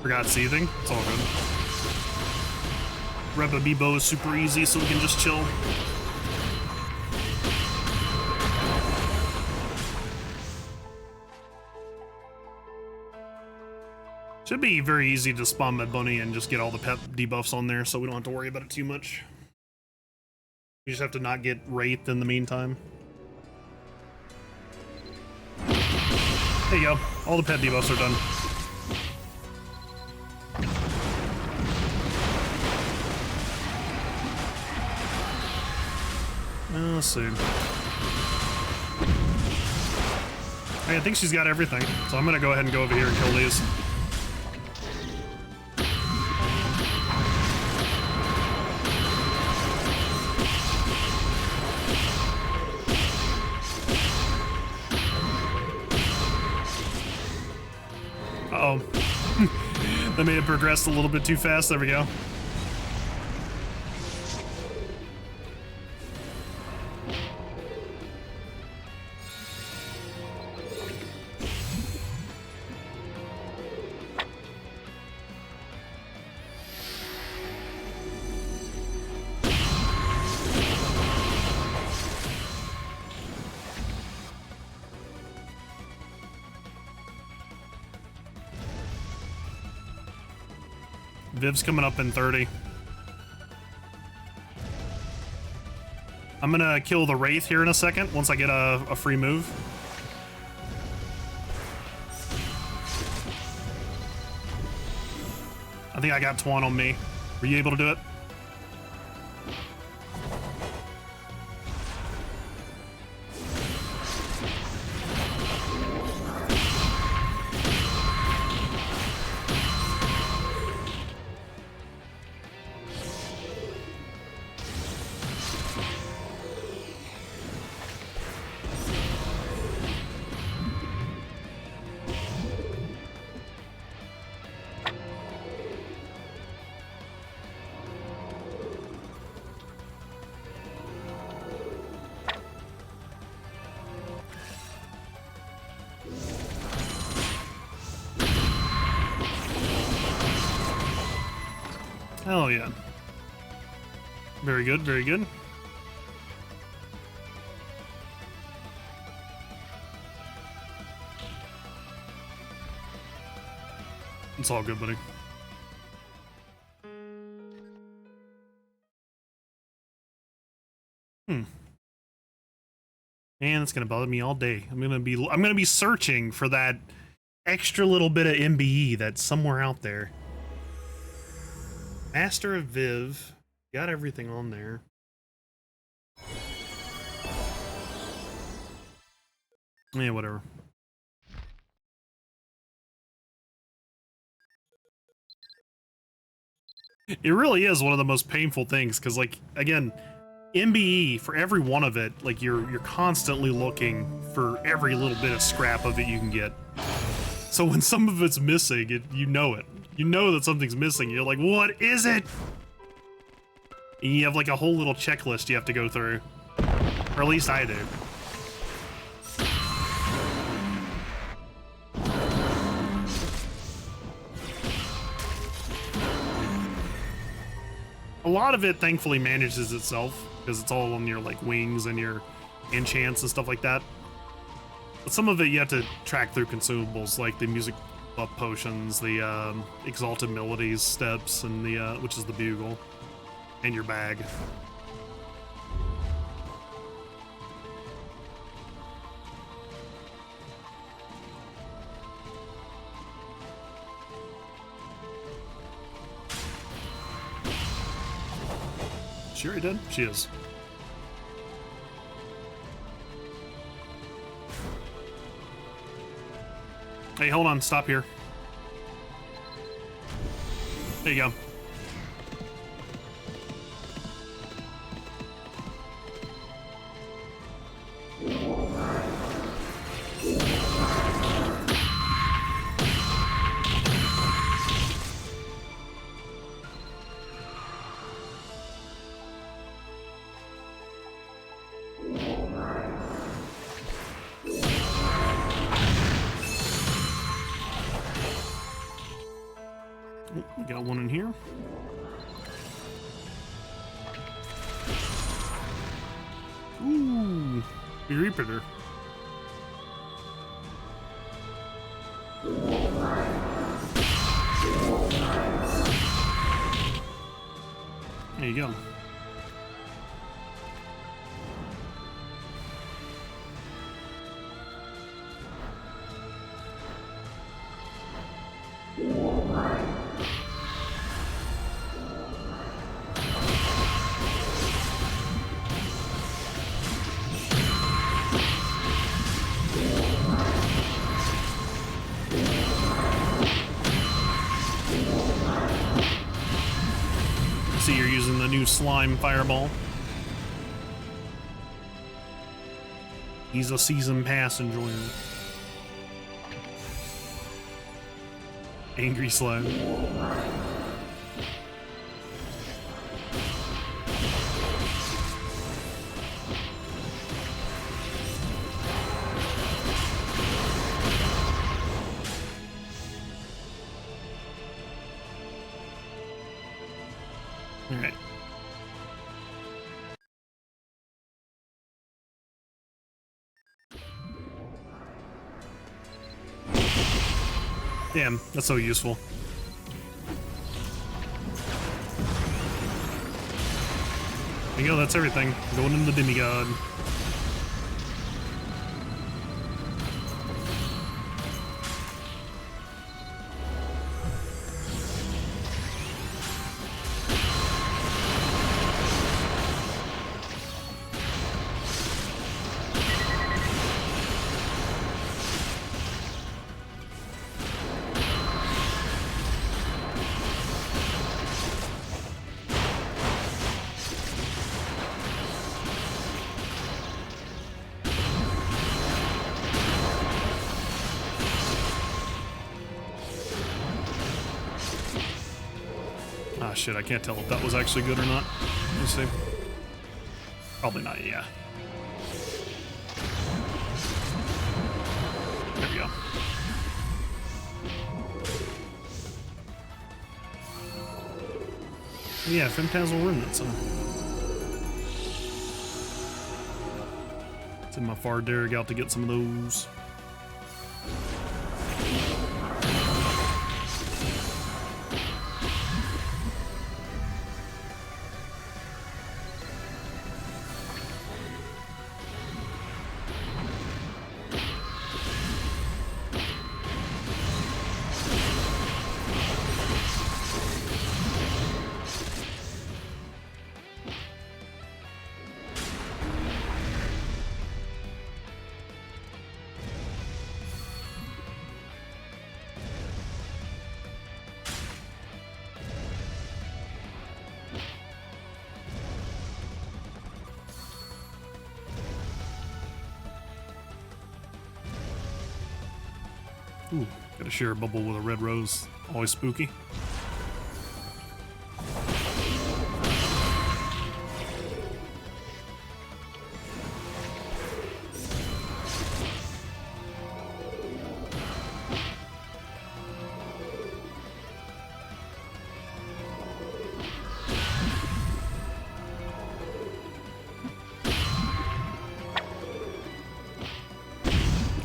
S1: Forgot seething. It's all good. Rabbie bow is super easy, so we can just chill. Should be very easy to spawn my bunny and just get all the pet debuffs on there, so we don't have to worry about it too much. You just have to not get wraithed in the meantime. There you go. All the pet debuffs are done. Let's see. I think she's got everything, so I'm gonna go ahead and go over here and kill these. Uh-oh. That may have progressed a little bit too fast. There we go. Viv's coming up in 30. I'm gonna kill the Wraith here in a second, once I get a free move. I think I got Twan on me. Were you able to do it? Hell yeah. Very good, very good. It's all good, buddy. Man, it's gonna bother me all day. I'm gonna be searching for that extra little bit of MBE that's somewhere out there. Master of Viv, got everything on there. Yeah, whatever. It really is one of the most painful things, because, like, again, MBE, for every one of it, like, you're constantly looking for every little bit of scrap of it you can get. So when some of it's missing, you know it. You know that something's missing. You're like, what is it? And you have, like, a whole little checklist you have to go through. Or at least I do. A lot of it, thankfully, manages itself, because it's all on your, like, wings and your enchants and stuff like that. But some of it you have to track through consumables, like the music buff potions, the exalted melodies steps, and the which is the bugle, and your bag. She already did? She is. Hey, hold on. Stop here. There you go. We got one in here. Ooh, we reaped her. There you go. See, you're using the new slime fireball. He's a season pass enjoyer. Angry slime. All right. Damn, that's so useful. There you go, that's everything. Going into the demigod. Ah, shit, I can't tell if that was actually good or not. Let me see. Probably not, yeah. There we go. Yeah, Femtazzle remnants, huh? Send my far Derrick out to get some of those. Ooh, gotta share a bubble with a red rose. Always spooky.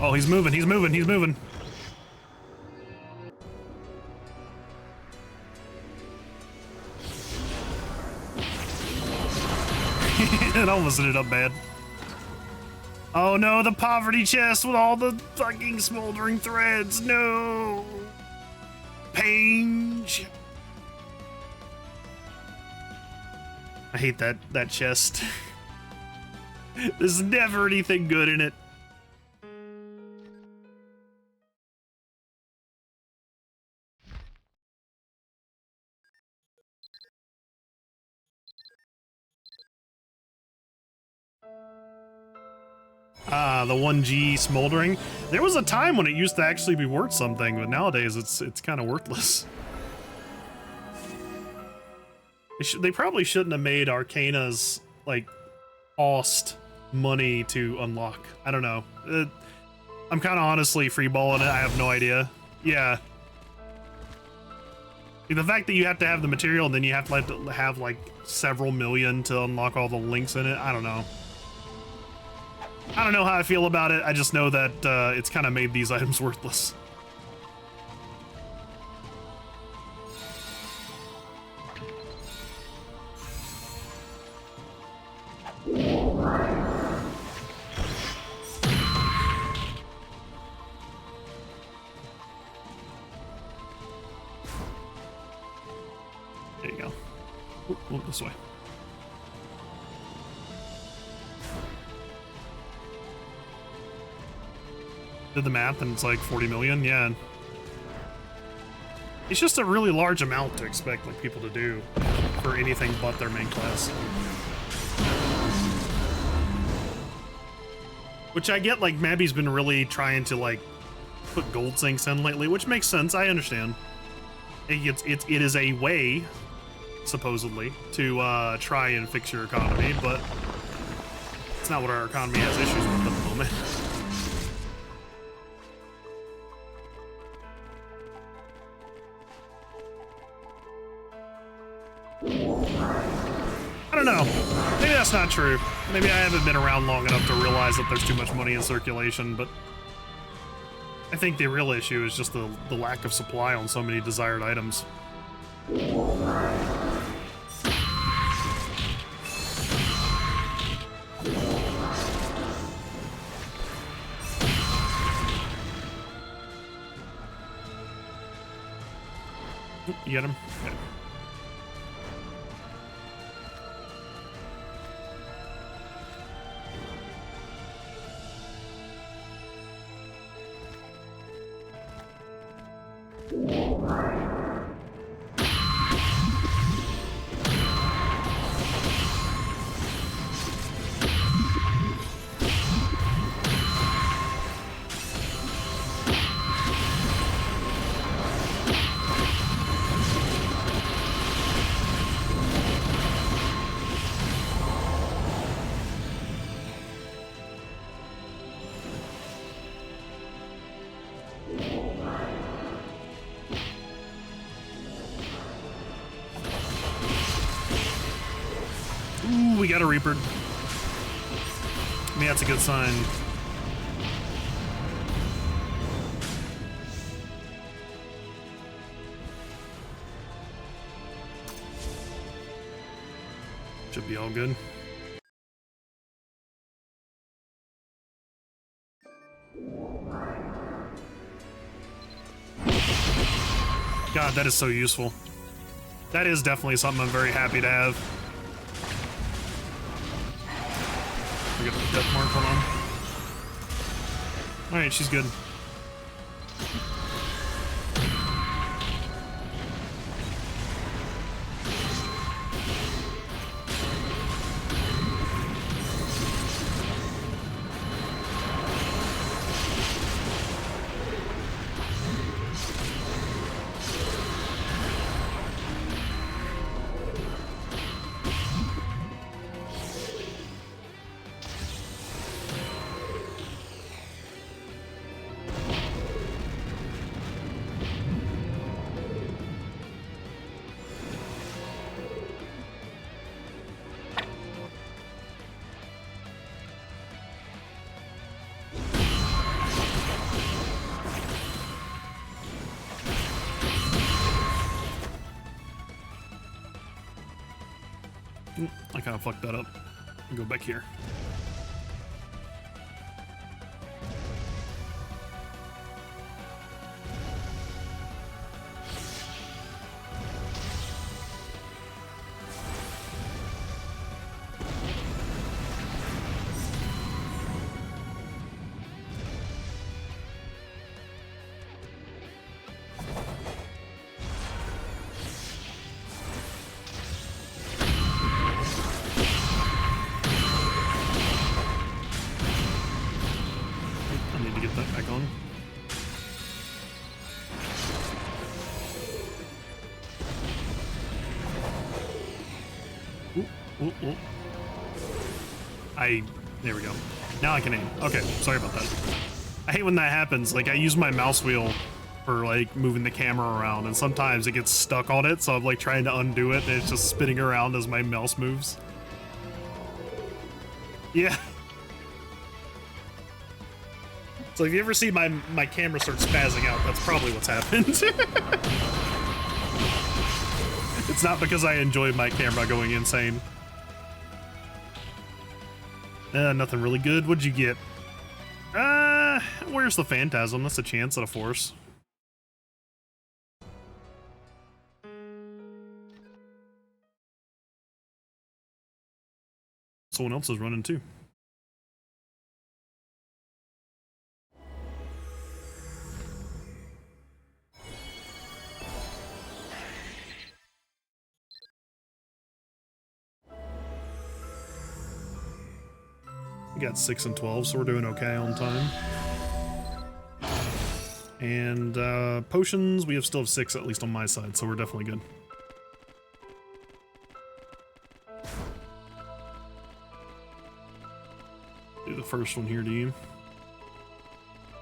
S1: Oh, he's moving, he's moving, he's moving. It almost ended up bad. Oh no, the poverty chest with all the fucking smoldering threads. No. Pange. I hate that chest. There's never anything good in it. Ah, the 1G smoldering. There was a time when it used to actually be worth something, but nowadays it's kind of worthless. They probably shouldn't have made Arcana's like cost money to unlock. I don't know. I'm kind of honestly freeballing it. I have no idea. Yeah. The fact that you have to have the material and then you have to have like several million to unlock all the links in it. I don't know. I don't know how I feel about it. I just know that it's kind of made these items worthless. There you go. Oop, this way. Did the math and it's like 40 million, yeah. It's just a really large amount to expect like people to do for anything but their main class. Which I get, like Mabby's been really trying to like put gold sinks in lately, which makes sense, I understand. It is a way, supposedly, to try and fix your economy, but it's not what our economy has issues with at the moment. I don't know. Maybe that's not true. Maybe I haven't been around long enough to realize that there's too much money in circulation, but I think the real issue is just the lack of supply on so many desired items. Oop, you get him? Okay. got a Reaper. I mean, that's a good sign. Should be all good. God, that is so useful. That is definitely something I'm very happy to have. We got the death mark on. Alright, she's good. I kind of fucked that up. I'll go back here. Ooh. There we go. Now I can aim. Okay, sorry about that. I hate when that happens. Like, I use my mouse wheel for, like, moving the camera around, and sometimes it gets stuck on it, so I'm, like, trying to undo it, and it's just spinning around as my mouse moves. Yeah. So if you ever see my camera start spazzing out, that's probably what's happened. It's not because I enjoy my camera going insane. Nothing really good. What'd you get? Where's the Phantasm? That's a chance at a force. Someone else is running too. We got 6 and 12, so we're doing okay on time. And potions, we still have 6 at least on my side, so we're definitely good. Do the first one here to you.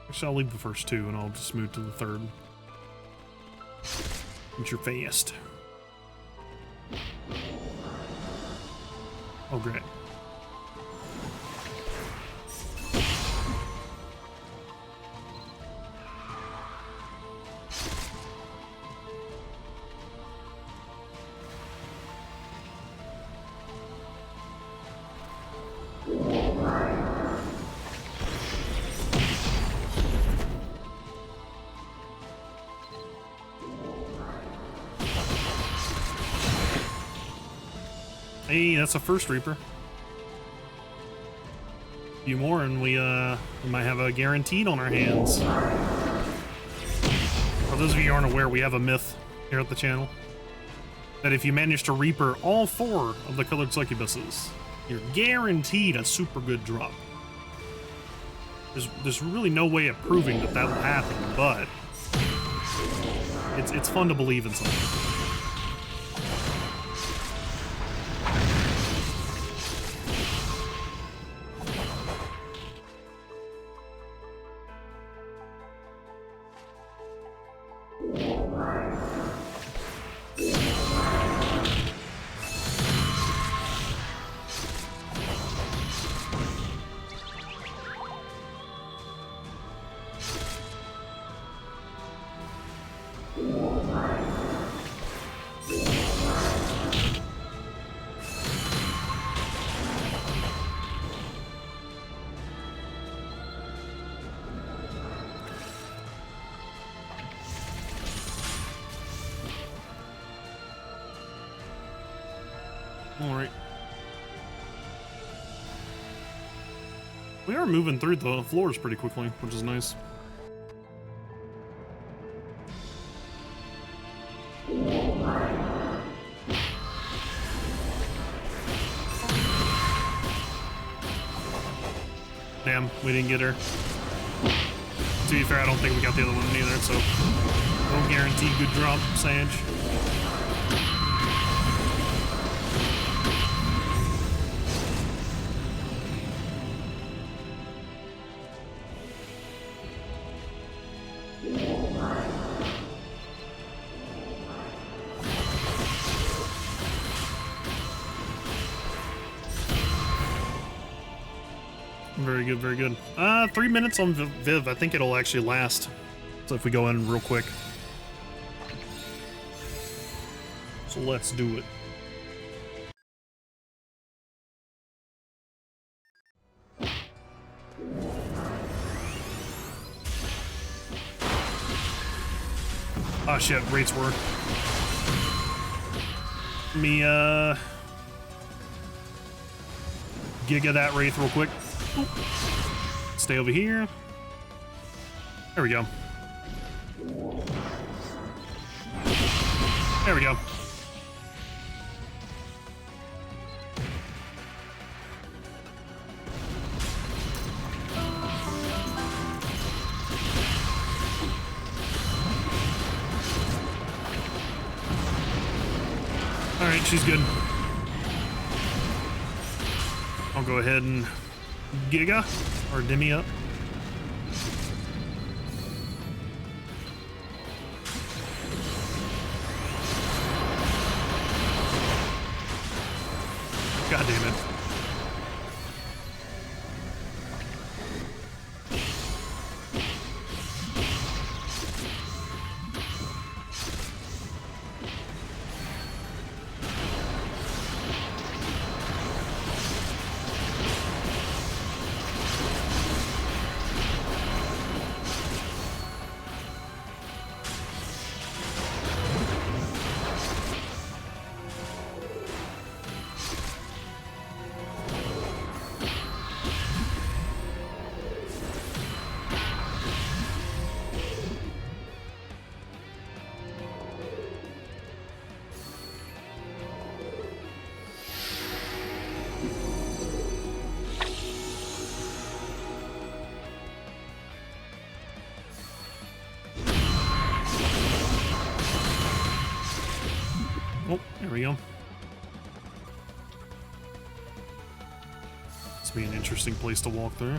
S1: Actually, I'll leave the first 2 and I'll just move to the 3rd. Since you're fast. Oh, great. Hey, that's a first Reaper. A few more and we might have a guaranteed on our hands. For those of you who aren't aware, we have a myth here at the channel that if you manage to Reaper all 4 of the colored succubuses, you're guaranteed a super good drop. There's really no way of proving that will happen, but it's fun to believe in something. We are moving through the floors pretty quickly, which is nice. Damn, we didn't get her. To be fair, I don't think we got the other one either, so no guarantee good drop, Sage. Very good, very good. 3 minutes on Viv. I think it'll actually last. So if we go in real quick. So let's do it. Oh shit, rates were. Let me giga that wraith real quick. Stay over here. There we go. There we go. All right, she's good. I'll go ahead and giga or dimmy up. God damn it. Oh, there we go. This will be an interesting place to walk through.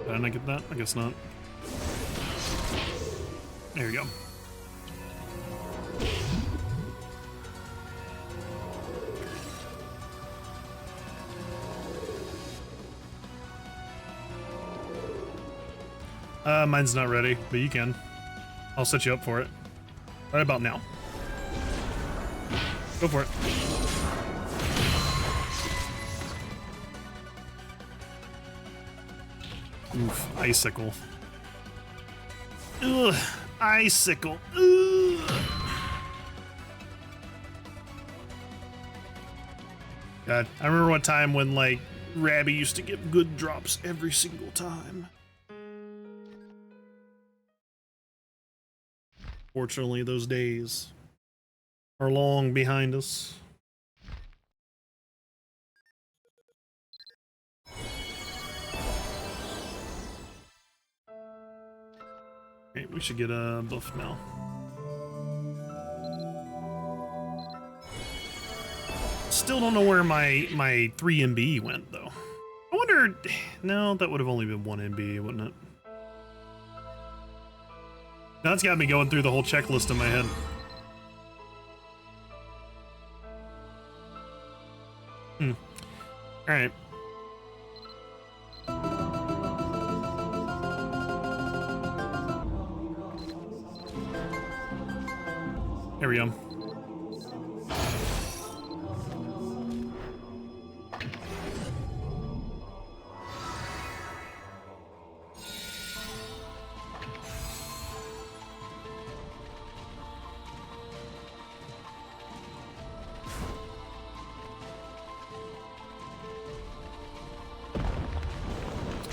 S1: Did I get that? I guess not. There you go. Mine's not ready, but you can. I'll set you up for it. Right about now. Go for it. Oof, icicle. Ugh, icicle. Ugh. God, I remember one time when like Rabbie used to get good drops every single time. Fortunately, those days are long behind us. Okay, we should get a buff now. Still don't know where my 3 MB went though. I wonder. No, that would have only been 1 MB, wouldn't it? Now it's got me going through the whole checklist in my head. All right. There we go.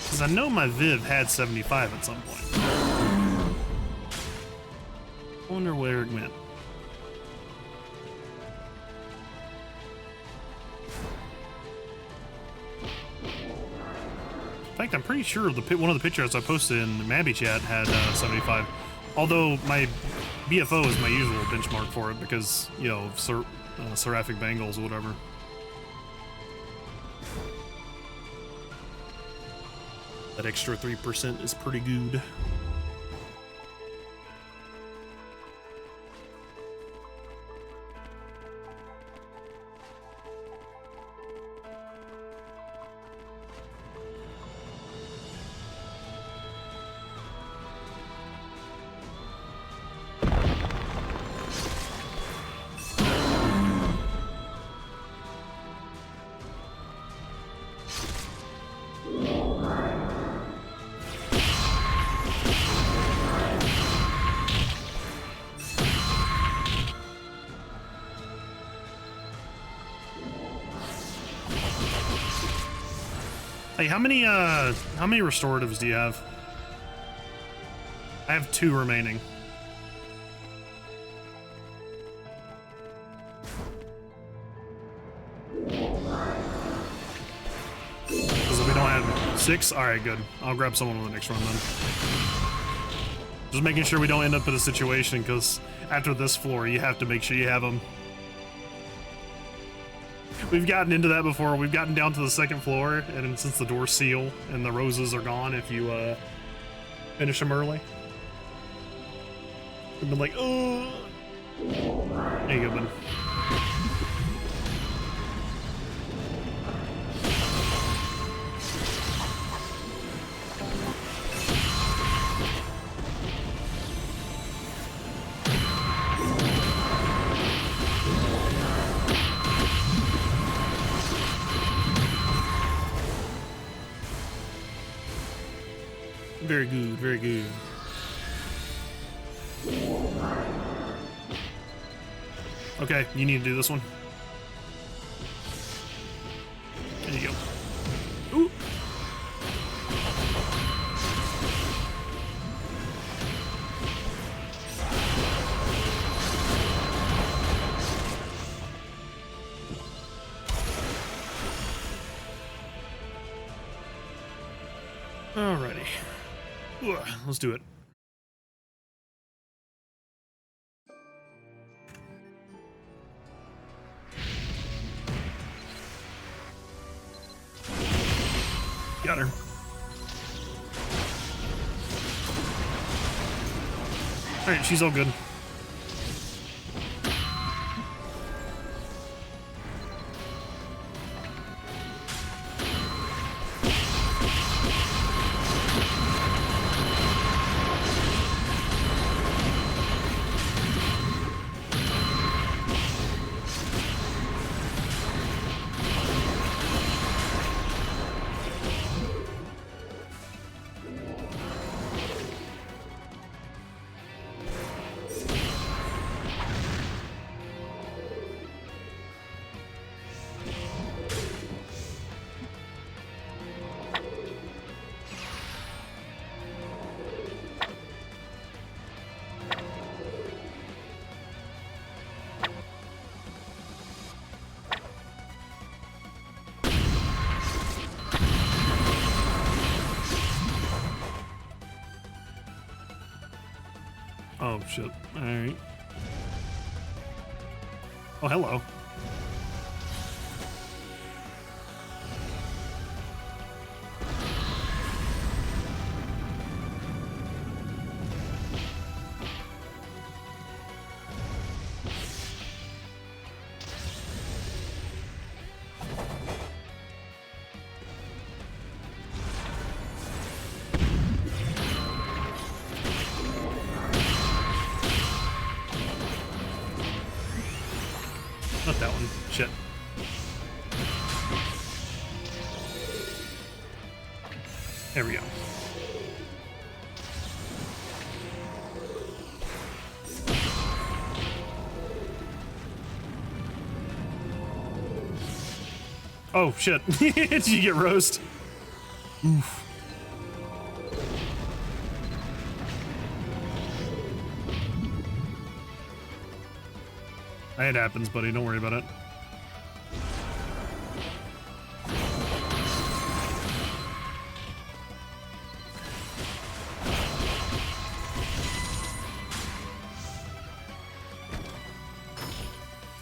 S1: Because I know my Viv had 75 at some point. I wonder where it went. In fact, I'm pretty sure one of the pictures I posted in the Mabby chat had 75. Although my BFO is my usual benchmark for it because, you know, seraphic bangles or whatever. That extra 3% is pretty good. Hey, how many restoratives do you have? I have 2 remaining. Because if we don't have 6, alright, good. I'll grab someone on the next run then. Just making sure we don't end up in a situation, because after this floor, you have to make sure you have them. We've gotten into that before. We've gotten down to the 2nd floor, and since the doors seal and the roses are gone if you finish them early, we've been like, oh. There you go, bud. Very good, very good. Okay, you need to do this one. There you go. Ooh. Alrighty. Ooh, let's do it. Got her. Alright, she's all good. Oh, shit. Alright. Oh, hello. There we go. Oh shit! Did you get roast? Oof. It happens, buddy. Don't worry about it.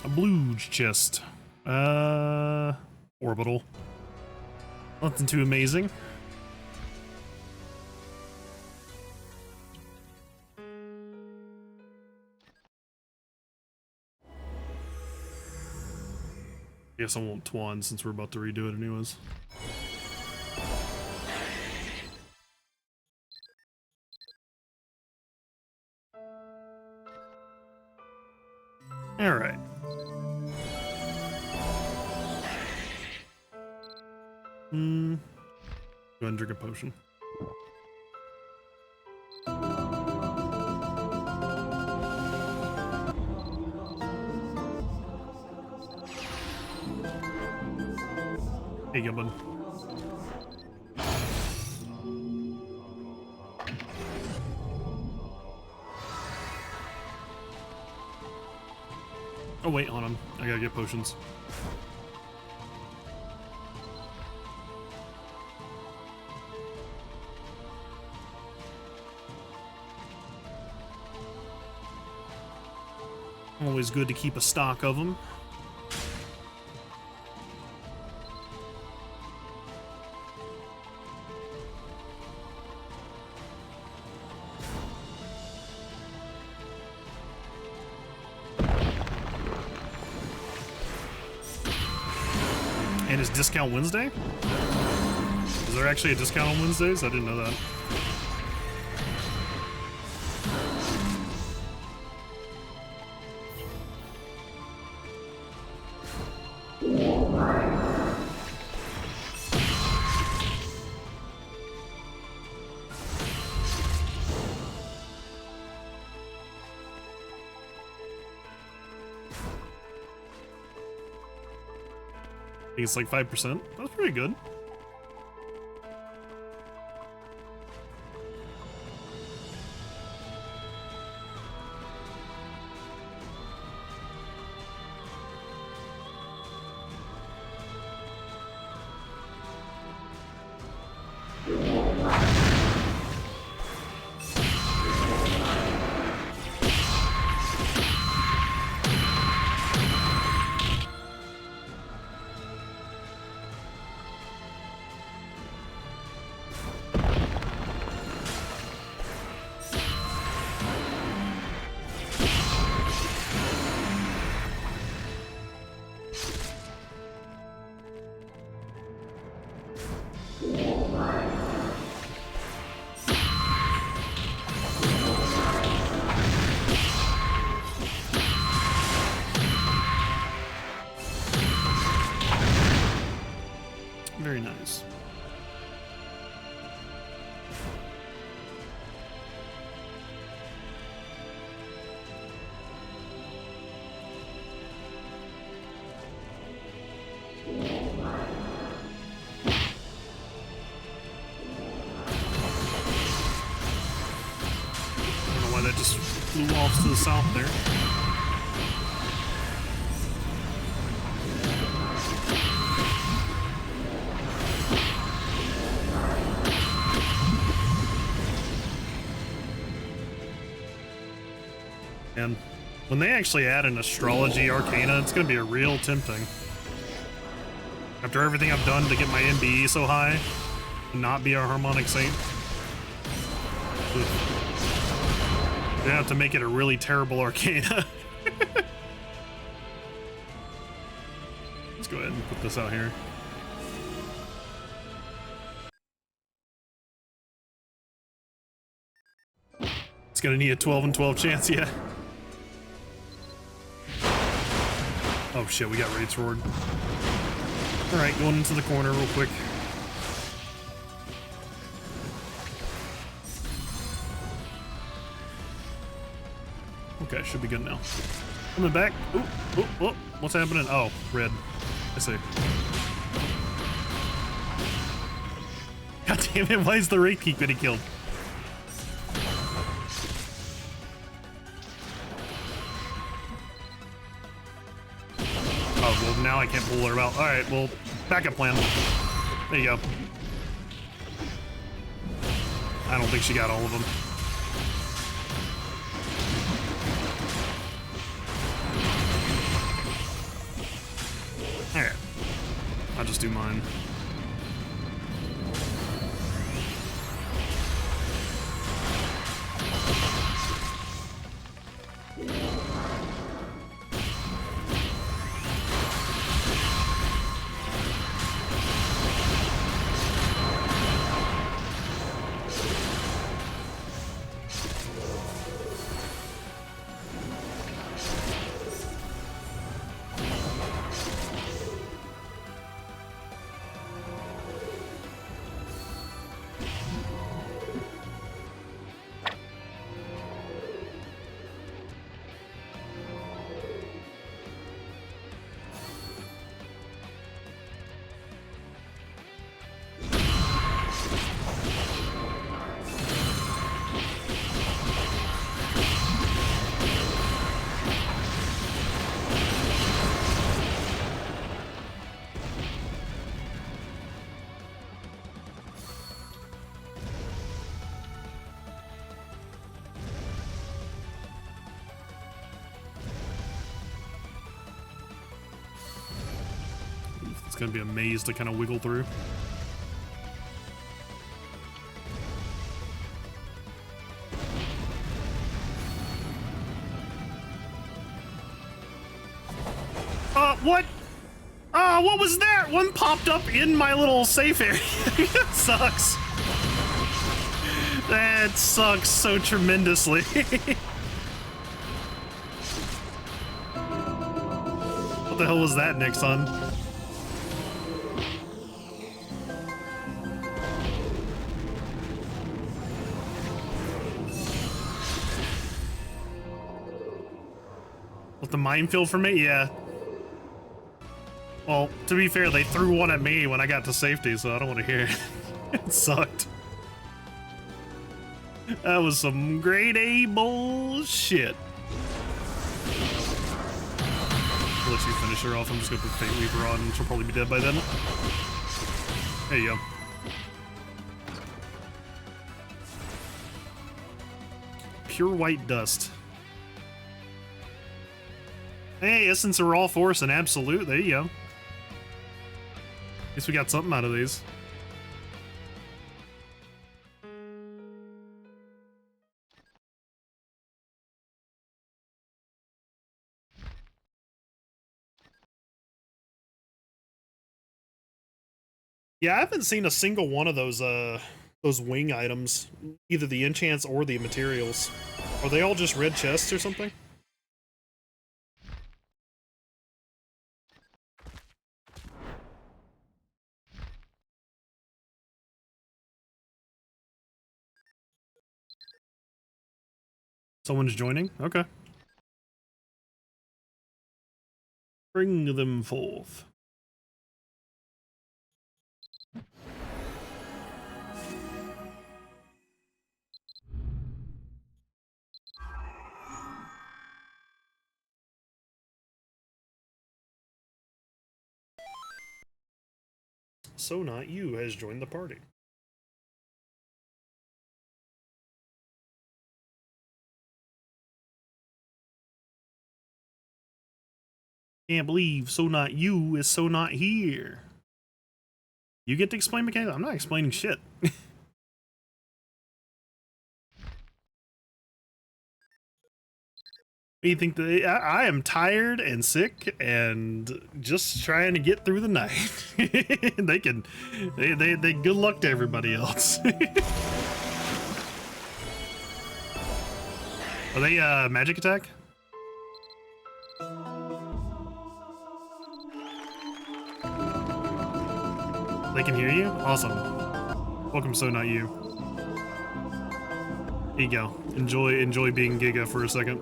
S1: A blue chest. Orbital. Nothing too amazing. Guess I won't twan since we're about to redo it anyways. All right. Go ahead and drink a potion. Hey, good one. Oh wait, hold on. I gotta get potions. Always good to keep a stock of them. And is Discount Wednesday? Is there actually a discount on Wednesdays? I didn't know that. I think it's like 5%. That's pretty good. Very nice. I don't know why that just flew off to the south there. And when they actually add an astrology arcana, it's going to be a real tempting. After everything I've done to get my MBE so high, to not be a harmonic saint, they have to make it a really terrible arcana. Let's go ahead and put this out here. It's going to need a 12 and 12 chance, yeah. Oh shit, we got Raids Roared. Alright, going into the corner real quick. Okay, should be good now. Coming back. Ooh, ooh, ooh. What's happening? Oh, red. I see. God damn it, why is the Wraith keep getting killed? Oh, well, now I can't pull her out. Alright, well, backup plan. There you go. I don't think she got all of them. Alright. I'll just do mine. It's gonna be a maze to kind of wiggle through. What? What was that? One popped up in my little safe area. That sucks. That sucks so tremendously. What the hell was that, Nixon? What, the minefield for me? Yeah. Well, to be fair, they threw one at me when I got to safety, so I don't want to hear it. It sucked. That was some grade A bullshit. I'll let you finish her off. I'm just gonna put Fate Weaver on, and she'll probably be dead by then. There you go. Pure white dust. Hey, Essence of Raw Force and Absolute. There you go. Guess we got something out of these. Yeah, I haven't seen a single one of those wing items, either the enchants or the materials. Are they all just red chests or something? Someone's joining? Okay. Bring them forth. So Not You has joined the party. Can't believe So Not You is so not here. You get to explain mechanics? I'm not explaining shit. You think that I am tired and sick and just trying to get through the night. they good luck to everybody else. Are they magic attack? They can hear you? Awesome. Welcome, So Not You. Here you go. Enjoy being Giga for a second.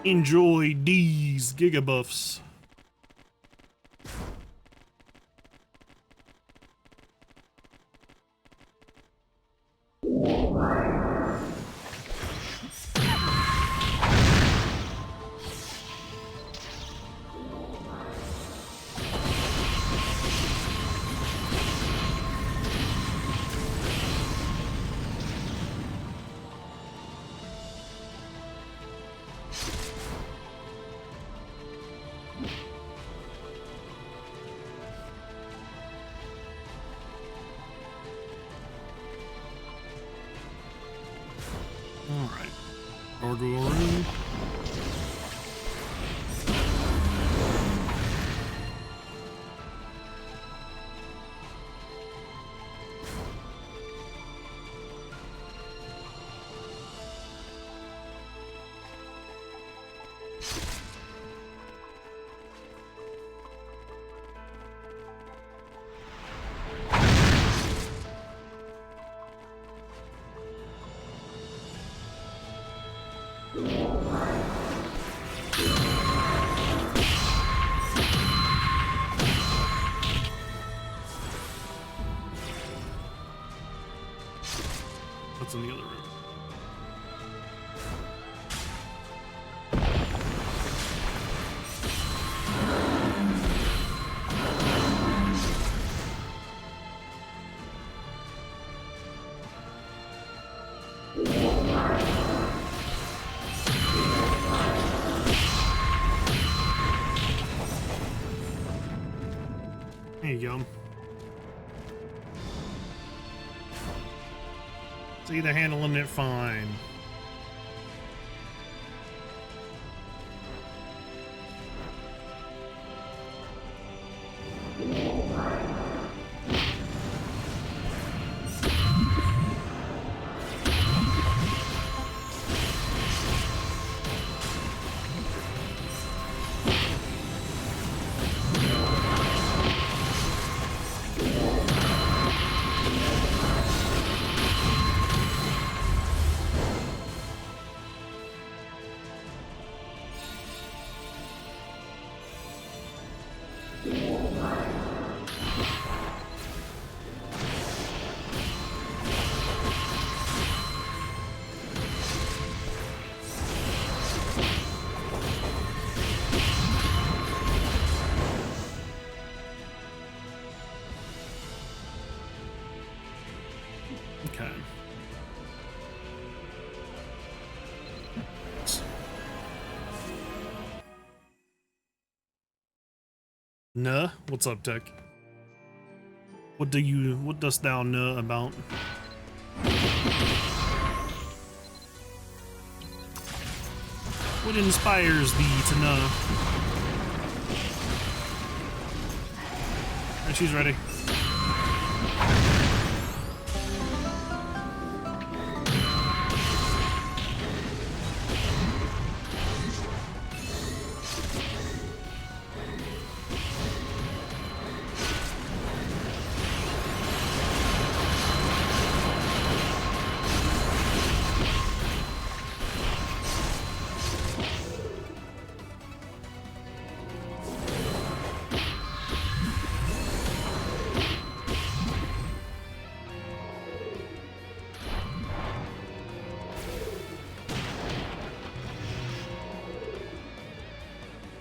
S1: Enjoy these gigabuffs. Alright. Gargoyle room. What's in the other room? There you go. See, they're handling it fine. Okay. Nah, what's up, Tech? What dost thou know about? What inspires thee to know? Alright, she's ready.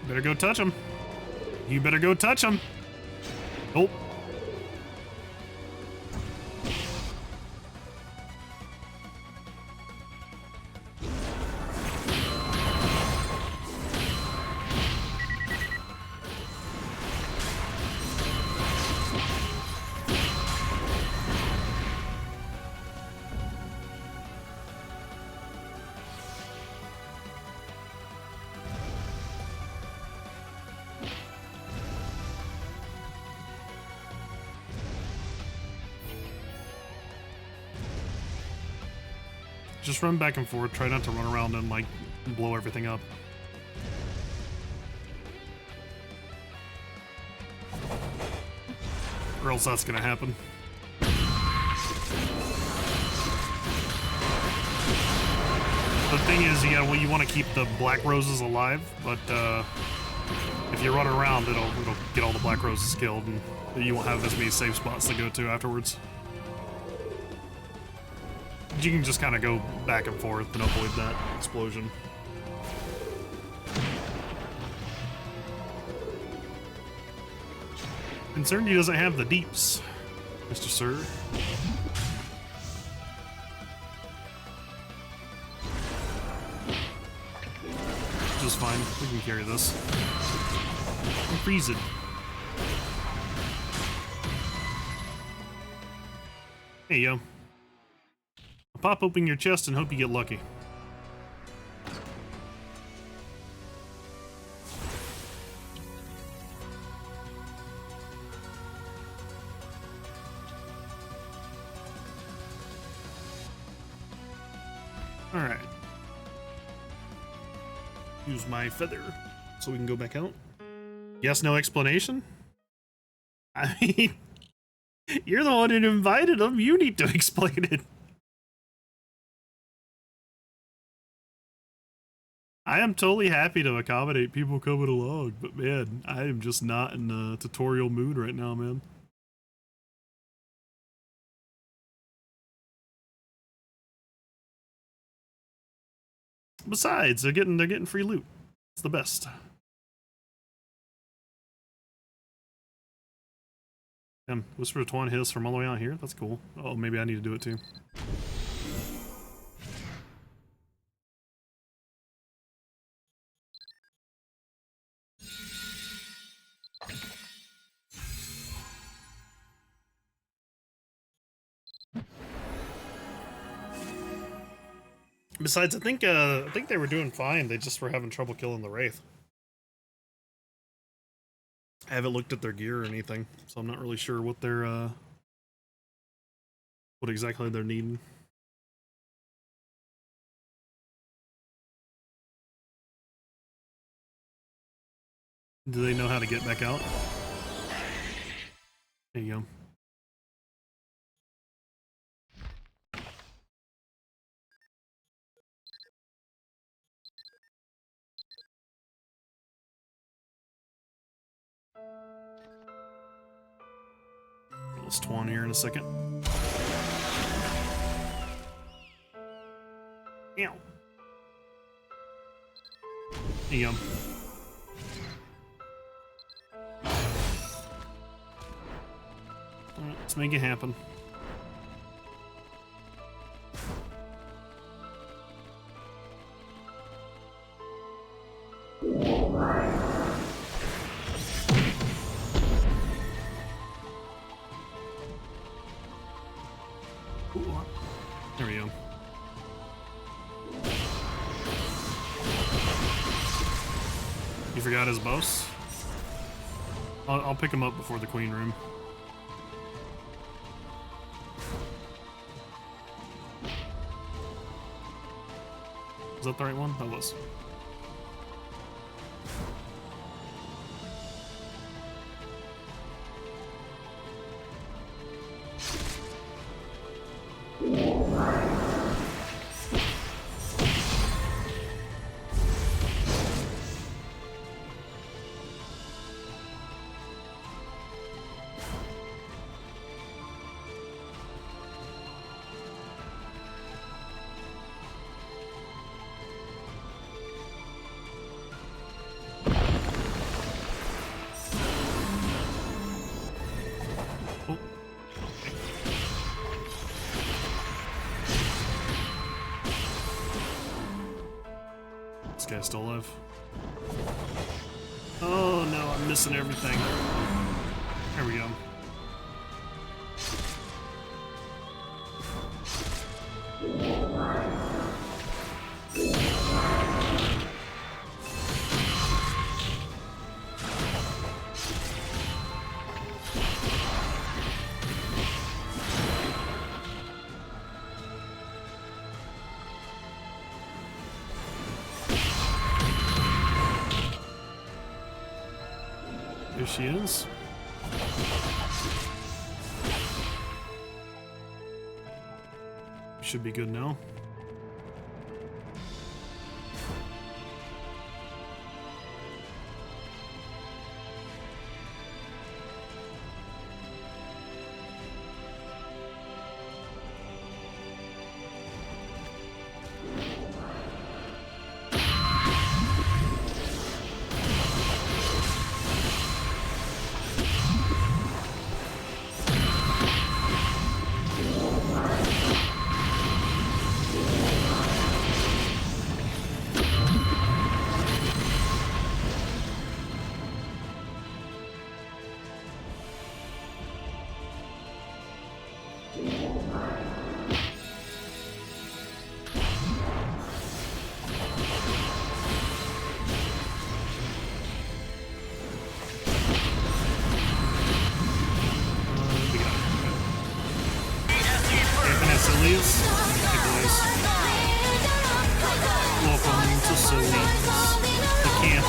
S1: Better go touch him. You better go touch him. Oh. Just run back and forth. Try not to run around and, like, blow everything up. Or else that's gonna happen. The thing is, you want to keep the black roses alive, but if you run around, it'll get all the black roses killed, and you won't have as many safe spots to go to afterwards. You can just kind of go back and forth and avoid that explosion. Concerned he doesn't have the deeps, Mr. Sir. Which is fine. We can carry this. And freeze it. Hey, yo. I'll pop open your chest and hope you get lucky. Alright. Use my feather so we can go back out. Yes, no explanation? I mean, you're the one who invited them. You need to explain it. I am totally happy to accommodate people coming along, but man, I am just not in a tutorial mood right now, man. Besides, they're getting free loot. It's the best. Whisper to Twan Hiss from all the way out here. That's cool. Oh, maybe I need to do it too. Besides, I think they were doing fine. They just were having trouble killing the Wraith. I haven't looked at their gear or anything, so I'm not really sure what they're what exactly they're needing. Do they know how to get back out? There you go. Let's Twan here in a second. Ow. There you go. Alright, let's make it happen. There we go. You forgot his boss? I'll pick him up before the queen room. Is that the right one? That was. This guy's still alive. Oh no, I'm missing everything. There we go. There she is. Should be good now.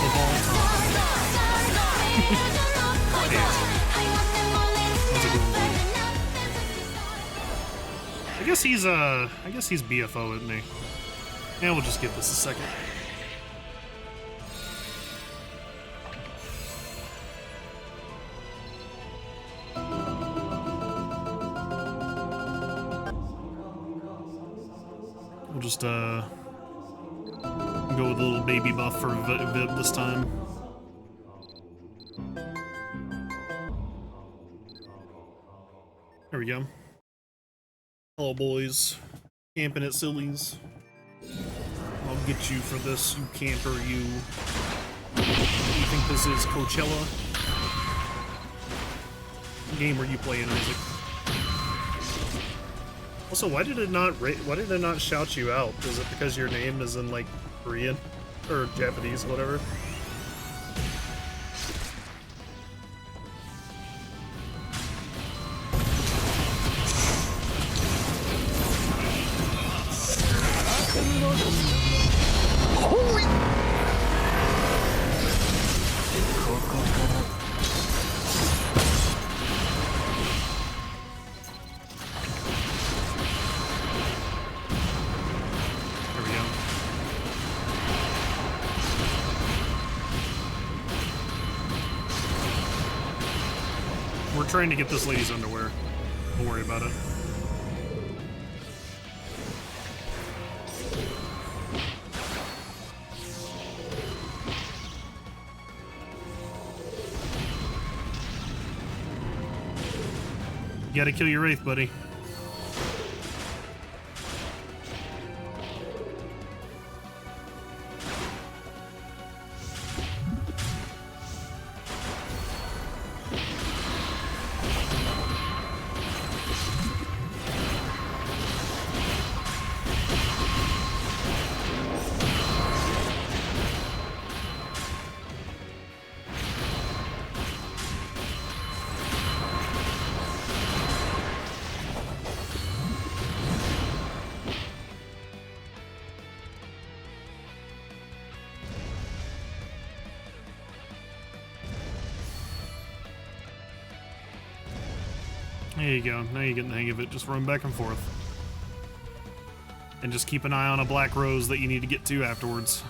S1: of all time. Hey, how's it going, buddy? I guess he's BFO with me. And we'll just give this a second. We'll just go with a little baby buff for Viv this time. There we go. Hello, boys. Camping at Silly's. I'll get you for this, you camper, you. You think this is Coachella? What game are you playing, Isaac? Also, why did it not shout you out? Is it because your name is in like Korean or Japanese, whatever? We're trying to get this lady's underwear. Don't worry about it. You gotta kill your wraith, buddy. There you go. Now you're getting the hang of it. Just run back and forth. And just keep an eye on a black rose that you need to get to afterwards.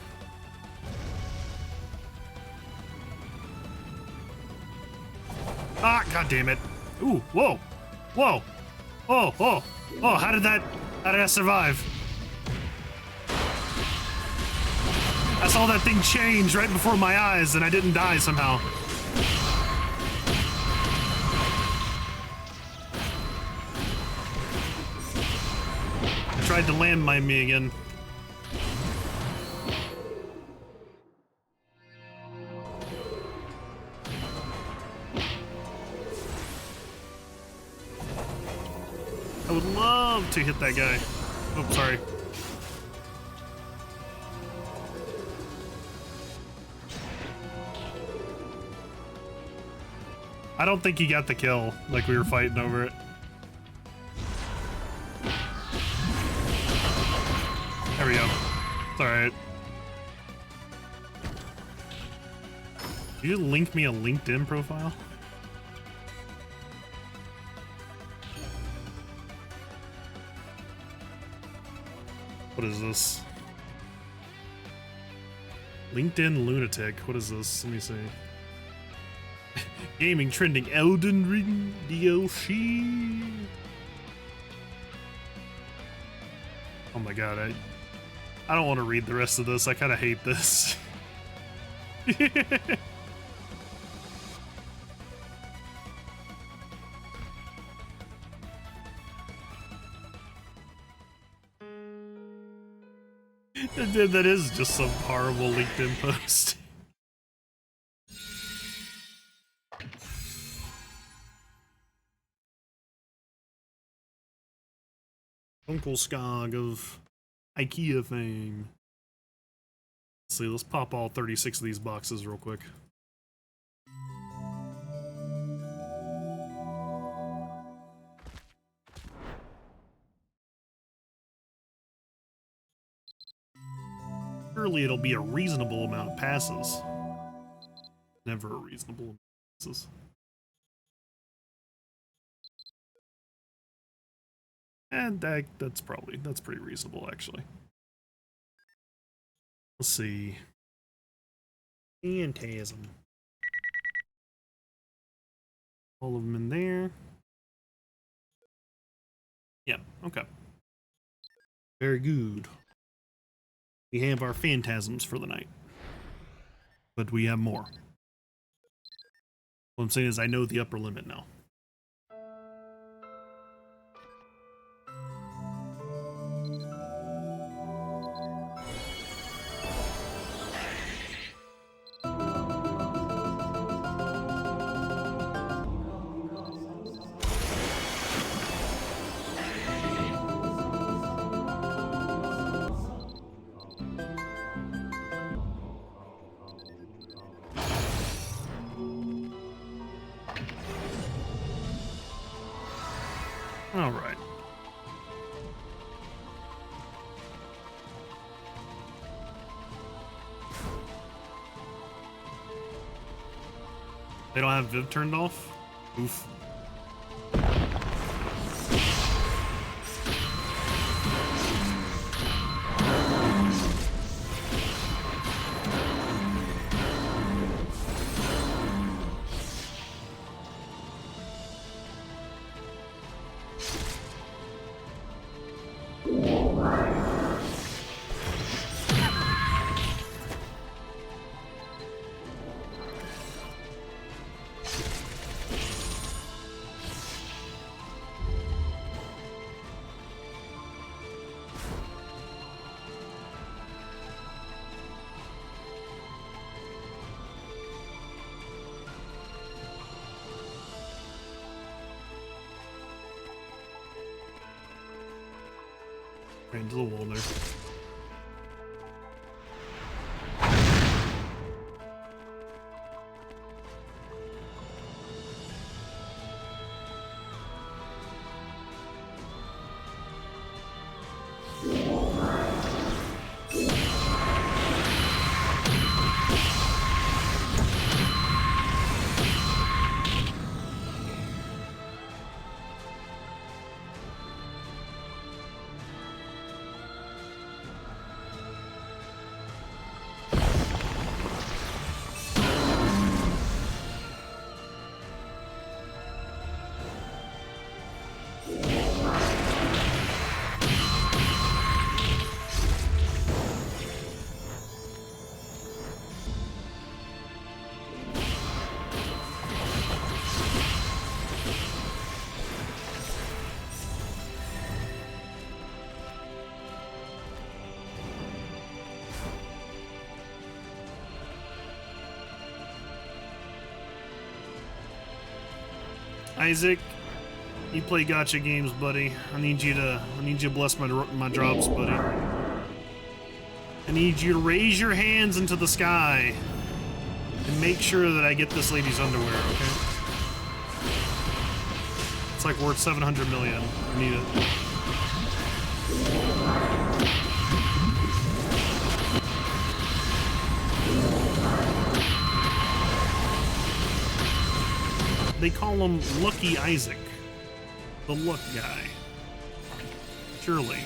S1: Ah, god damn it. Ooh, whoa. Whoa. Oh, oh. Oh, how did I survive? I saw that thing change right before my eyes and I didn't die somehow. Tried to landmine me again. I would love to hit that guy. Oh, sorry. I don't think he got the kill, like we were fighting over it. There we go. It's alright. Did you link me a LinkedIn profile? What is this? LinkedIn lunatic. What is this? Let me see. Gaming trending Elden Ring DLC. Oh my god, I don't want to read the rest of this. I kind of hate this. That is just some horrible LinkedIn post. Uncle Skog of IKEA fame. Let's see, let's pop all 36 of these boxes real quick. Surely it'll be a reasonable amount of passes. Never a reasonable basis. And that's pretty reasonable, actually. Let's see. Phantasm. All of them in there. Yeah, okay. Very good. We have our phantasms for the night. But we have more. What I'm saying is I know the upper limit now. All right. They don't have Viv turned off? Oof. Right into the wall there. Isaac, you play gotcha games, buddy. I need you to bless my drops, buddy. I need you to raise your hands into the sky and make sure that I get this lady's underwear, okay? It's like worth 700 million. I need it. They call him Lucky Isaac, the luck guy. Surely,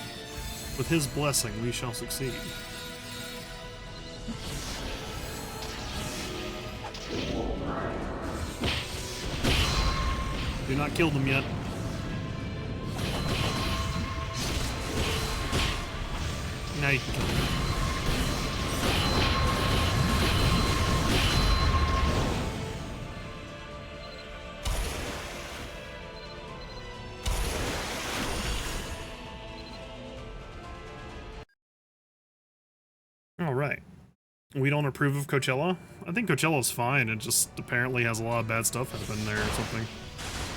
S1: with his blessing, we shall succeed. Do not kill them yet. Now you can kill them. All right. We don't approve of Coachella? I think Coachella's fine. It just apparently has a lot of bad stuff happen there or something.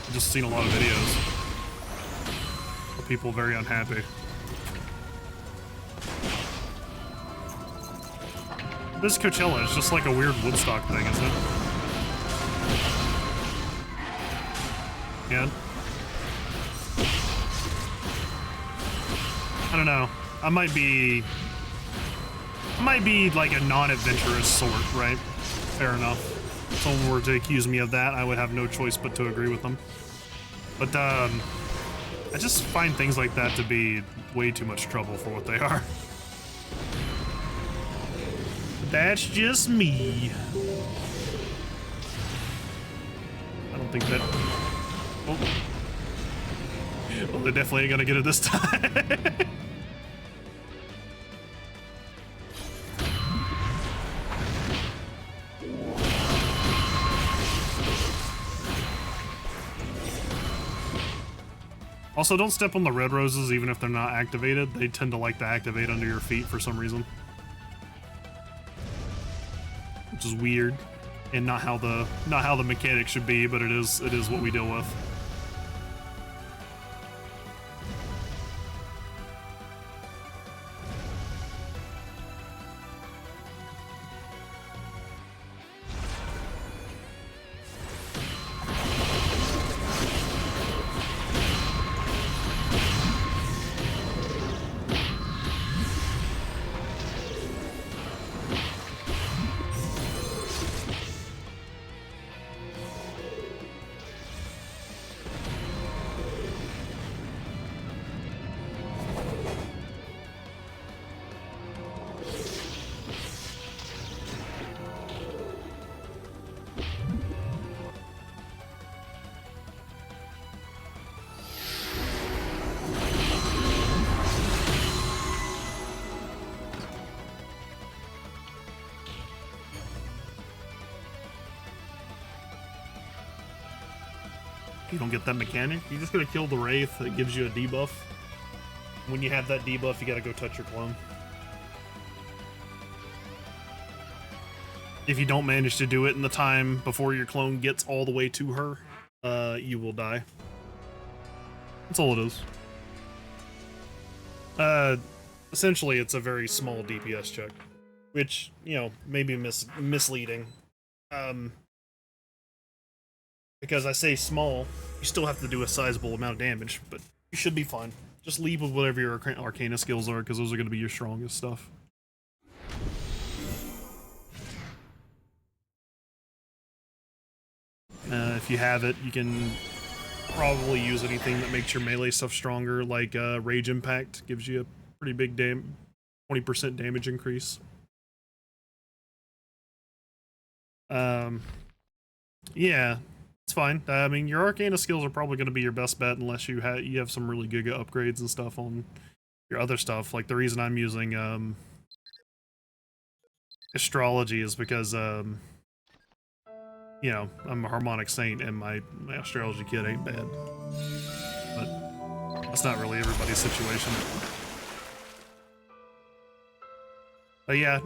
S1: I've just seen a lot of videos of people very unhappy. This Coachella is just like a weird Woodstock thing, isn't it? Yeah. I don't know. I might be like a non-adventurous sort, right? Fair enough. If someone were to accuse me of that, I would have no choice but to agree with them. But I just find things like that to be way too much trouble for what they are. That's just me. I don't think that... Oh. Well, they definitely ain't gonna get it this time. Also, don't step on the red roses even if they're not activated. They tend to like to activate under your feet for some reason. Which is weird. And not how the mechanic should be, but it is what we deal with. You don't get that mechanic, you're just gonna kill the Wraith that gives you a debuff. When you have that debuff, you gotta go touch your clone. If you don't manage to do it in the time before your clone gets all the way to her, you will die. That's all it is. Essentially, it's a very small DPS check, which, you know, may be misleading. Because I say small, you still have to do a sizable amount of damage, but you should be fine. Just leave with whatever your Arcana skills are, because those are going to be your strongest stuff. If you have it, you can probably use anything that makes your melee stuff stronger, like Rage Impact gives you a pretty big 20% damage increase. Yeah. It's fine. I mean, your Arcana skills are probably going to be your best bet unless you have some really good upgrades and stuff on your other stuff. Like, the reason I'm using Astrology is because, you know, I'm a Harmonic Saint and my Astrology kit ain't bad. But that's not really everybody's situation. But yeah,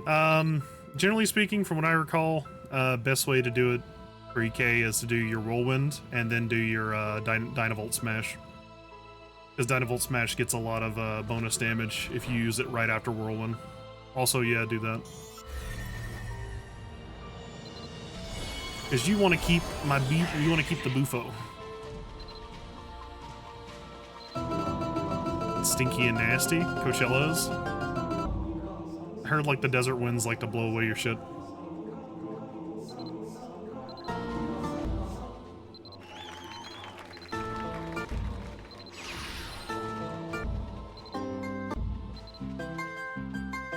S1: generally speaking, from what I recall, best way to do it for EK is to do your Whirlwind and then do your Dynavolt Smash. Because Dynavolt Smash gets a lot of bonus damage if you use it right after Whirlwind. Also, yeah, do that. Because you want to keep the Bufo. Stinky and nasty, Coachella's. I heard like the desert winds like to blow away your shit.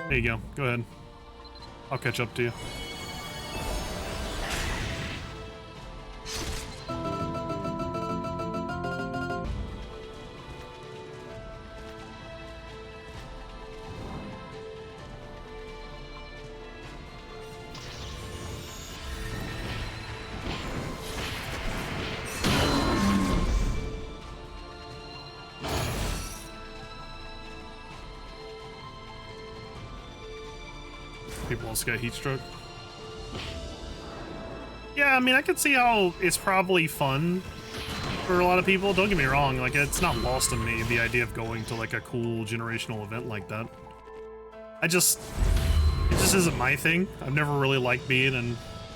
S1: There you go. Go ahead. I'll catch up to you. People else got heat stroke. Yeah, I mean, I could see how it's probably fun for a lot of people. Don't get me wrong, like, it's not lost on me, the idea of going to, like, a cool generational event like that. It just isn't my thing. I've never really liked being in...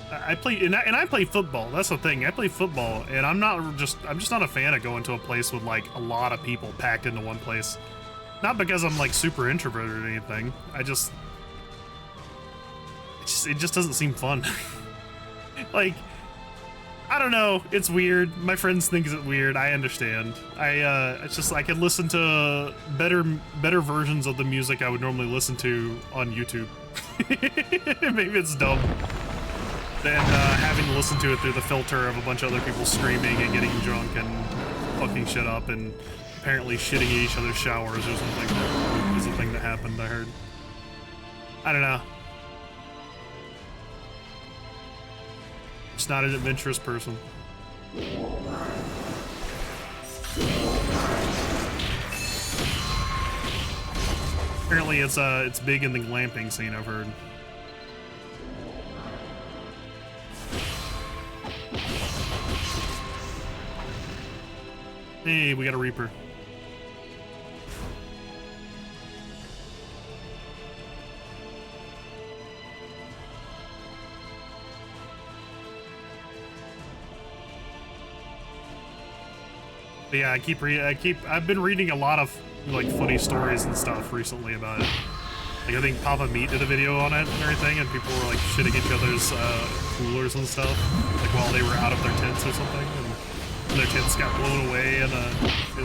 S1: I play football. That's the thing. I play football, and I'm just not a fan of going to a place with, like, a lot of people packed into one place. Not because I'm, like, super introverted or anything. It just doesn't seem fun. Like, I don't know. It's weird. My friends think it's weird. I understand. It's just I can listen to better versions of the music I would normally listen to on YouTube. Maybe it's dumb. Than having to listen to it through the filter of a bunch of other people screaming and getting drunk and fucking shit up and apparently shitting in each other's showers or something. That was a thing that happened, I heard. I don't know. Just not an adventurous person. Apparently it's big in the glamping scene, I've heard. Hey, we got a Reaper. But yeah, I've been reading a lot of like funny stories and stuff recently about it. Like I think Papa Meat did a video on it and everything, and people were like shitting each other's coolers and stuff, like while they were out of their tents or something, and their tents got blown away and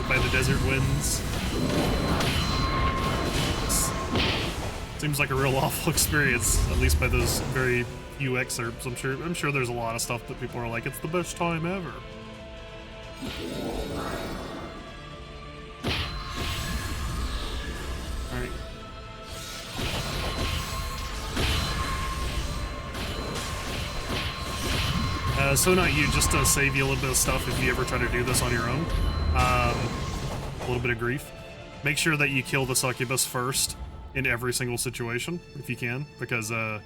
S1: by the desert winds. Seems like a real awful experience, at least by those very few excerpts. I'm sure there's a lot of stuff that people are like, it's the best time ever. Alright. So not you, just to save you a little bit of stuff if you ever try to do this on your own. A little bit of grief. Make sure that you kill the succubus first in every single situation, if you can, because if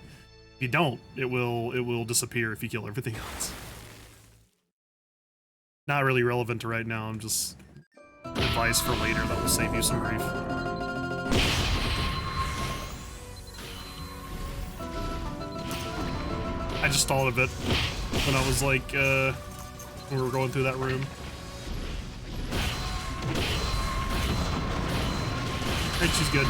S1: you don't, it will disappear if you kill everything else. Not really relevant to right now, I'm just advice for later that will save you some grief. I just thought of it when I was like, when we were going through that room. Right, she's good.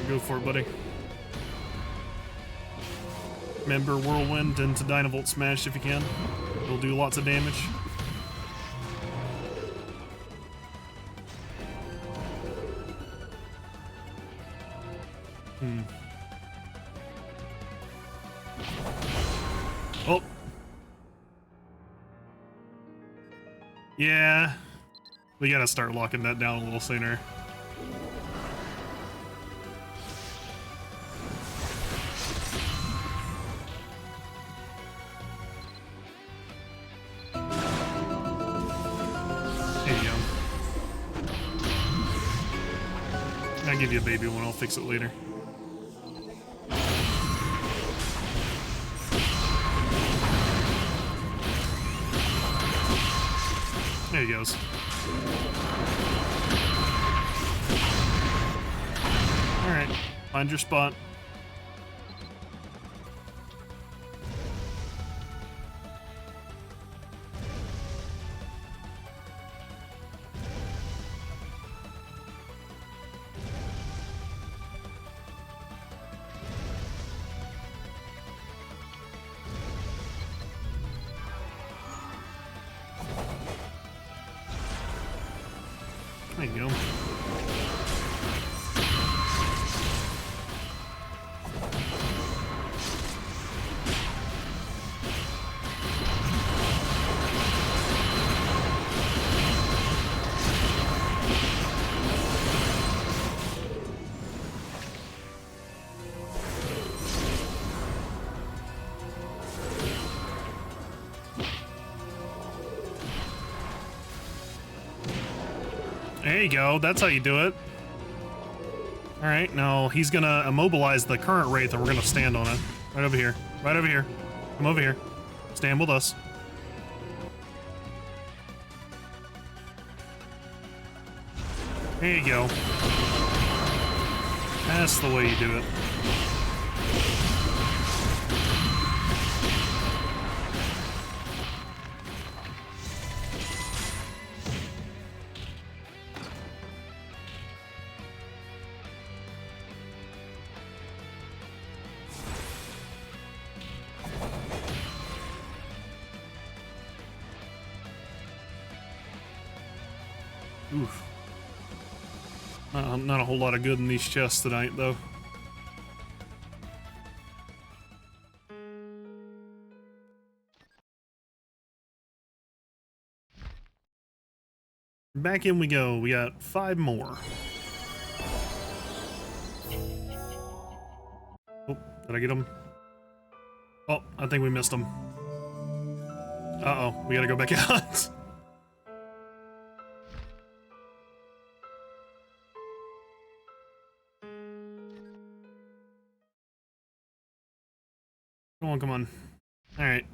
S1: Go for it, buddy. Remember Whirlwind into Dynavolt Smash if you can. It'll do lots of damage. Oh. Yeah. We gotta start locking that down a little sooner. I'll give you a baby one, I'll fix it later. There he goes. Alright, find your spot. There you go. There you go. That's how you do it. All right, now he's gonna immobilize the current wraith, and we're gonna stand on it. Right over here. Right over here. Come over here. Stand with us. There you go. That's the way you do it. Oof. Not a whole lot of good in these chests tonight, though. Back in we go. We got 5 more. Oh, did I get them? Oh, I think we missed them. Uh-oh, we gotta go back out. Come on, come on. Alright.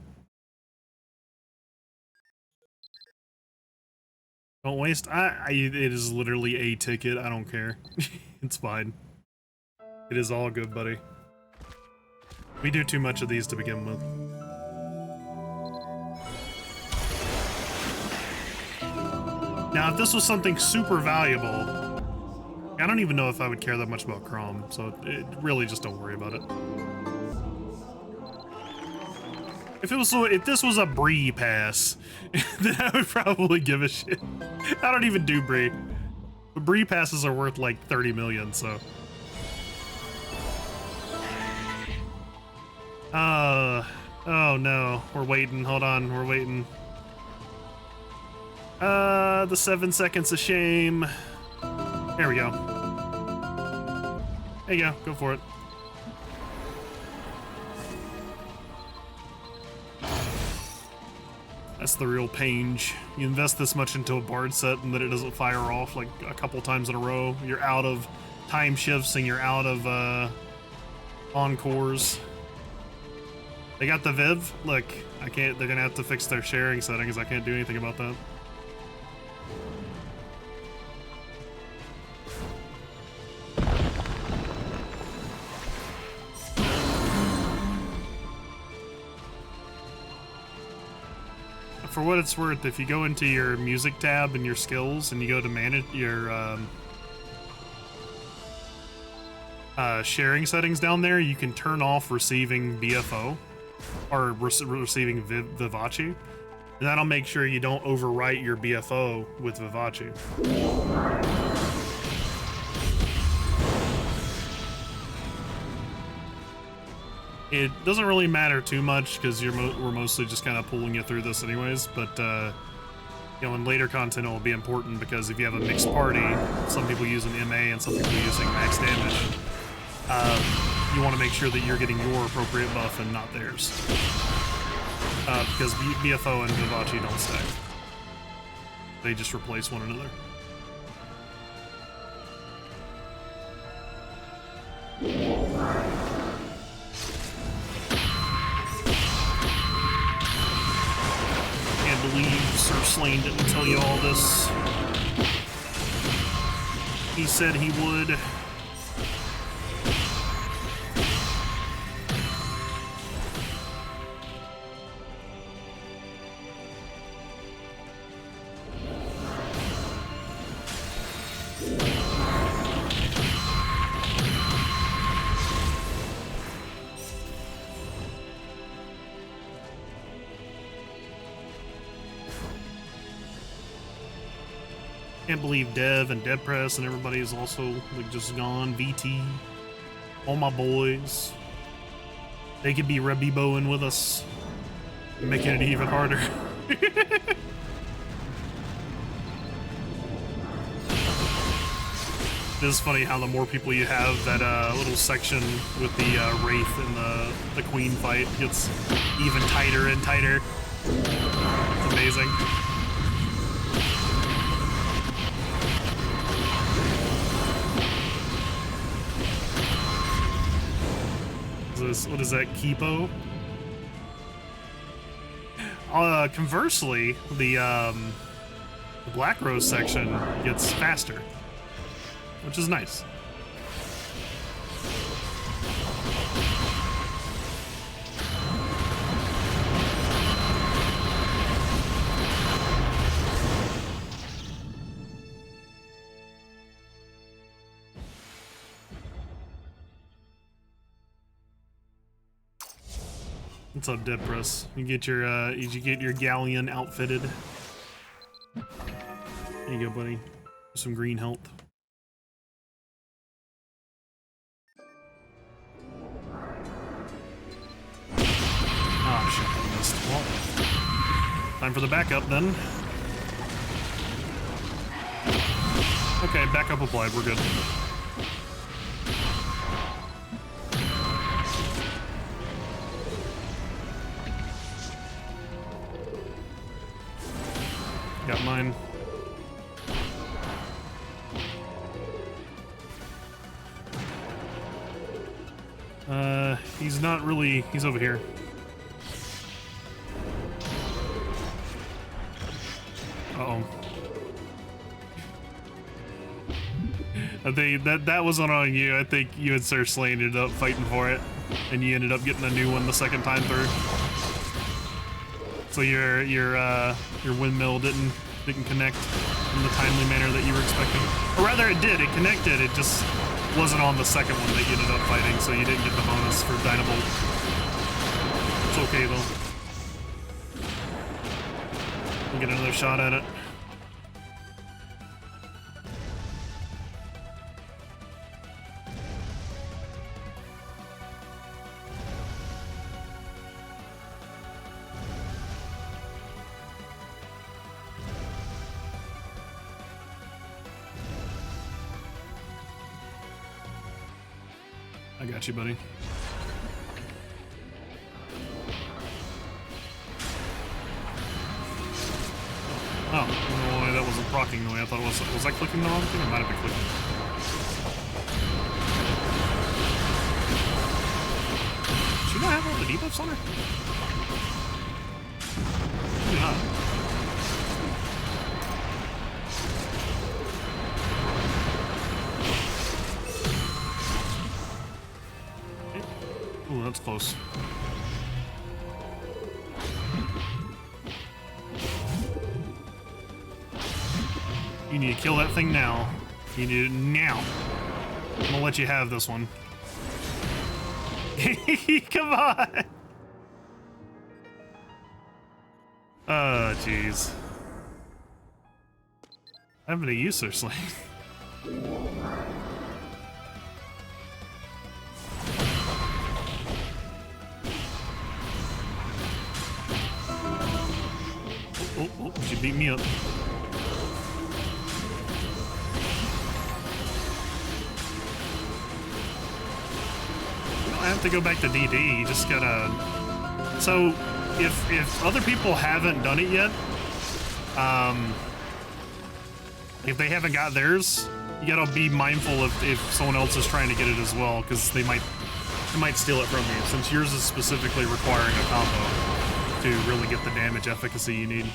S1: Don't waste. It is literally a ticket. I don't care. It's fine. It is all good, buddy. We do too much of these to begin with. Now, if this was something super valuable, I don't even know if I would care that much about Crom, so really just don't worry about it. If this was a Bree pass, then I would probably give a shit. I don't even do Bree. But Bree passes are worth like 30 million, so. Oh no, we're waiting, hold on, we're waiting. The 7 seconds of shame. There we go. There you go for it. That's the real pange. You invest this much into a bard set and then it doesn't fire off like a couple times in a row. You're out of time shifts and you're out of encores. They got the Viv. Look, I can't. They're gonna have to fix their sharing settings. I can't do anything about that. For what it's worth, if you go into your music tab and your skills and you go to manage your sharing settings down there, you can turn off receiving BFO or receiving Vivace, and that'll make sure you don't overwrite your BFO with Vivace. It doesn't really matter too much because we're mostly just kind of pulling you through this anyways, but you know, in later content it will be important because if you have a mixed party, some people using MA and some people using max damage, you want to make sure that you're getting your appropriate buff and not theirs. Because BFO and Vivace don't stack. They just replace one another. Believe Sir Slane didn't tell you all this. He said he would. Can't believe Dev and Dead Press and everybody is also like just gone. VT, all my boys. They could be Rabbie with us, making it even harder. It is funny how the more people you have, that little section with the Wraith and the Queen fight gets even tighter and tighter. It's amazing. what is that? Kipo. Conversely, the Black Rose section gets faster, which is nice. What's up, Depress? You get your galleon outfitted. There you go, buddy. Some green health. Ah, shit, I missed. Well, time for the backup then. Okay, backup applied. We're good. Got mine. He's not really, he's over here. Uh-oh. I think that wasn't on you. I think you and Sir Slane ended up fighting for it, and you ended up getting a new one the second time through. So your windmill didn't connect in the timely manner that you were expecting. Or rather, it did. It connected. It just wasn't on the second one that you ended up fighting, so you didn't get the bonus for Dynabolt. It's okay though. We'll get another shot at it. I got you, buddy. Oh, no, that wasn't proccing the way I thought it was. Was I clicking the wrong thing? I might have been clicking. Should I have all the debuffs on her? Maybe not. Ooh, that's close. You need to kill that thing now. You need it now. I'm gonna let you have this one. Come on! Oh, jeez. I'm gonna use her Slane. Oh, she beat me up. I have to go back to DD. You just gotta. So, if other people haven't done it yet, if they haven't got theirs, you gotta be mindful if someone else is trying to get it as well, because they might steal it from you, since yours is specifically requiring a combo to really get the damage efficacy you need.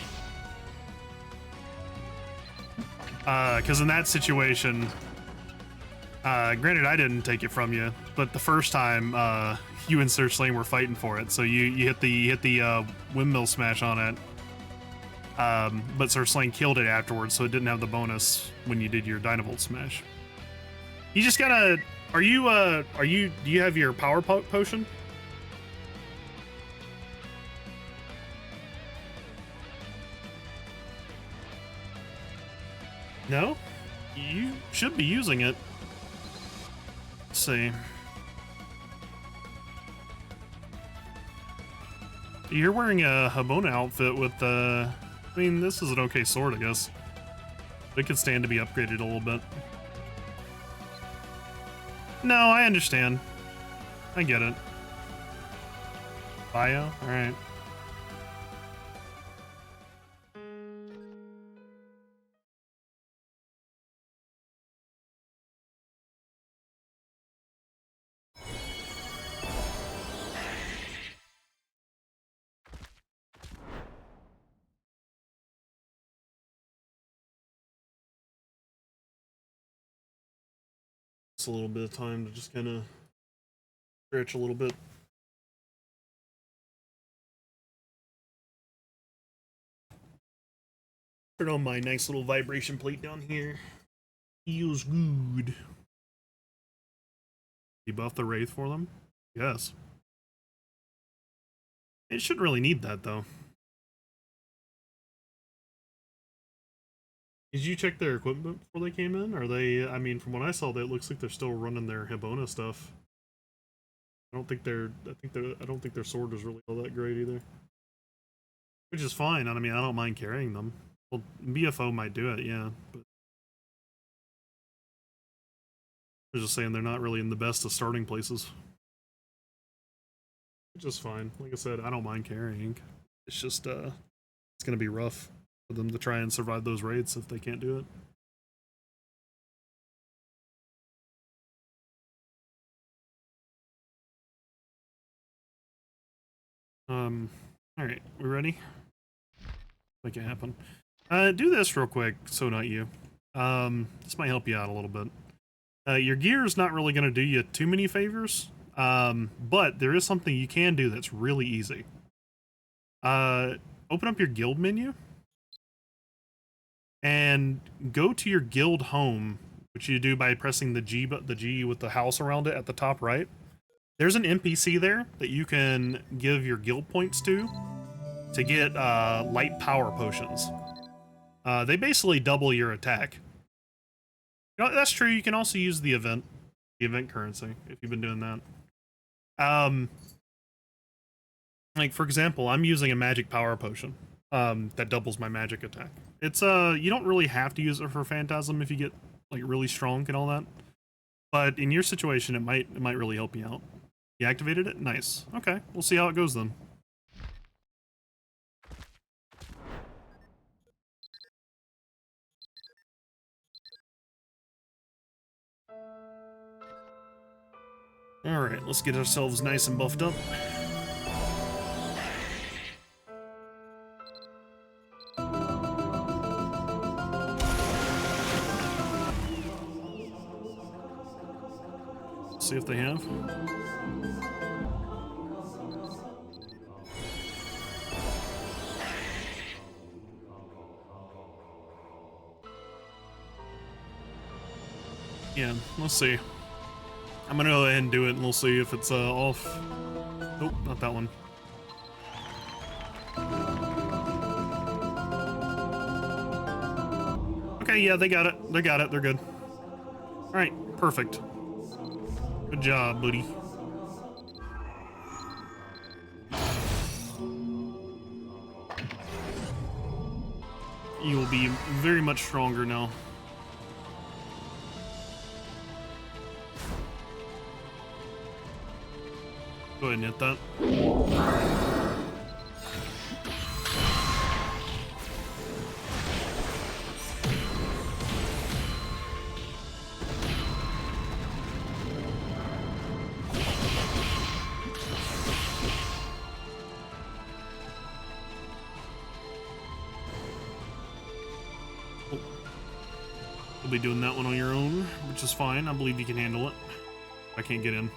S1: Because in that situation, granted I didn't take it from you, but the first time you and Sir Slane were fighting for it, so you hit the windmill smash on it, but Sir Slane killed it afterwards, so it didn't have the bonus when you did your Dynabolt smash. You just gotta. Do you have your power potion? No? You should be using it. Let's see. You're wearing a Habona outfit with I mean, this is an okay sword, I guess. It could stand to be upgraded a little bit. No, I understand. I get it. Bio? Alright. It's a little bit of time to just kind of stretch a little bit. Turn on my nice little vibration plate down here. Feels good. Debuff the Wraith for them? Yes. It shouldn't really need that, though. Did you check their equipment before they came in? Are they, I mean, from what I saw, it looks like they're still running their Hibona stuff. I don't think their sword is really all that great either. Which is fine. I mean, I don't mind carrying them. Well, BFO might do it, yeah. But I was just saying they're not really in the best of starting places. Which is fine. Like I said, I don't mind carrying. It's just, it's gonna be rough for them to try and survive those raids if they can't do it. Alright, we ready? Make it happen. Do this real quick, so not you. This might help you out a little bit. Your gear is not really going to do you too many favors, but there is something you can do that's really easy. Open up your guild menu, and go to your guild home, which you do by pressing the G with the house around it at the top right. There's an NPC there that you can give your guild points to get light power potions. They basically double your attack. You know, that's true. You can also use the event currency if you've been doing that. Like for example, I'm using a magic power potion that doubles my magic attack. It's you don't really have to use it for Phantasm if you get like really strong and all that, but in your situation, it might really help you out. You activated it? Nice. Okay, we'll see how it goes then. Alright, let's get ourselves nice and buffed up. See if they have. Yeah, let's see. I'm gonna go ahead and do it and we'll see if it's off. Nope, not that one. Okay, yeah, they got it. They got it. They're good. Alright, perfect. Good job, buddy. You will be very much stronger now. Go ahead and hit that. You'll be doing that one on your own, which is fine. I believe you can handle it. I can't get in.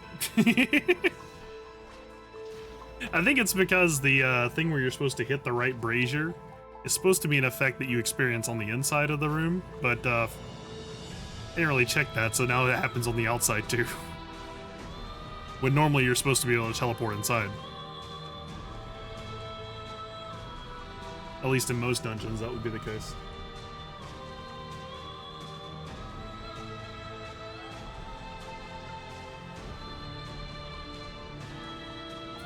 S1: I think it's because the thing where you're supposed to hit the right brazier is supposed to be an effect that you experience on the inside of the room, but I didn't really check that, so now it happens on the outside too. When normally you're supposed to be able to teleport inside. At least in most dungeons, that would be the case.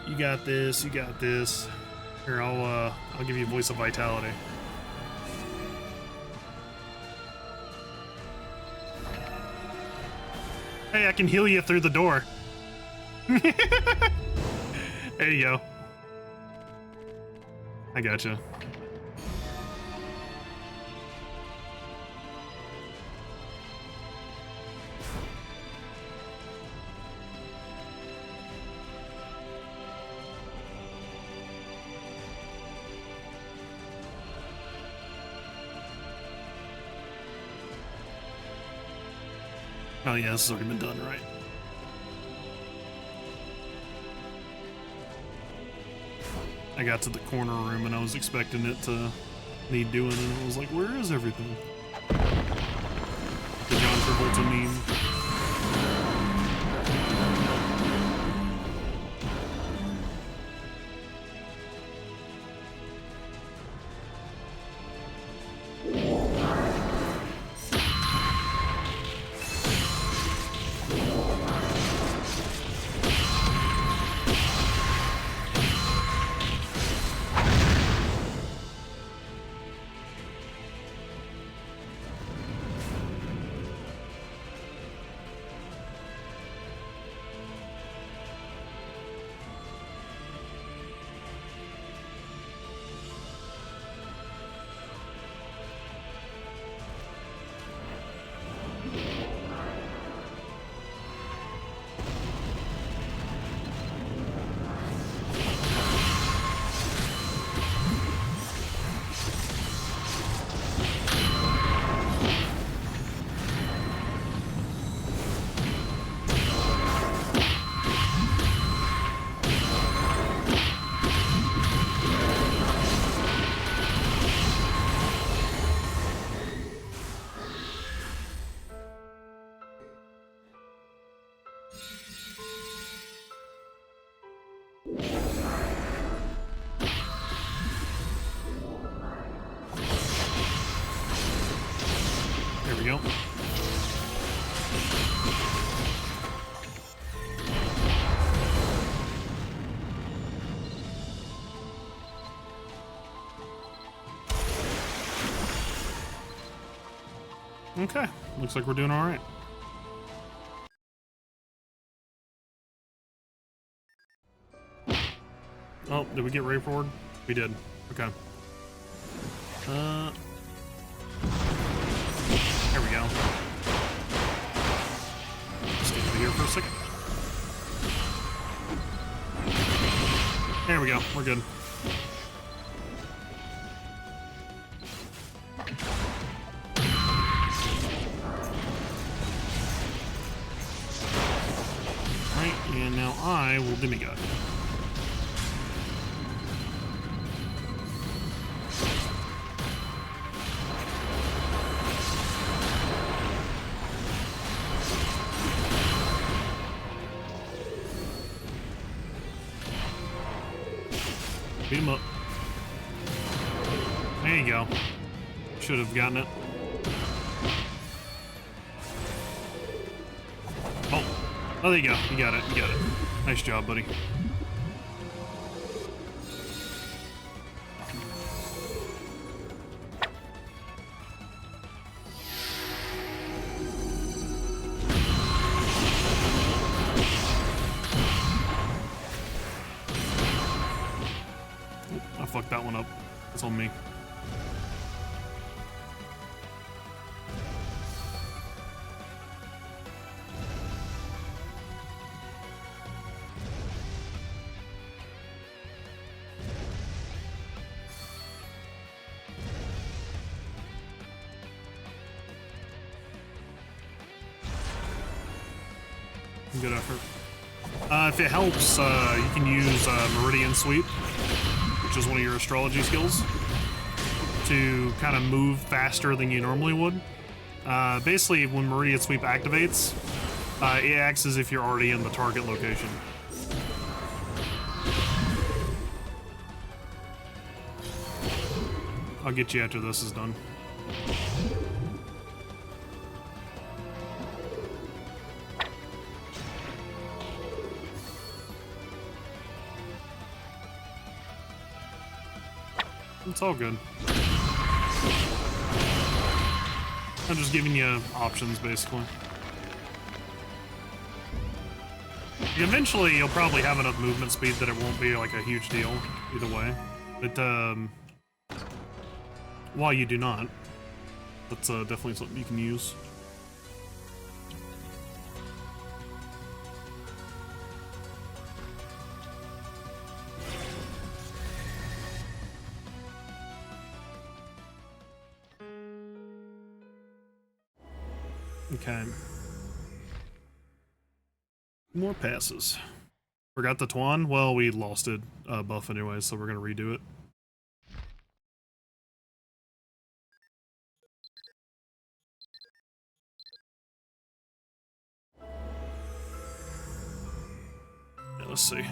S1: You got this, you got this. Here, I'll give you Voice of Vitality. Hey, I can heal you through the door. There you go. I gotcha. Oh yeah, this has already been done, right? I got to the corner room and I was expecting it to need doing, and I was like, where is everything? The John Travolta meme. There we go. Okay, looks like we're doing all right. Oh, did we get Ray forward? We did. Okay. There we go. Stay over here for a second. There we go. We're good. Alright, and now I will demigod. Beat him up. There you go. Should have gotten it. Oh. Oh, there you go. You got it. You got it. Nice job, buddy. I fucked that one up. It's on me. Good effort. If it helps, you can use Meridian Sweep, which is one of your astrology skills, to kind of move faster than you normally would. Basically, when Meridian Sweep activates, it acts as if you're already in the target location. I'll get you after this is done. It's all good. I'm just giving you options, basically. Eventually, you'll probably have enough movement speed that it won't be like a huge deal either way. But while you do not, that's definitely something you can use. Okay. More passes. Forgot the Twan? Well, we lost it buff anyway, so we're gonna redo it. Yeah, let's see.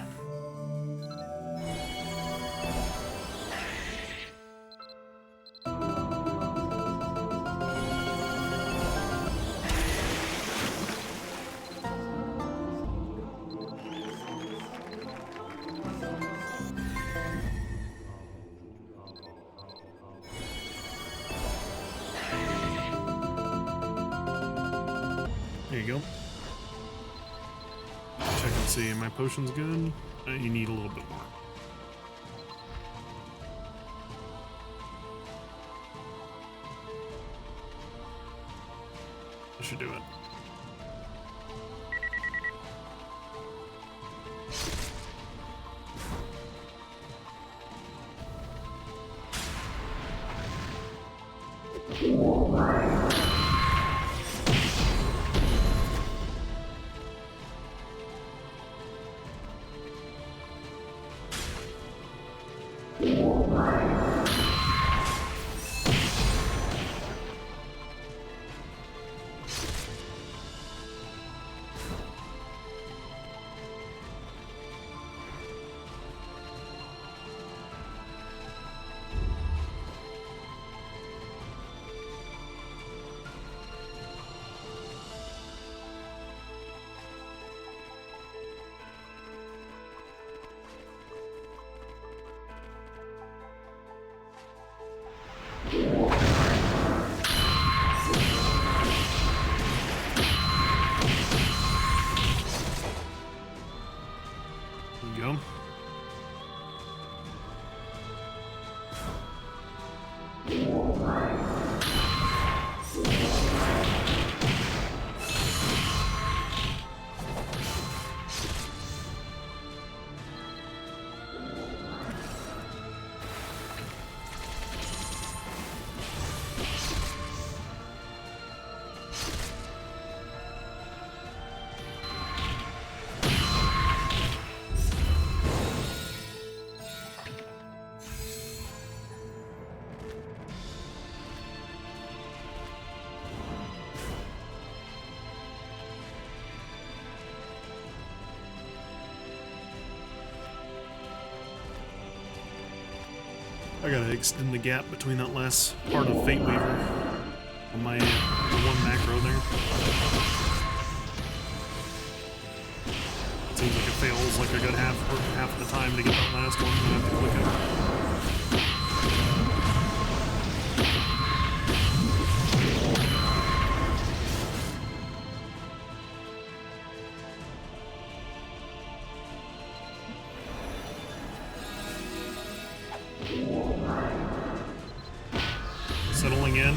S1: There you go. Check and see, my potion's good. You need a little bit more. I should do it. Go. I gotta extend the gap between that last part of Fate Weaver on my the one macro there. Seems like it fails like a good half of the time to get that last one. I have to click it. Settling in.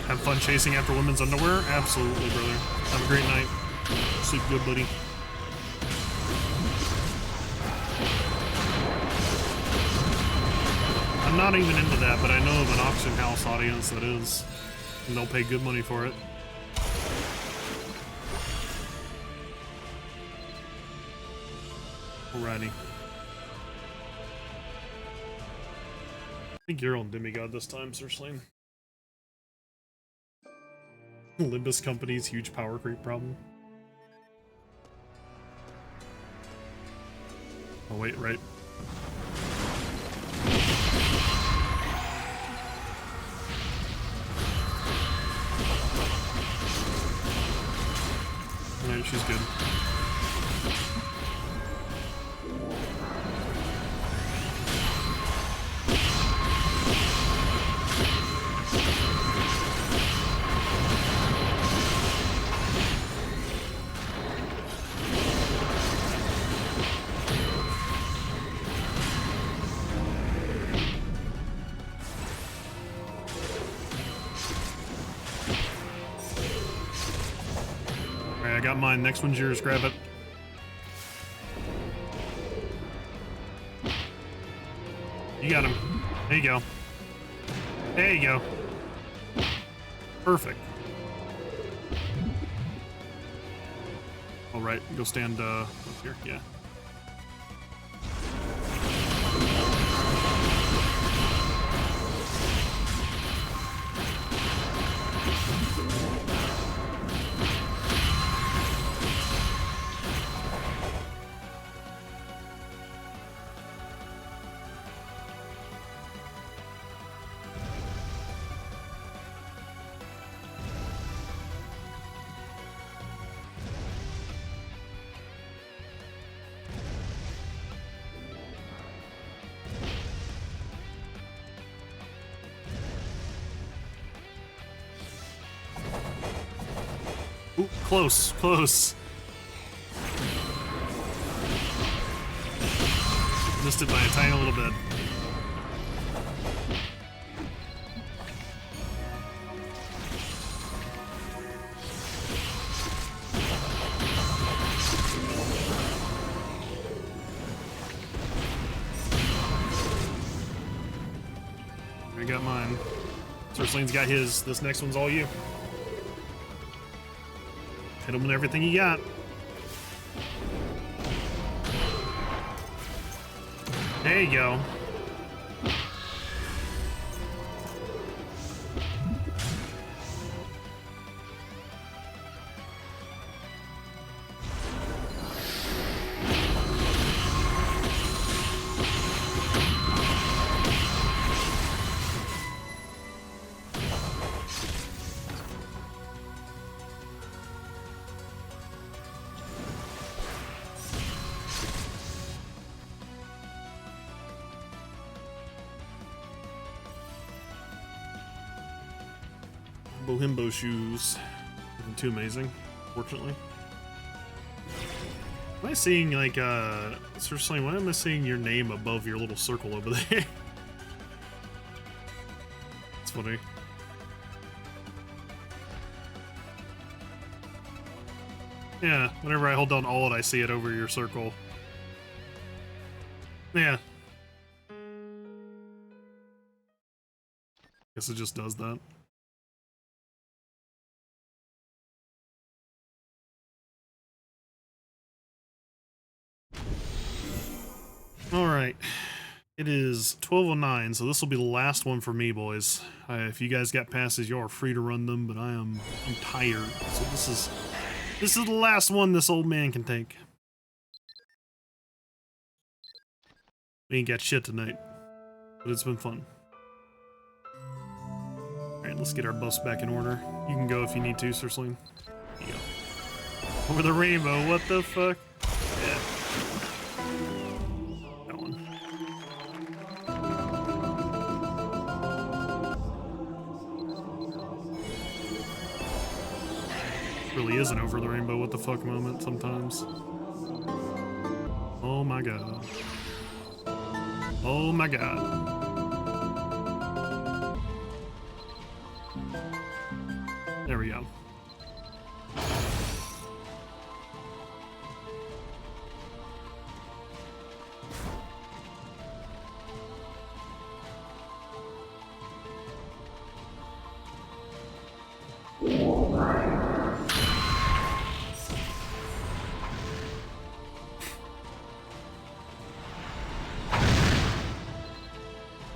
S1: Have fun chasing after women's underwear? Absolutely, brother. Have a great night. Sleep good, buddy. I'm not even into that, but I know of an auction house audience that is. And they'll pay good money for it. Alrighty. I think you're on Demigod this time, Sir Slane. Limbus Company's huge power creep problem. Oh wait, right. Alright, she's good. I got mine. Next one's yours. Grab it. You got him. There you go. There you go. Perfect. All right, go stand up here. Yeah. Ooh, close, close. Missed it by a tiny little bit. I got mine. Surslane's got his. This next one's all you. Hit him with everything you got. There you go. Bohimbo shoes. Nothing too amazing, fortunately. Am I seeing like seriously, why am I seeing your name above your little circle over there? It's funny. Yeah, whenever I hold down Alt, I see it over your circle. Yeah. Guess it just does that. Alright, it is 12:09, so this will be the last one for me, boys. If you guys got passes, you are free to run them, but I'm tired. So this is the last one this old man can take. We ain't got shit tonight, but it's been fun. Alright, let's get our bus back in order. You can go if you need to, Cersling. There you go. Over the rainbow, what the fuck? Yeah. Really is an over the rainbow what the fuck moment sometimes. Oh my god. Oh my god. There we go.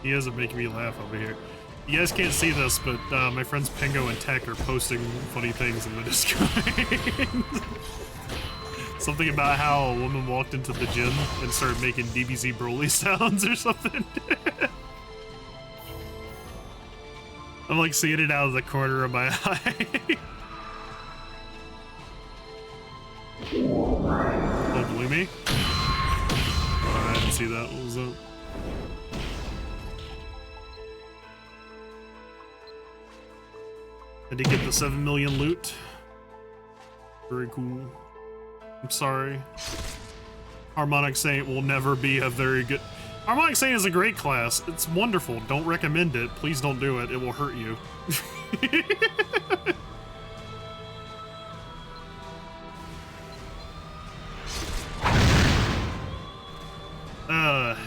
S1: You guys are making me laugh over here. You guys can't see this, but my friends Pingo and Tech are posting funny things in the Discord. Something about how a woman walked into the gym and started making DBZ Broly sounds or something. I'm like seeing it out of the corner of my eye. Oh, believe me? Oh, I didn't see that. What was that? I did get the 7 million loot. Very cool. I'm sorry. Harmonic Saint will never be a very good... Harmonic Saint is a great class. It's wonderful. Don't recommend it. Please don't do it. It will hurt you.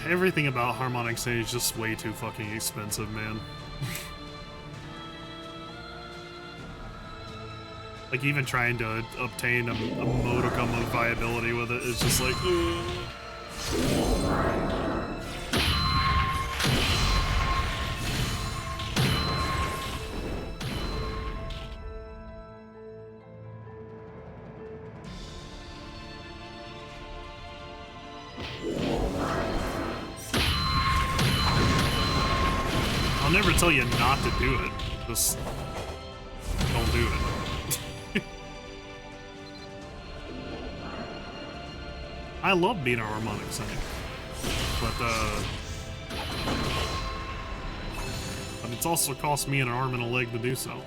S1: Everything about Harmonic Saint is just way too fucking expensive, man. Like, even trying to obtain a modicum of viability with it is just like, I'll never tell you not to do it. Just don't do it. I love being a harmonic singer, but it's also cost me an arm and a leg to do so.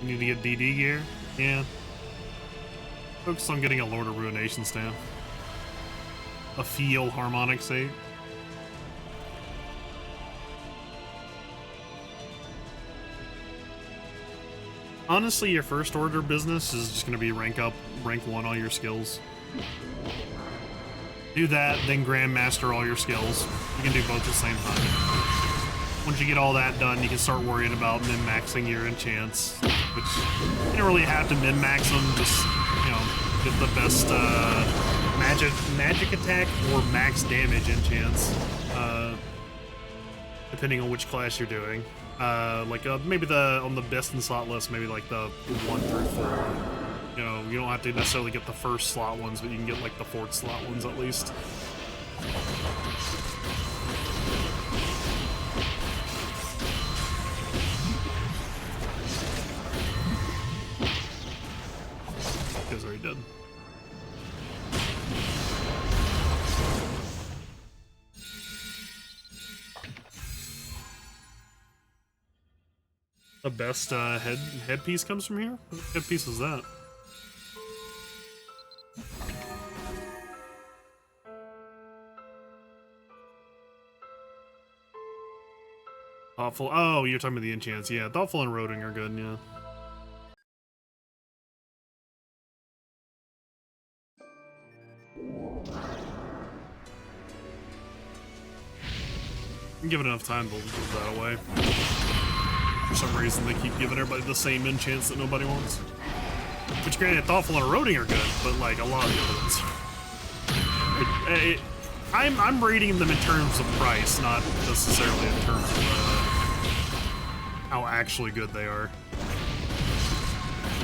S1: You need to get DD gear? Yeah. Focus on getting a Lord of Ruination staff. A feel harmonic save. Honestly, your first order business is just gonna be rank 1 all your skills. Do that, then Grandmaster all your skills. You can do both at the same time. Once you get all that done, you can start worrying about min-maxing your enchants, which you don't really have to min-max them, just, you know, get the best magic attack or max damage enchants, depending on which class you're doing. Maybe on the best in slot list, maybe like the 1 through 4. You know, you don't have to necessarily get the first slot ones, but you can get like the 4th slot ones at least. Because already did. The best headpiece comes from here? What headpiece is that? Thoughtful. Oh, you're talking about the enchants. Yeah, Thoughtful and Roding are good, yeah. Give it enough time, they'll give that away. For some reason, they keep giving everybody the same enchants that nobody wants. Which, granted, Thoughtful and Eroding are good, but like a lot of the other ones. I'm rating them in terms of price, not necessarily in terms of how actually good they are.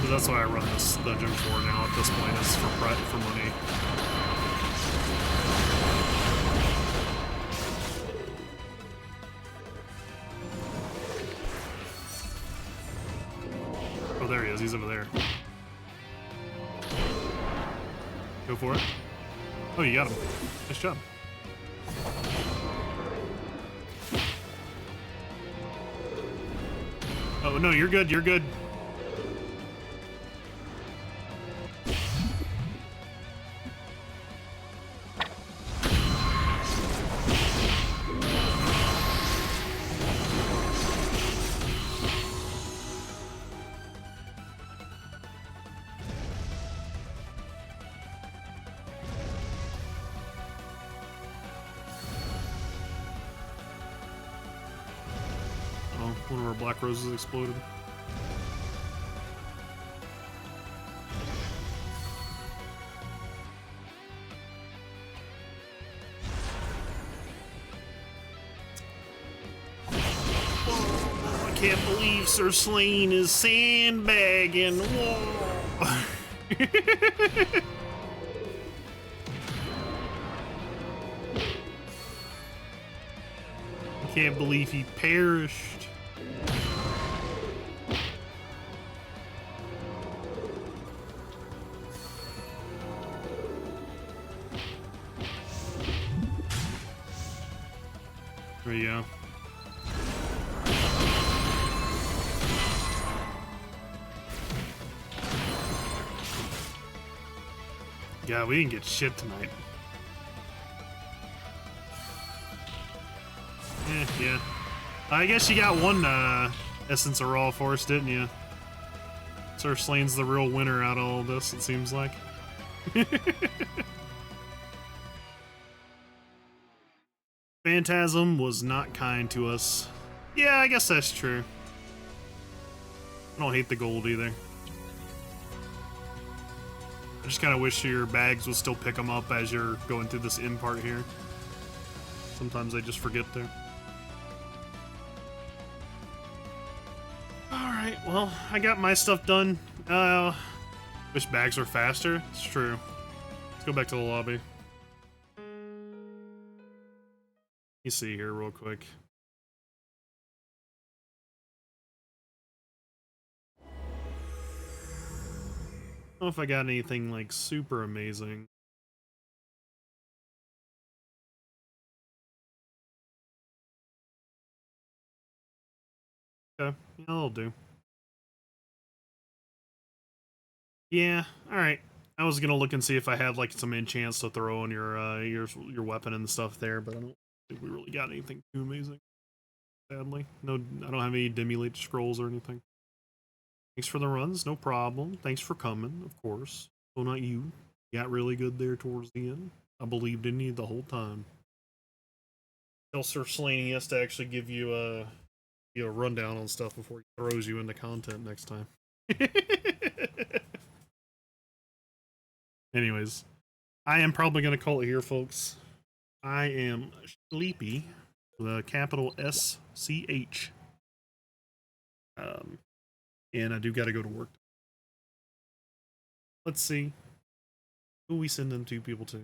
S1: But that's why I run this Dungeon 4 now at this point, is for money. Oh, there he is. He's over there. Go for it. Oh, you got him. Nice job. Oh, no, you're good. You're good. One of our black roses exploded. Oh, I can't believe Sir Slain is sandbagging. Whoa. I can't believe he perished. There you go. Yeah, we didn't get shit tonight. Yeah. I guess you got one Essence of Raw Force, didn't you? Sir Slain's the real winner out of all this, it seems like. Phantasm was not kind to us. Yeah, I guess that's true. I don't hate the gold either. I just kind of wish your bags would still pick them up as you're going through this in part here. Sometimes I just forget to. Alright, well, I got my stuff done. Wish bags were faster. It's true. Let's go back to the lobby. Let me see here real quick. I don't know if I got anything like super amazing. Okay, yeah, that'll do. Yeah, alright. I was gonna look and see if I had like some enchants to throw on your weapon and stuff there, but I don't think we really got anything too amazing. Sadly. No, I don't have any Demulate scrolls or anything. Thanks for the runs, no problem. Thanks for coming, of course. Well, not you. You got really good there towards the end. I believed in you the whole time. Tell Sir Slaney has to actually give you a rundown on stuff before he throws you into content next time. Anyways, I am probably going to call it here, folks. I am sleepy with a capital SCH. And I do got to go to work. Let's see. Who we send them two people to?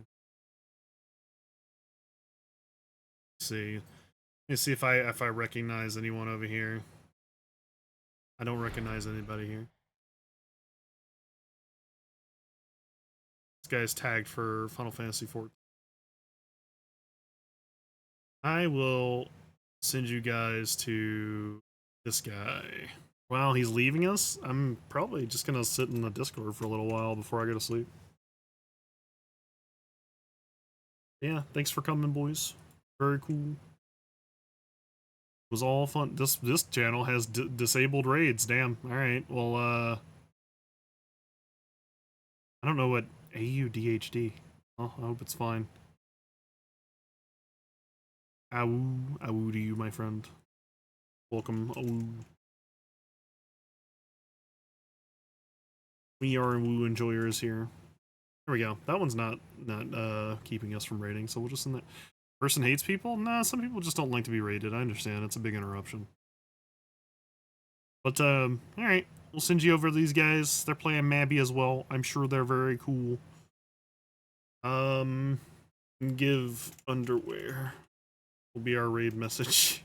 S1: Let's see. Let's see if I recognize anyone over here. I don't recognize anybody here. This guy's tagged for Final Fantasy XIV. I will send you guys to this guy. While he's leaving us, I'm probably just gonna sit in the Discord for a little while before I go to sleep. Yeah, thanks for coming, boys. Very cool. It was all fun. This channel has disabled raids. Damn. All right. Well, I don't know what AUDHD. Oh, I hope it's fine. Awoo, awoo to you, my friend. Welcome. Awoo. We are woo enjoyers here. There we go. That one's not keeping us from raiding, so we'll just send that. Person hates people? Nah, some people just don't like to be raided. I understand. It's a big interruption. But, alright. We'll send you over to these guys. They're playing Mabby as well. I'm sure they're very cool. Give underwear. Will be our raid message.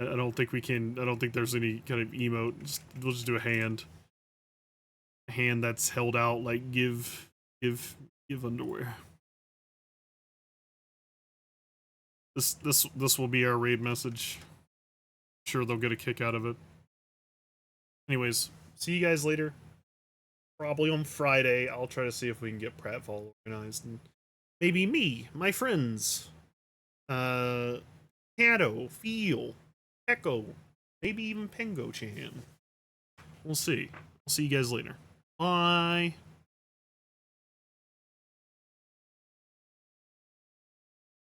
S1: I don't think we can. I don't think there's any kind of emote. We'll just do a hand. A hand that's held out like give underwear. This will be our raid message. I'm sure they'll get a kick out of it. Anyways, see you guys later. Probably on Friday. I'll try to see if we can get Pratfall organized and maybe me, my friends, Kato, Feel, Echo, maybe even Pengo Chan. We'll see. I'll see you guys later. Bye.